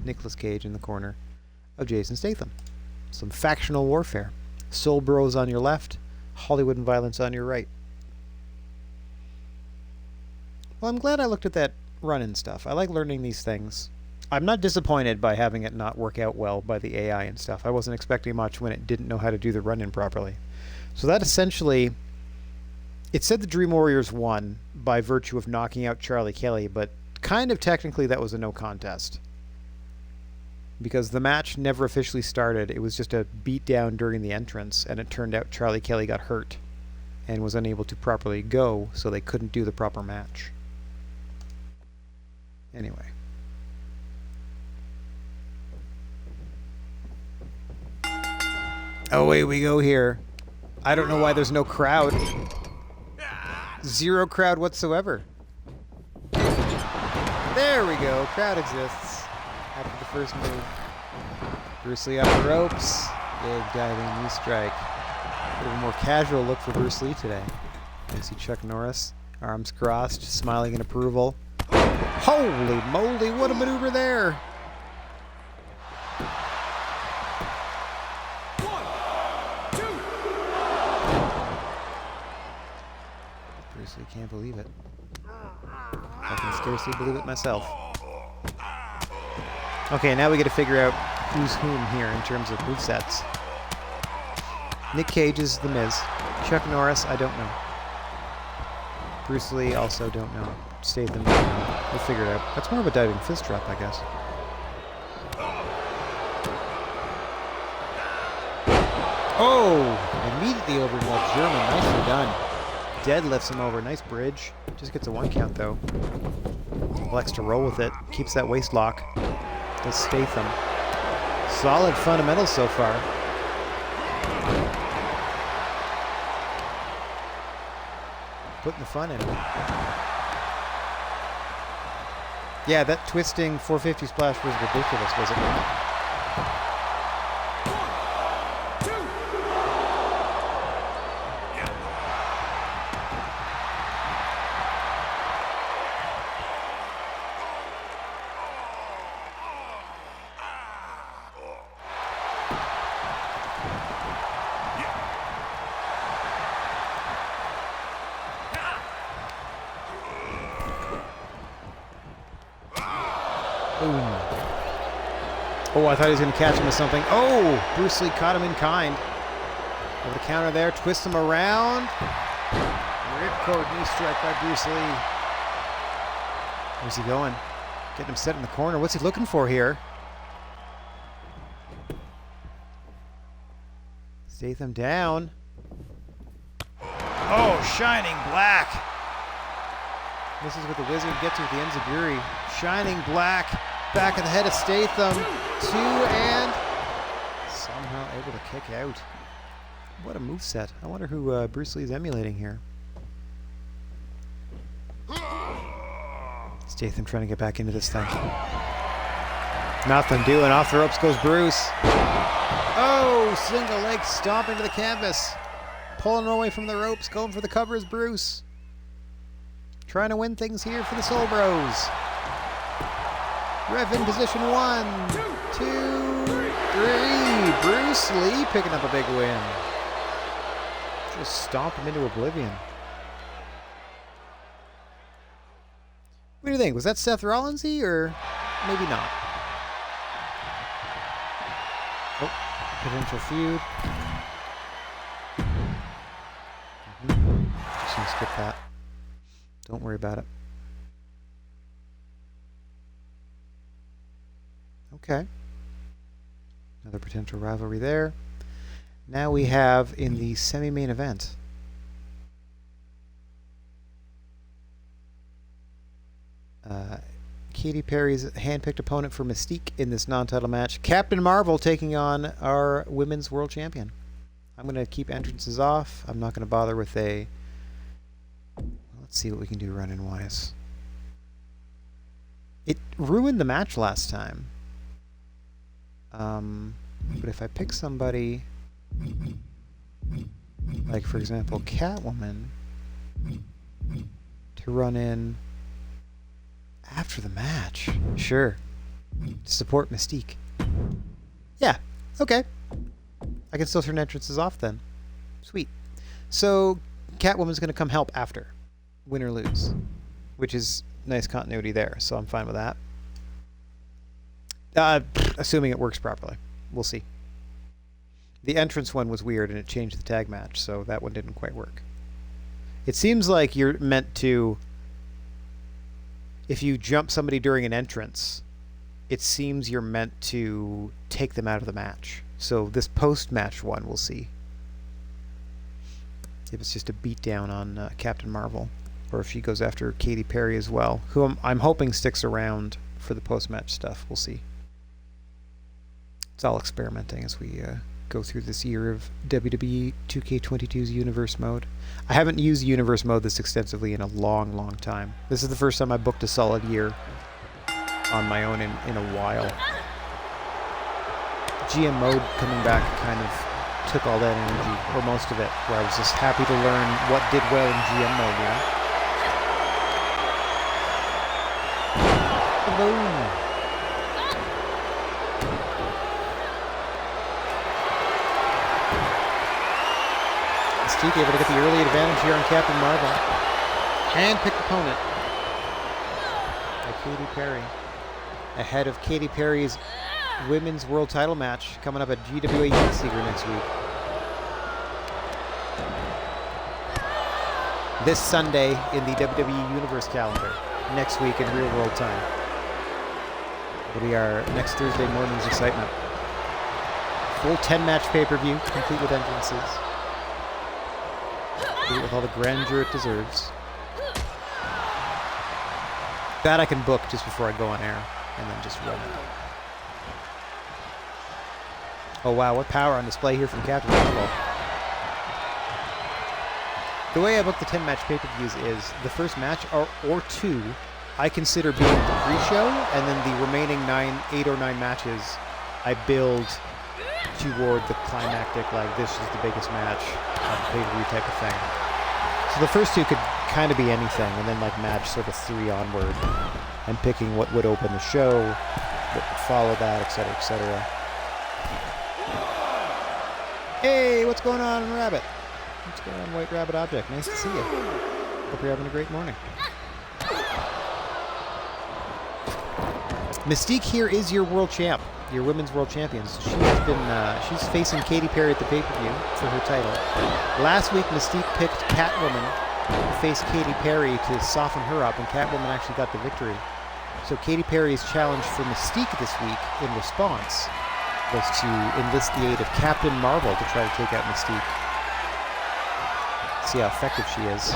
Nicolas Cage in the corner of Jason Statham. Some factional warfare. Soul Bros on your left, Hollywood and Violence on your right. Well, I'm glad I looked at that run-in stuff. I like learning these things. I'm not disappointed by having it not work out well by the AI and stuff. I wasn't expecting much when it didn't know how to do the run-in properly. So that essentially... It said the Dream Warriors won by virtue of knocking out Charlie Kelly, but kind of technically that was a no contest. Because the match never officially started. It was just a beatdown during the entrance, and it turned out Charlie Kelly got hurt and was unable to properly go, so they couldn't do the proper match. Anyway. Away we go here. I don't know why there's no crowd. Zero crowd whatsoever. There we go. Crowd exists. After the first move. Bruce Lee up the ropes. Big diving knee strike. Bit of a more casual look for Bruce Lee today. You see Chuck Norris, arms crossed, smiling in approval. Holy moly, what a maneuver there! 1, 2. Bruce Lee can't believe it. I can scarcely believe it myself. Okay, now we get to figure out who's whom here in terms of movesets. Nick Cage is The Miz. Chuck Norris, I don't know. Bruce Lee, also don't know. Statham, don't know. We'll figure it out. That's more of a diving fist drop, I guess. Oh! Immediately over that German. Nicely done. Deadlifts him over. Nice bridge. Just gets a 1 count, though. Elects to roll with it. Keeps that waist lock. Does Statham. Solid fundamentals so far. Putting the fun in. Yeah, that twisting 450 splash was ridiculous, was it not? 1, 2. Boom. Oh, I thought he was going to catch him with something. Oh, Bruce Lee caught him in kind. Able to counter there, twist him around. Ripcord knee strike by Bruce Lee. Where's he going? Getting him set in the corner. What's he looking for here? Statham down. Oh, shining black. This is what the Wizard gets to with the Enziguri. Shining black. Back of the head of Statham. 2 and somehow able to kick out. What a moveset. I wonder who Bruce Lee is emulating here. Statham trying to get back into this thing. Nothing doing. Off the ropes goes Bruce. Oh, single leg stomp into the canvas. Pulling away from the ropes. Going for the cover is Bruce. Trying to win things here for the Soul Bros. Ref in position 1, 2, 3. Bruce Lee picking up a big win. Just stomp him into oblivion. What do you think? Was that Seth Rollins-y or maybe not? Oh, potential feud. Just gonna skip that. Don't worry about it. Okay. Another potential rivalry there. Now we have in the semi-main event Katy Perry's hand-picked opponent for Mystique in this non-title match, Captain Marvel taking on our Women's World Champion. I'm going to keep entrances off. I'm not going to bother with a... Let's see what we can do run-in-wise. It ruined the match last time. But if I pick somebody, like for example Catwoman, to run in after the match, sure, to support Mystique. Yeah, okay. I can still turn entrances off then. Sweet. So Catwoman's going to come help after, win or lose, which is nice continuity there, so I'm fine with that. Assuming it works properly. We'll see. The entrance one was weird and it changed the tag match, so that one didn't quite work. It seems like you're meant to... If you jump somebody during an entrance, it seems you're meant to take them out of the match. So this post-match one, we'll see. If it's just a beatdown on Captain Marvel, or if she goes after Katy Perry as well, who I'm hoping sticks around for the post-match stuff. We'll see. It's all experimenting as we go through this year of WWE 2K22's Universe Mode. I haven't used Universe Mode this extensively in a long, long time. This is the first time I booked a solid year on my own in a while. GM Mode coming back kind of took all that energy, or most of it, where I was just happy to learn what did well in GM Mode, you know? Boom! Mystique able to get the early advantage here on Captain Marvel. Hand-picked opponent by Katy Perry. Ahead of Katy Perry's Women's World Title match coming up at GWA G4 next week. This Sunday in the WWE Universe calendar. Next week in real world time. It'll be our next Thursday morning's excitement. Full 10-match pay-per-view, complete with entrances. With all the grandeur it deserves. That I can book just before I go on air, and then just run it. Oh wow, what power on display here from Captain Marvel. The way I book the 10-match pay-per-views is the first match or two I consider being the pre-show, and then the remaining 8 or 9 matches I build toward the climactic, like this is the biggest match, pay-per-view type of thing. So the first two could kind of be anything, and then like match sort of 3 onward, and picking what would open the show, what would follow that, etc., etc. Hey, what's going on, Rabbit? What's going on, White Rabbit Object? Nice to see you. Hope you're having a great morning. Mystique here is your world champ, your women's world champions. She has been, she's facing Katy Perry at the pay-per-view for her title. Last week, Mystique picked Catwoman to face Katy Perry to soften her up, and Catwoman actually got the victory. So Katy Perry's challenge for Mystique this week in response was to enlist the aid of Captain Marvel to try to take out Mystique. See how effective she is.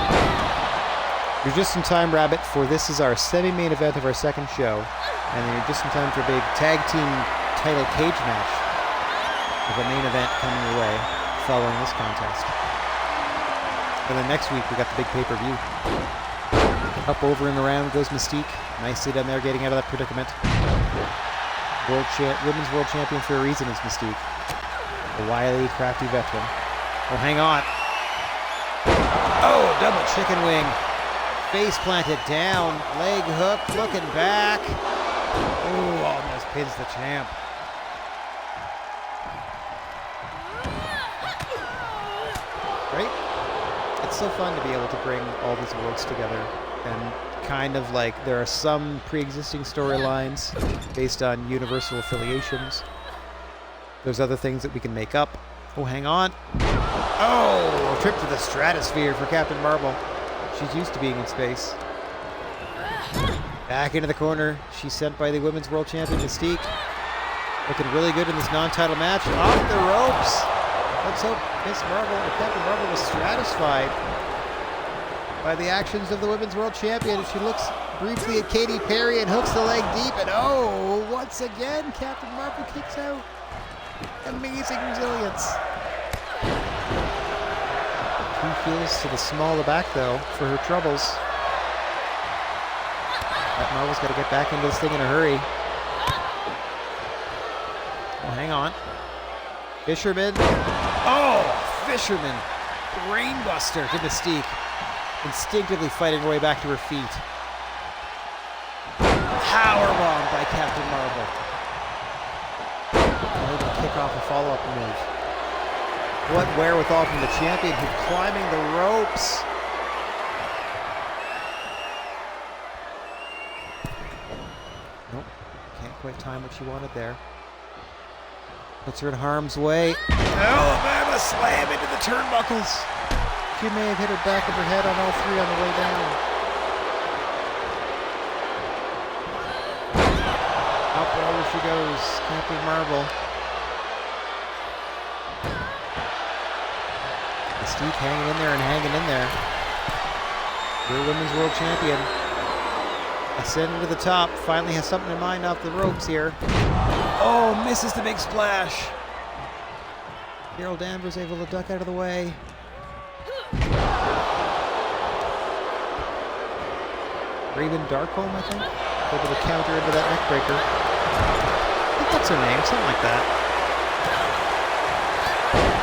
You're just in time, Rabbit, for this is our semi-main event of our second show. And then you're just in time for a big tag team title cage match with a main event coming your way following this contest. And then next week we got the big pay-per-view. Up, over, and around goes Mystique. Nicely done there, getting out of that predicament. Women's world champion for a reason is Mystique. A wily, crafty veteran. Oh, hang on. Oh, double chicken wing. Face planted down. Leg hook, looking back. Oh, almost pins the champ. Right? It's so fun to be able to bring all these worlds together and kind of like there are some pre-existing storylines based on universal affiliations. There's other things that we can make up. Oh, hang on. Oh, a trip to the stratosphere for Captain Marvel. She's used to being in space. Back into the corner. She's sent by the Women's World Champion Mystique. Looking really good in this non-title match. Off the ropes. Let's hope Miss Marvel or Captain Marvel was stratified by the actions of the Women's World Champion. She looks briefly at Katy Perry and hooks the leg deep, and oh, once again, Captain Marvel kicks out. Amazing resilience. She feels to the small of the back, though, for her troubles. Captain Marvel's got to get back into this thing in a hurry. Oh, hang on. Fisherman. Oh, Fisherman. Brainbuster to Mystique. Instinctively fighting her way back to her feet. Powerbomb by Captain Marvel. Able to kick off a follow-up move. What wherewithal from the champion who's climbing the ropes. Nope, can't quite time what she wanted there. Puts her in harm's way. Alabama slam into the turnbuckles. She may have hit her back of her head on all three on the way down. Up and over she goes, Captain Marvel. Mystique hanging in there and hanging in there. Your Women's World Champion. Ascending to the top. Finally has something in mind off the ropes here. Oh, misses the big splash. Carol Danvers able to duck out of the way. Raven Darkholm, I think. Able to counter into that neckbreaker. I think that's her name, something like that.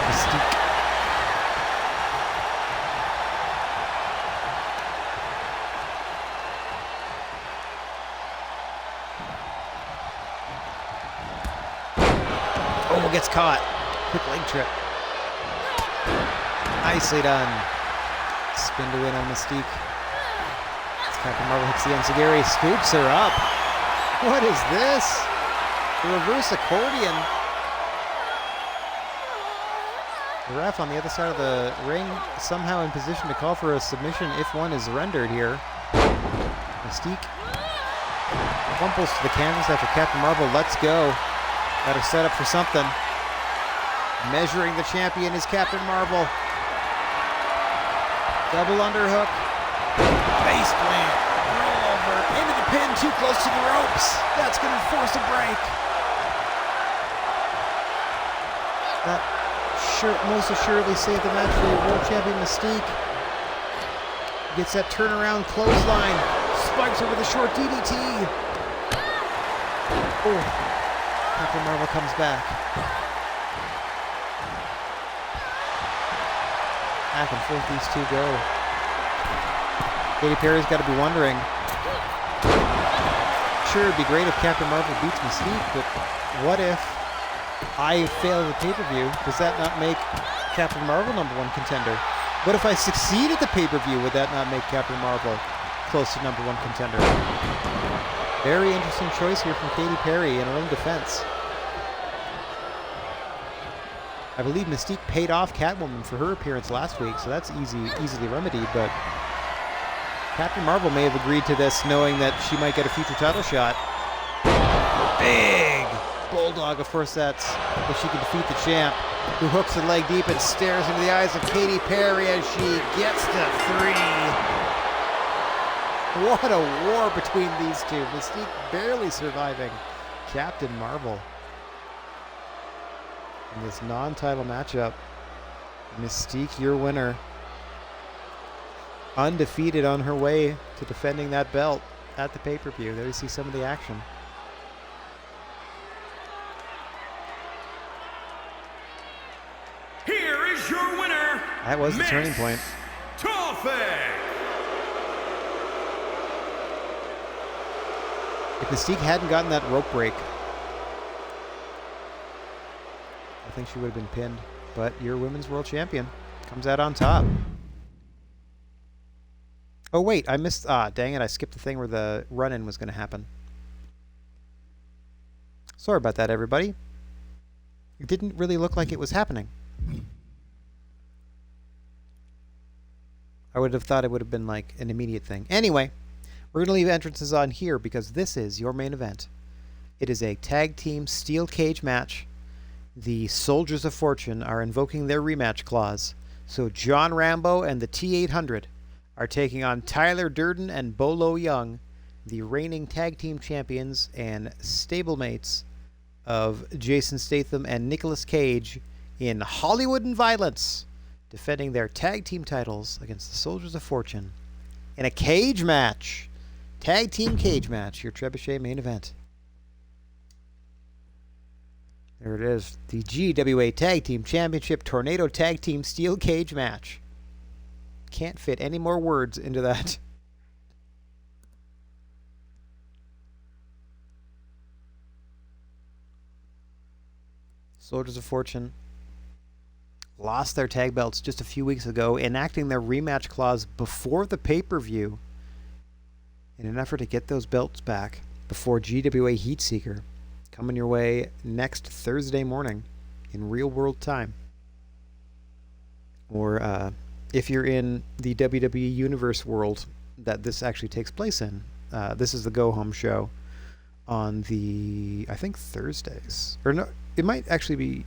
Mystique. Oh, gets caught. Quick leg trip. Nicely done. Spin to win on Mystique. Captain Marvel hits the enziguri, scoops her up. What is this? The reverse accordion. The ref on the other side of the ring somehow in position to call for a submission if one is rendered here. Mystique rumples to the canvas after Captain Marvel lets go. Got her set up for something. Measuring the champion is Captain Marvel. Double underhook. Face plant. Roll over. Into the pin. Too close to the ropes. That's going to force a break. That most assuredly saved the match for your world champion Mystique. Gets that turnaround clothesline. Spikes her with a short DDT. Oh. Captain Marvel comes back. Back and forth these two go. Katy Perry's got to be wondering. Sure, it'd be great if Captain Marvel beats Mystique, but what if I fail the pay-per-view? Does that not make Captain Marvel #1 contender? What if I succeed at the pay-per-view? Would that not make Captain Marvel close to #1 contender? Very interesting choice here from Katy Perry in her own defense. I believe Mystique paid off Catwoman for her appearance last week, so that's easily remedied, but Captain Marvel may have agreed to this knowing that she might get a future title shot. Big bulldog of Forsets, if she can defeat the champ, who hooks her leg deep and stares into the eyes of Katy Perry as she gets to 3. What a war between these two. Mystique barely surviving Captain Marvel. In this non-title matchup, Mystique, your winner. Undefeated on her way to defending that belt at the pay-per-view. There you see some of the action. Here is your winner. That was the Miss turning point. Topic. If Mystique hadn't gotten that rope break, I think she would have been pinned. But your women's world champion comes out on top. Oh, wait, I missed... dang it, I skipped the thing where the run-in was going to happen. Sorry about that, everybody. It didn't really look like it was happening. I would have thought it would have been like an immediate thing. Anyway, we're going to leave entrances on here because this is your main event. It is a tag team steel cage match. The Soldiers of Fortune are invoking their rematch clause. So John Rambo and the T-800 are taking on Tyler Durden and Bolo Young, the reigning tag team champions and stablemates of Jason Statham and Nicolas Cage in Hollywood and Violence, defending their tag team titles against the Soldiers of Fortune in a cage match. Tag team cage match, your Trebuchet main event. There it is, the GWA Tag Team Championship Tornado Tag Team Steel Cage match. Can't fit any more words into that. Soldiers of Fortune lost their tag belts just a few weeks ago, enacting their rematch clause before the pay-per-view in an effort to get those belts back before GWA Heatseeker, coming your way next Thursday morning in real-world time. Or, if you're in the WWE Universe world that this actually takes place in, this is the go-home show on the, I think, Thursdays. Or no, it might actually be,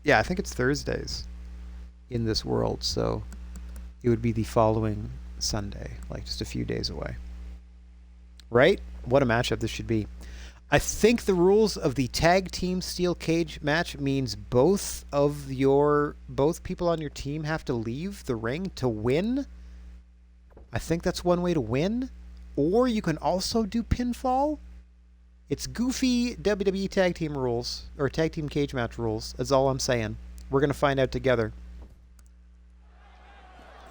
yeah, I think it's Thursdays in this world, so it would be the following Sunday, like just a few days away. Right? What a matchup this should be. I think the rules of the tag team steel cage match means both people on your team have to leave the ring to win. I think that's one way to win. Or you can also do pinfall. It's goofy WWE tag team rules, or tag team cage match rules. That's all I'm saying. We're going to find out together.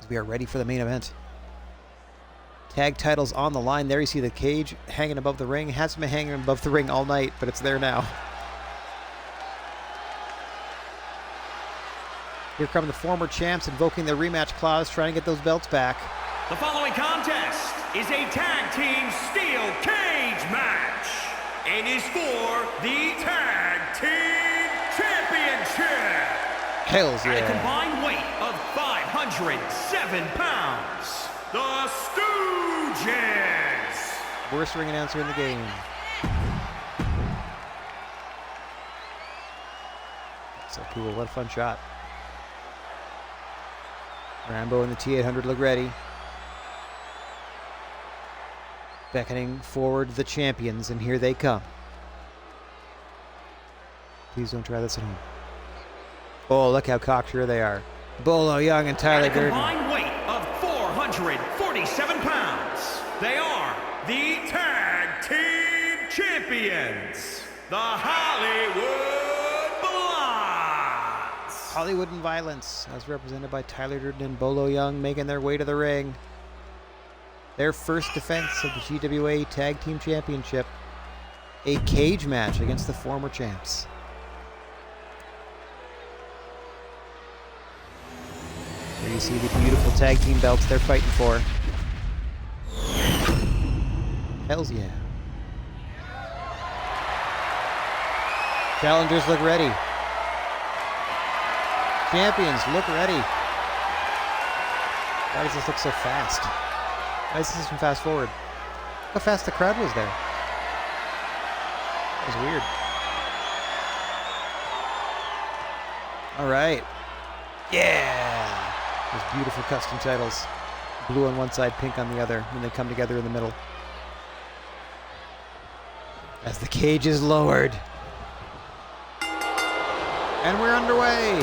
As we are ready for the main event. Tag titles on the line. There you see the cage hanging above the ring. It hasn't been hanging above the ring all night, but it's there now. Here come the former champs invoking their rematch clause, trying to get those belts back. The following contest is a tag team steel cage match. It is for the Tag Team Championship. Hells yeah. At a combined weight of 507 pounds. The Stooges! Worst ring announcer in the game. So cool, what a fun shot. Rambo and the T-800 look ready. Beckoning forward the champions, and here they come. Please don't try this at home. Oh, look how cocksure they are. Bolo Young and Tyler Durden. Combined weight of 447 pounds. They are the Tag Team Champions, the Hollywood Blondes. Hollywood and Violence, as represented by Tyler Durden and Bolo Young, making their way to the ring. Their first defense of the GWA Tag Team Championship. A cage match against the former champs. There you see the beautiful tag team belts they're fighting for. Hells yeah. Challengers look ready. Champions look ready. Why does this look so fast? Why is this from fast forward? Look how fast the crowd was there. That was weird. All right. Yeah! Those beautiful custom titles. Blue on one side, pink on the other, when they come together in the middle. As the cage is lowered. And we're underway!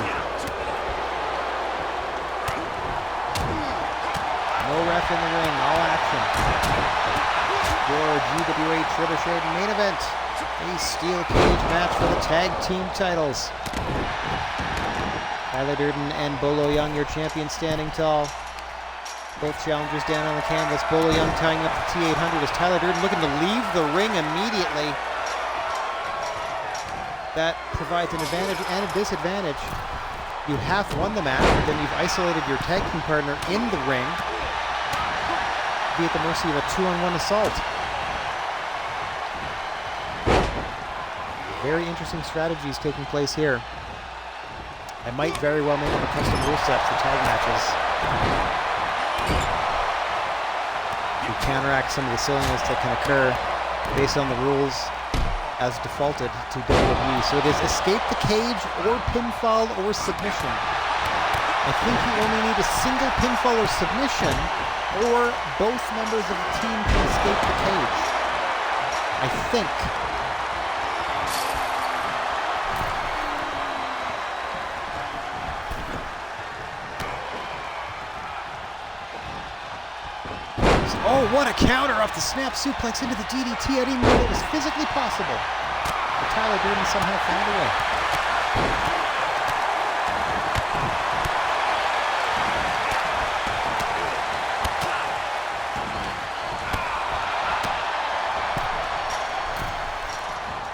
No ref in the ring, all action. Your GWA Trebuchet main event. A steel cage match for the tag team titles. Tyler Durden and Bolo Young, your champions, standing tall. Both challengers down on the canvas. Bolo Young tying up the T800 as Tyler Durden looking to leave the ring immediately. That provides an advantage and a disadvantage. You half won the match, but then you've isolated your tag team partner in the ring. Be at the mercy of a 2-on-1 assault. Very interesting strategies taking place here. I might very well make them a custom rule set for tag matches to counteract some of the silliness that can occur based on the rules as defaulted to WWE. So it is escape the cage or pinfall or submission. I think you only need a single pinfall or submission, or both members of the team can escape the cage. I think. Oh, what a counter off the snap suplex into the DDT. I didn't even know it was physically possible. But Tyler Durden somehow found a way.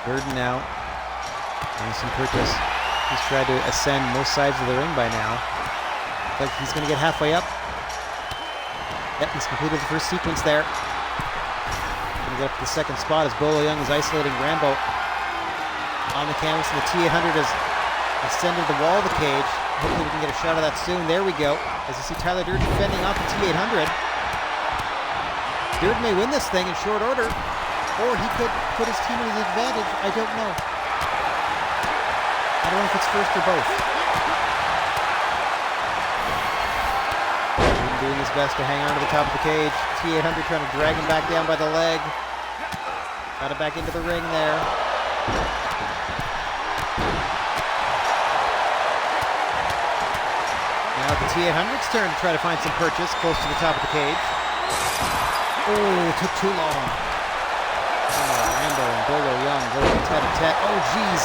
Durden now getting some purchase. He's tried to ascend most sides of the ring by now. Looks like he's going to get halfway up. Yep, he's completed the first sequence there. Gonna get up to the second spot as Bolo Young is isolating Rambo on the canvas, and the T800 has ascended the wall of the cage. Hopefully we can get a shot of that soon. There we go. As you see Tyler Durden defending off the T800. Durden may win this thing in short order, or he could put his team at his advantage. I don't know. I don't know if it's first or both. Doing his best to hang on to the top of the cage. T800 trying to drag him back down by the leg. Got it back into the ring there. Now the T800's turn to try to find some purchase close to the top of the cage. Oh, it took too long. Rambo and Bolo Young going tete-a-tete. Oh, geez.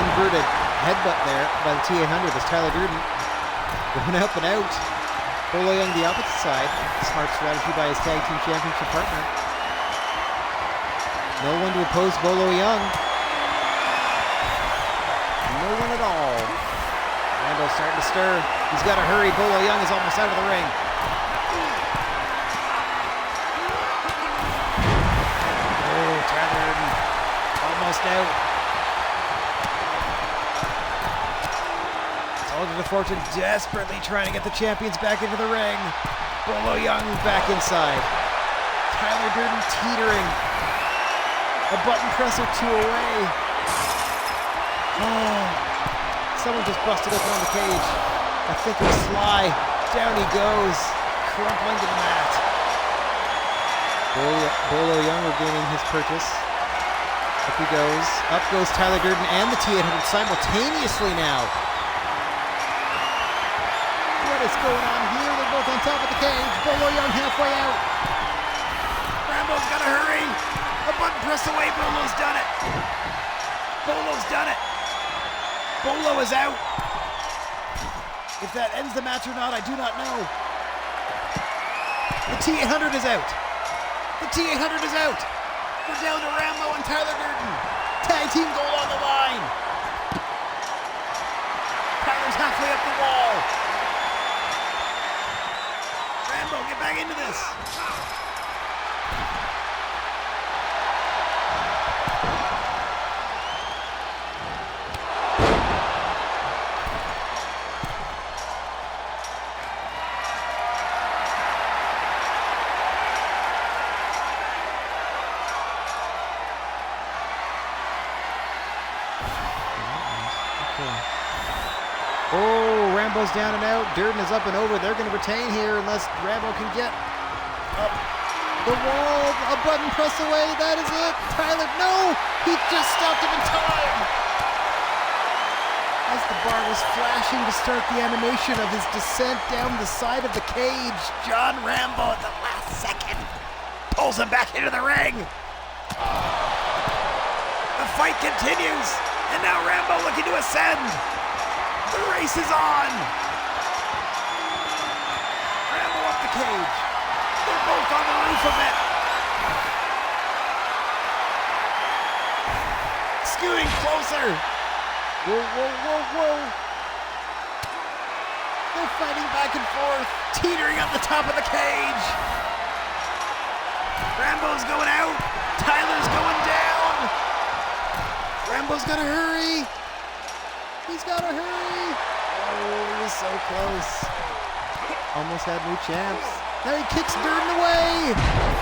Inverted headbutt there by the T800 as Tyler Durden going up and out. Bolo Young the opposite side. Smart strategy by his tag team championship partner. No one to oppose Bolo Young. No one at all. Rambo's starting to stir. He's got to hurry. Bolo Young is almost out of the ring. Oh, Tyler Durden almost out. Soldiers of Fortune desperately trying to get the champions back into the ring. Bolo Young back inside. Tyler Durden teetering. A button press or two away. Oh, someone just busted open on the cage. I think it was Sly. Down he goes, crumpling to the mat. Bolo Young regaining his purchase. Up he goes. Up goes Tyler Durden and the T800 simultaneously now. What is going on here? They're both on top of the cage. Bolo Young halfway out. Rambo's got to hurry. A button press away. Bolo's done it. Bolo's done it. Bolo is out. If that ends the match or not, I do not know. The T800 is out. The T800 is out. We're down to Rambo and Tyler Durden. Tag team goal on the line. Tyler's halfway up the wall. Rambo, get back into this. Rambo's down and out. Durden is up and over. They're going to retain here unless Rambo can get up the wall. A button press away. That is it. Tyler, no! He just stopped him in time. As the bar was flashing to start the animation of his descent down the side of the cage, John Rambo at the last second pulls him back into the ring. The fight continues, and now Rambo looking to ascend. The race is on. Rambo up the cage. They're both on the roof of it. Scooting closer. Whoa, whoa, whoa, whoa. They're fighting back and forth, teetering on the top of the cage. Rambo's going out. Tyler's going down. Rambo's gotta hurry. He's gotta hurry. Oh, he was so close. Almost had new champs. Now he kicks Durden away.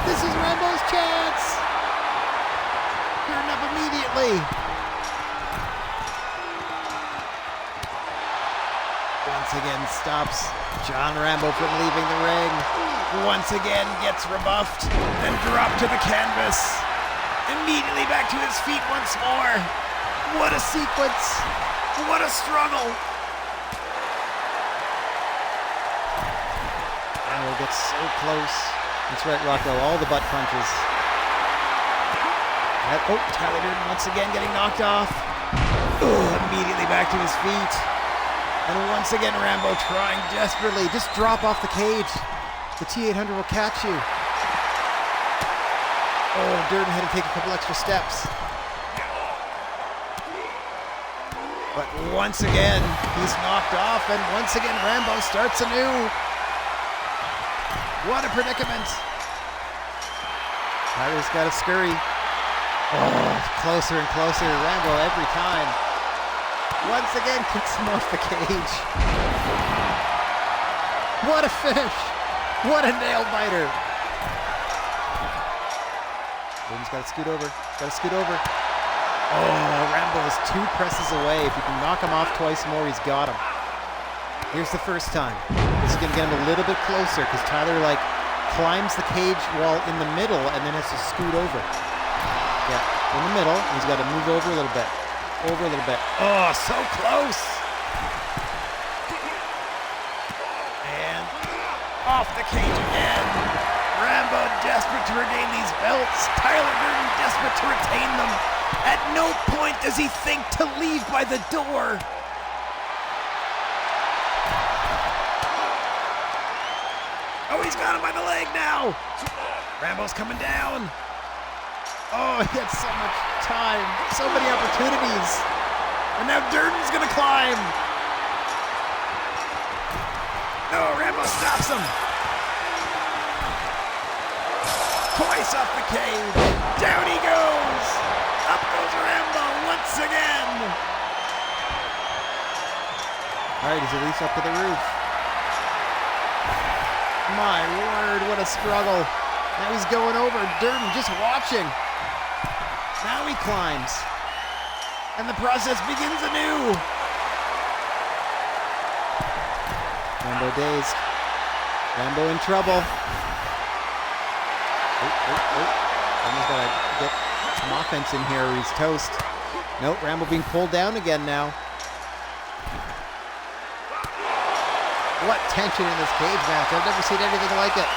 This is Rambo's chance. Durden up immediately. Once again stops John Rambo from leaving the ring. Once again gets rebuffed and dropped to the canvas. Immediately back to his feet once more. What a sequence. What a struggle. Rambo gets so close. That's right, Rockwell, all the butt punches. Tyler Durden once again getting knocked off. Immediately back to his feet. And once again, Rambo trying desperately. Just drop off the cage. The T-800 will catch you. Oh, Durden had to take a couple extra steps. But once again, he's knocked off, and once again, Rambo starts anew. What a predicament. Tyler's got to scurry. Oh, closer and closer. Rambo every time. Once again, kicks him off the cage. What a finish. What a nail biter. Durden's got to scoot over. Got to scoot over. Oh, Rambo is 2 presses away. If you can knock him off twice more, he's got him. Here's the first time. This is going to get him a little bit closer because Tyler, climbs the cage wall in the middle and then has to scoot over. Yeah, in the middle. He's got to move over a little bit. Over a little bit. Oh, so close. And off the cage again. Rambo desperate to regain these belts. Tyler Durden desperate to retain them. At no point does he think to leave by the door. Oh, he's got him by the leg now. Rambo's coming down. Oh, he had so much time, so many opportunities. And now Durden's gonna climb. No, Rambo stops him. Twice off the cage. Down he goes. Up goes Rambo once again. All right, he's at least up to the roof. My word, what a struggle. Now he's going over. Durden just watching. Now he climbs. And the process begins anew. Rambo dazed. Rambo in trouble. Rambo's got to get some offense in here or he's toast. Nope, Rambo being pulled down again now. What tension in this cage match. I've never seen anything like it.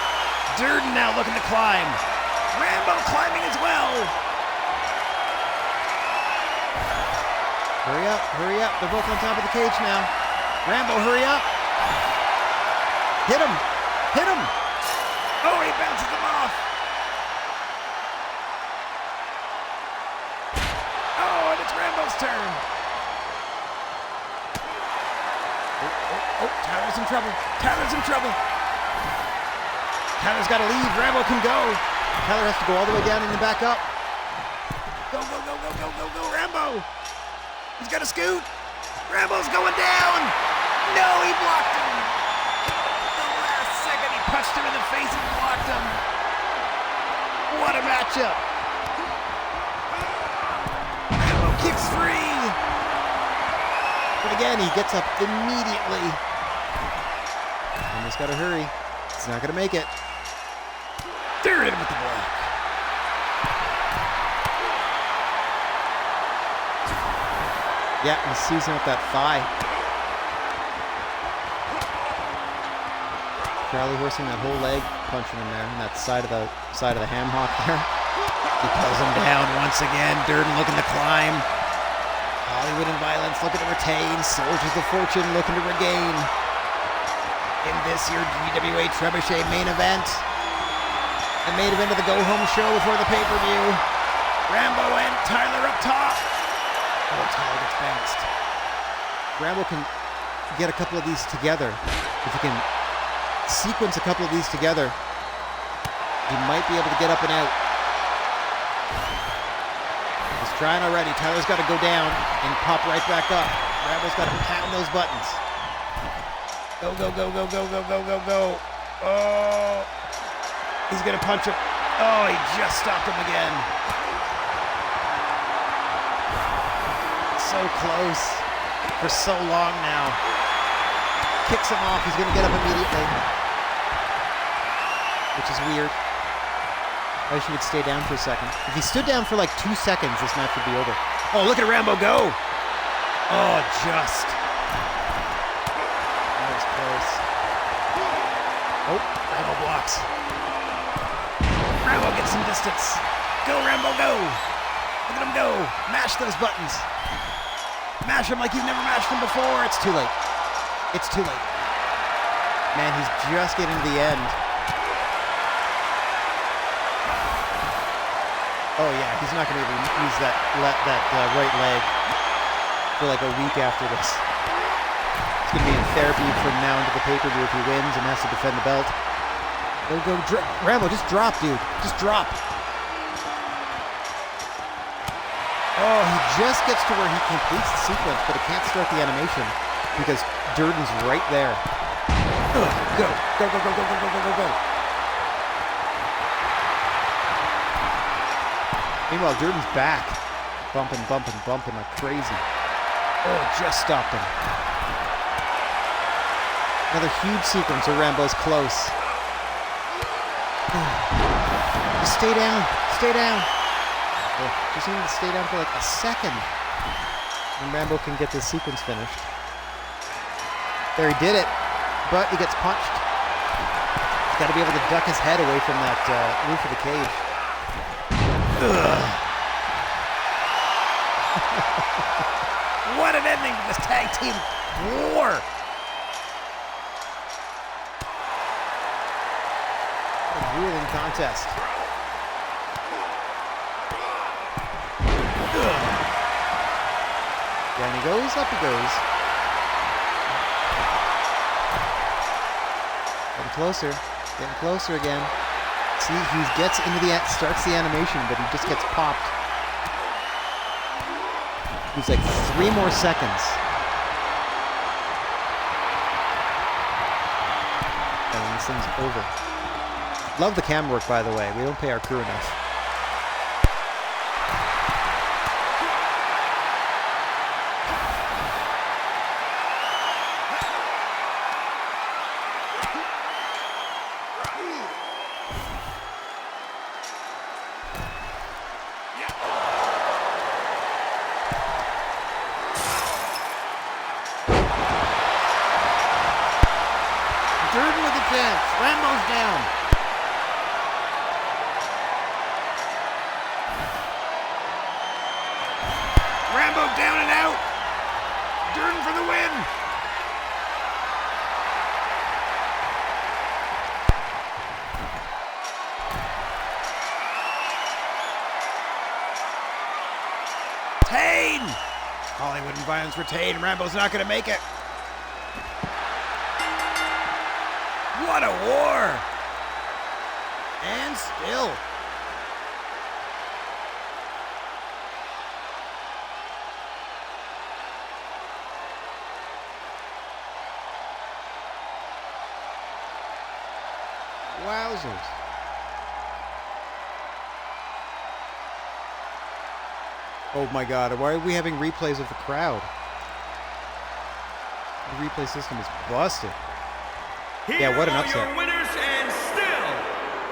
Durden now looking to climb. Rambo climbing as well. Hurry up, hurry up. They're both on top of the cage now. Rambo, hurry up. Hit him. Hit him. Oh, he bounces him off. Oh, and it's Rambo's turn. Oh, Tyler's in trouble. Tyler's in trouble. Tyler's got to leave. Rambo can go. Tyler has to go all the way down and then back up. Go, go, go, go, go, go, go, Rambo. He's got to scoot. Rambo's going down. No, he blocked him. The last second, he punched him in the face and blocked him. What a matchup. Rambo kicks free. But again, he gets up immediately. Just gotta hurry. He's not gonna make it. There it is with the block. Yeah, he's seizing up that thigh. Charlie horsing that whole leg, punching him there, and that side of the ham hock there. He pulls him down once again. Durden looking to climb. Hollywood and Violence looking to retain. Soldiers of Fortune looking to regain. In this year GWA Trebuchet main event. The main event of the go-home show before the pay-per-view. Rambo and Tyler up top. Oh, Tyler gets bounced. Rambo can get a couple of these together. If he can sequence a couple of these together, he might be able to get up and out. He's trying already. Tyler's got to go down and pop right back up. Rambo's got to pound those buttons. Go, go, go, go, go, go, go, go, go. Oh, he's going to punch him. Oh, he just stopped him again. So close for so long now. Kicks him off. He's going to get up immediately. Which is weird. I wish he would stay down for a second. If he stood down for like 2 seconds, this match would be over. Oh, look at Rambo go! Oh, just. That was close. Oh, Rambo blocks. Rambo gets some distance. Go, Rambo, go! Look at him go! Mash those buttons. Mash them like you've never mashed them before. It's too late. It's too late. Man, he's just getting to the end. Oh yeah, he's not going to be able to use that right leg for like a week after this. He's going to be in therapy from now into the pay-per-view if he wins and has to defend the belt. Go, Rambo, just drop, dude. Just drop. Oh, he just gets to where he completes the sequence, but he can't start the animation because Durden's right there. Ugh, go, go, go, go, go, go, go, go, go, go. Meanwhile, Durden's back. Bumping, bumping, bumping like crazy. Oh, just stopped him. Another huge sequence where Rambo's close. Just stay down. Stay down. Oh, just need to stay down for like a second. And Rambo can get this sequence finished. There, he did it. But he gets punched. He's got to be able to duck his head away from that roof of the cage. What an ending to this tag team war! What a grueling contest. Down he goes, up he goes. Getting closer again. See, he gets into starts the animation, but he just gets popped. He's like 3 more seconds. And this thing's over. Love the camera work, by the way. We don't pay our crew enough. Durden with a chance. Rambo's down. Rambo down and out. Durden for the win. Retain. Hollywood and Violence retain. Rambo's not going to make it. What a war! And still. Wowzers. Oh my God, why are we having replays of the crowd? The replay system is busted. Here Yeah, what an are upset. your winners and still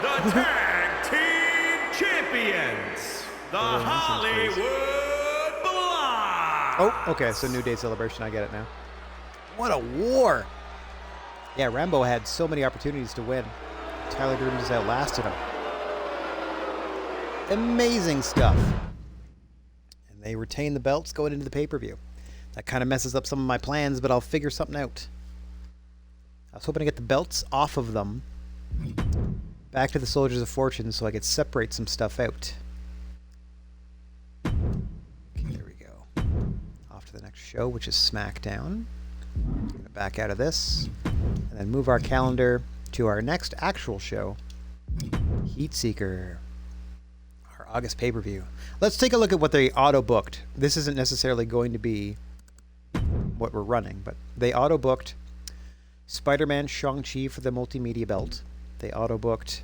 the tag team champions, the Hollywood Blondes. Oh, okay, so New Day celebration. I get it now. What a war! Yeah, Rambo had so many opportunities to win. Tyler Durden just outlasted him. Amazing stuff. And they retain the belts going into the pay-per-view. That kind of messes up some of my plans, but I'll figure something out. I was hoping to get the belts off of them back to the Soldiers of Fortune so I could separate some stuff out. Okay, there we go. Off to the next show, which is SmackDown. Gonna back out of this and then move our calendar to our next actual show, Heatseeker, our August pay-per-view. Let's take a look at what they auto-booked. This isn't necessarily going to be what we're running, but they auto-booked Spider-Man Shang-Chi for the multimedia belt. They auto-booked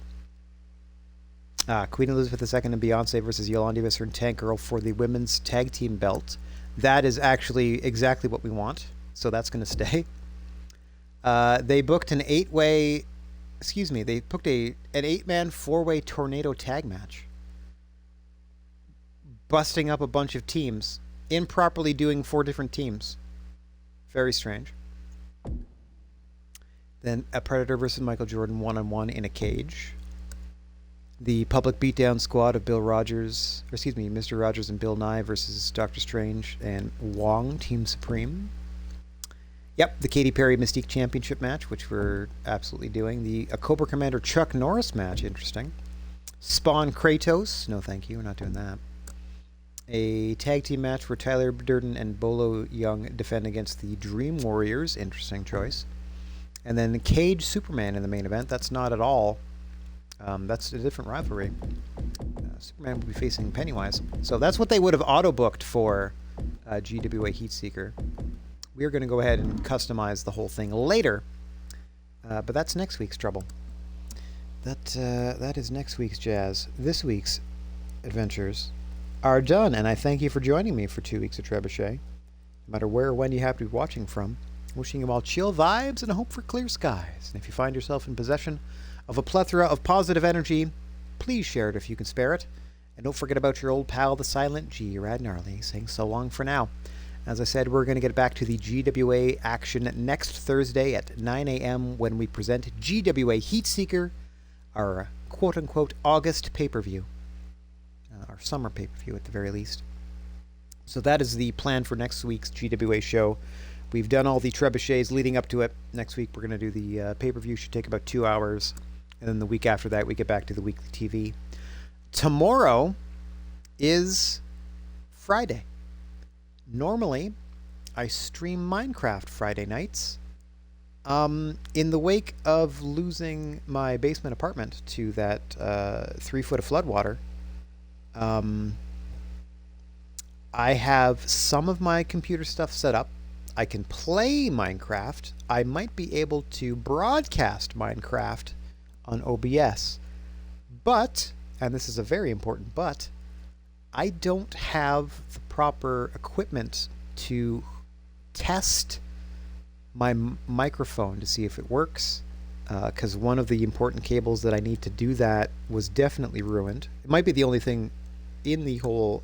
Queen Elizabeth II and Beyonce versus Yolanda Visser and Tank Girl for the women's tag team belt. That is actually exactly what we want, so that's going to stay. They booked an 8-way... Excuse me, they booked an 8-man 4-way tornado tag match. Busting up a bunch of teams. Improperly doing 4 different teams. Very strange. Then a Predator versus Michael Jordan 1-on-1 in a cage. The Public Beatdown Squad of Mr. Rogers and Bill Nye versus Doctor Strange and Wong, Team Supreme. Yep, the Katy Perry Mystique Championship match, which we're absolutely doing. The Cobra Commander Chuck Norris match, interesting. Spawn Kratos, no thank you, we're not doing that. A tag team match where Tyler Durden and Bolo Young defend against the Dream Warriors, interesting choice. And then Cage Superman in the main event, that's not at all. That's a different rivalry. Superman will be facing Pennywise. So that's what they would have auto-booked for GWA Heatseeker. We're going to go ahead and customize the whole thing later. But that's next week's trouble. That is next week's jazz. This week's adventures are done, and I thank you for joining me for 2 weeks of Trebuchet. No matter where or when you happen to be watching from, wishing you all chill vibes and a hope for clear skies. And if you find yourself in possession of a plethora of positive energy, please share it if you can spare it. And don't forget about your old pal, the silent G, Rad Gnarly, saying so long for now. As I said, we're going to get back to the GWA action next Thursday at 9 a.m. when we present GWA Heatseeker, our quote-unquote August pay-per-view. Our summer pay-per-view at the very least. So that is the plan for next week's GWA show. We've done all the trebuchets leading up to it. Next week we're going to do the pay-per-view. Should take about 2 hours. And then the week after that we get back to the weekly TV. Tomorrow is Friday. Normally, I stream Minecraft Friday nights. In the wake of losing my basement apartment to that 3 foot of floodwater, I have some of my computer stuff set up. I can play Minecraft. I might be able to broadcast Minecraft on OBS. But, and this is a very important but, I don't have the proper equipment to test my microphone to see if it works, because one of the important cables that I need to do that was definitely ruined. It might be the only thing in the whole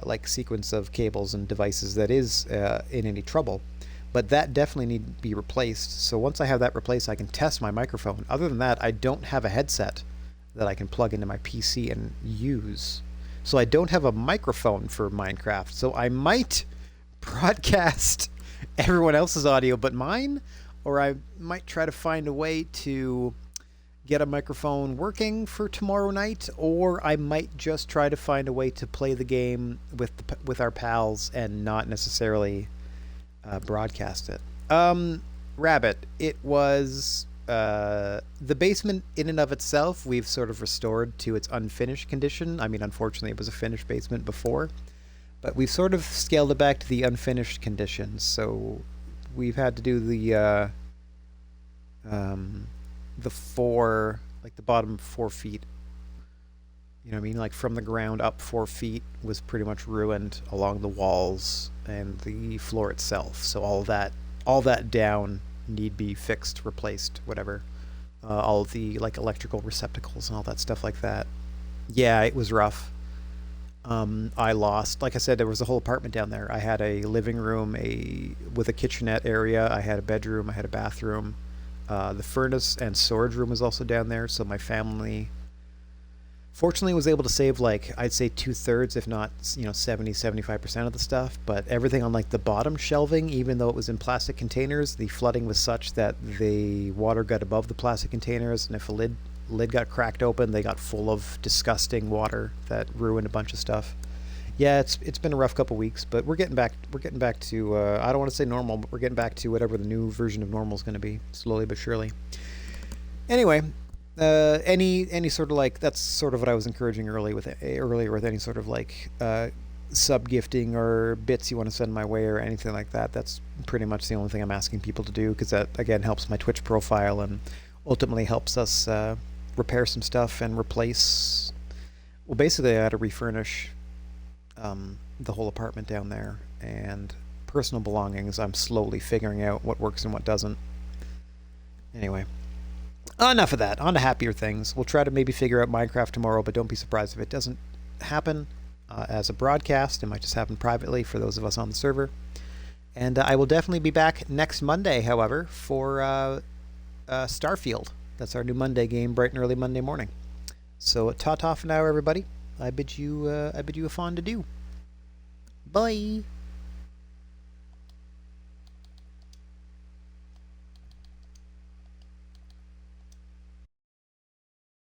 like sequence of cables and devices that is in any trouble, but that definitely need to be replaced. So once I have that replaced, I can test my microphone. Other than that, I don't have a headset that I can plug into my PC and use. So I don't have a microphone for Minecraft. So I might broadcast everyone else's audio but mine, or I might try to find a way to get a microphone working for tomorrow night, or I might just try to find a way to play the game with our pals and not necessarily broadcast it. Rabbit, it was the basement in and of itself we've sort of restored to its unfinished condition. I mean, unfortunately it was a finished basement before, but we've sort of scaled it back to the unfinished conditions. So we've had to do the 4, like the bottom 4 feet, you know what I mean, like from the ground up 4 feet was pretty much ruined along the walls and the floor itself. So all that down need be fixed, replaced, whatever. All the like electrical receptacles and all that stuff like that. Yeah, it was rough. I lost, like I said, there was a whole apartment down there. I had a living room, with a kitchenette area. I had a bedroom. I had a bathroom. The furnace and storage room was also down there. So my family, fortunately, was able to save like I'd say 2/3, if not 70-75% of the stuff. But everything on like the bottom shelving, even though it was in plastic containers, the flooding was such that the water got above the plastic containers, and if a lid got cracked open, they got full of disgusting water that ruined a bunch of stuff. Yeah, it's been a rough couple weeks, but we're getting back to I don't want to say normal, but we're getting back to whatever the new version of normal is going to be, slowly but surely. Anyway, any sort of like, that's sort of what I was encouraging earlier with any sort of like sub gifting or bits you want to send my way or anything like that. That's pretty much the only thing I'm asking people to do, because that again helps my Twitch profile and ultimately helps us repair some stuff and replace. Well, basically, I had to refurnish the whole apartment down there, and personal belongings. I'm slowly figuring out what works and what doesn't. Anyway, enough of that. On to happier things. We'll try to maybe figure out Minecraft tomorrow, but don't be surprised if it doesn't happen as a broadcast. It might just happen privately for those of us on the server. And I will definitely be back next Monday, however, for Starfield. That's our new Monday game, bright and early Monday morning. So ta-ta for now, everybody. I bid you a fond adieu. Bye.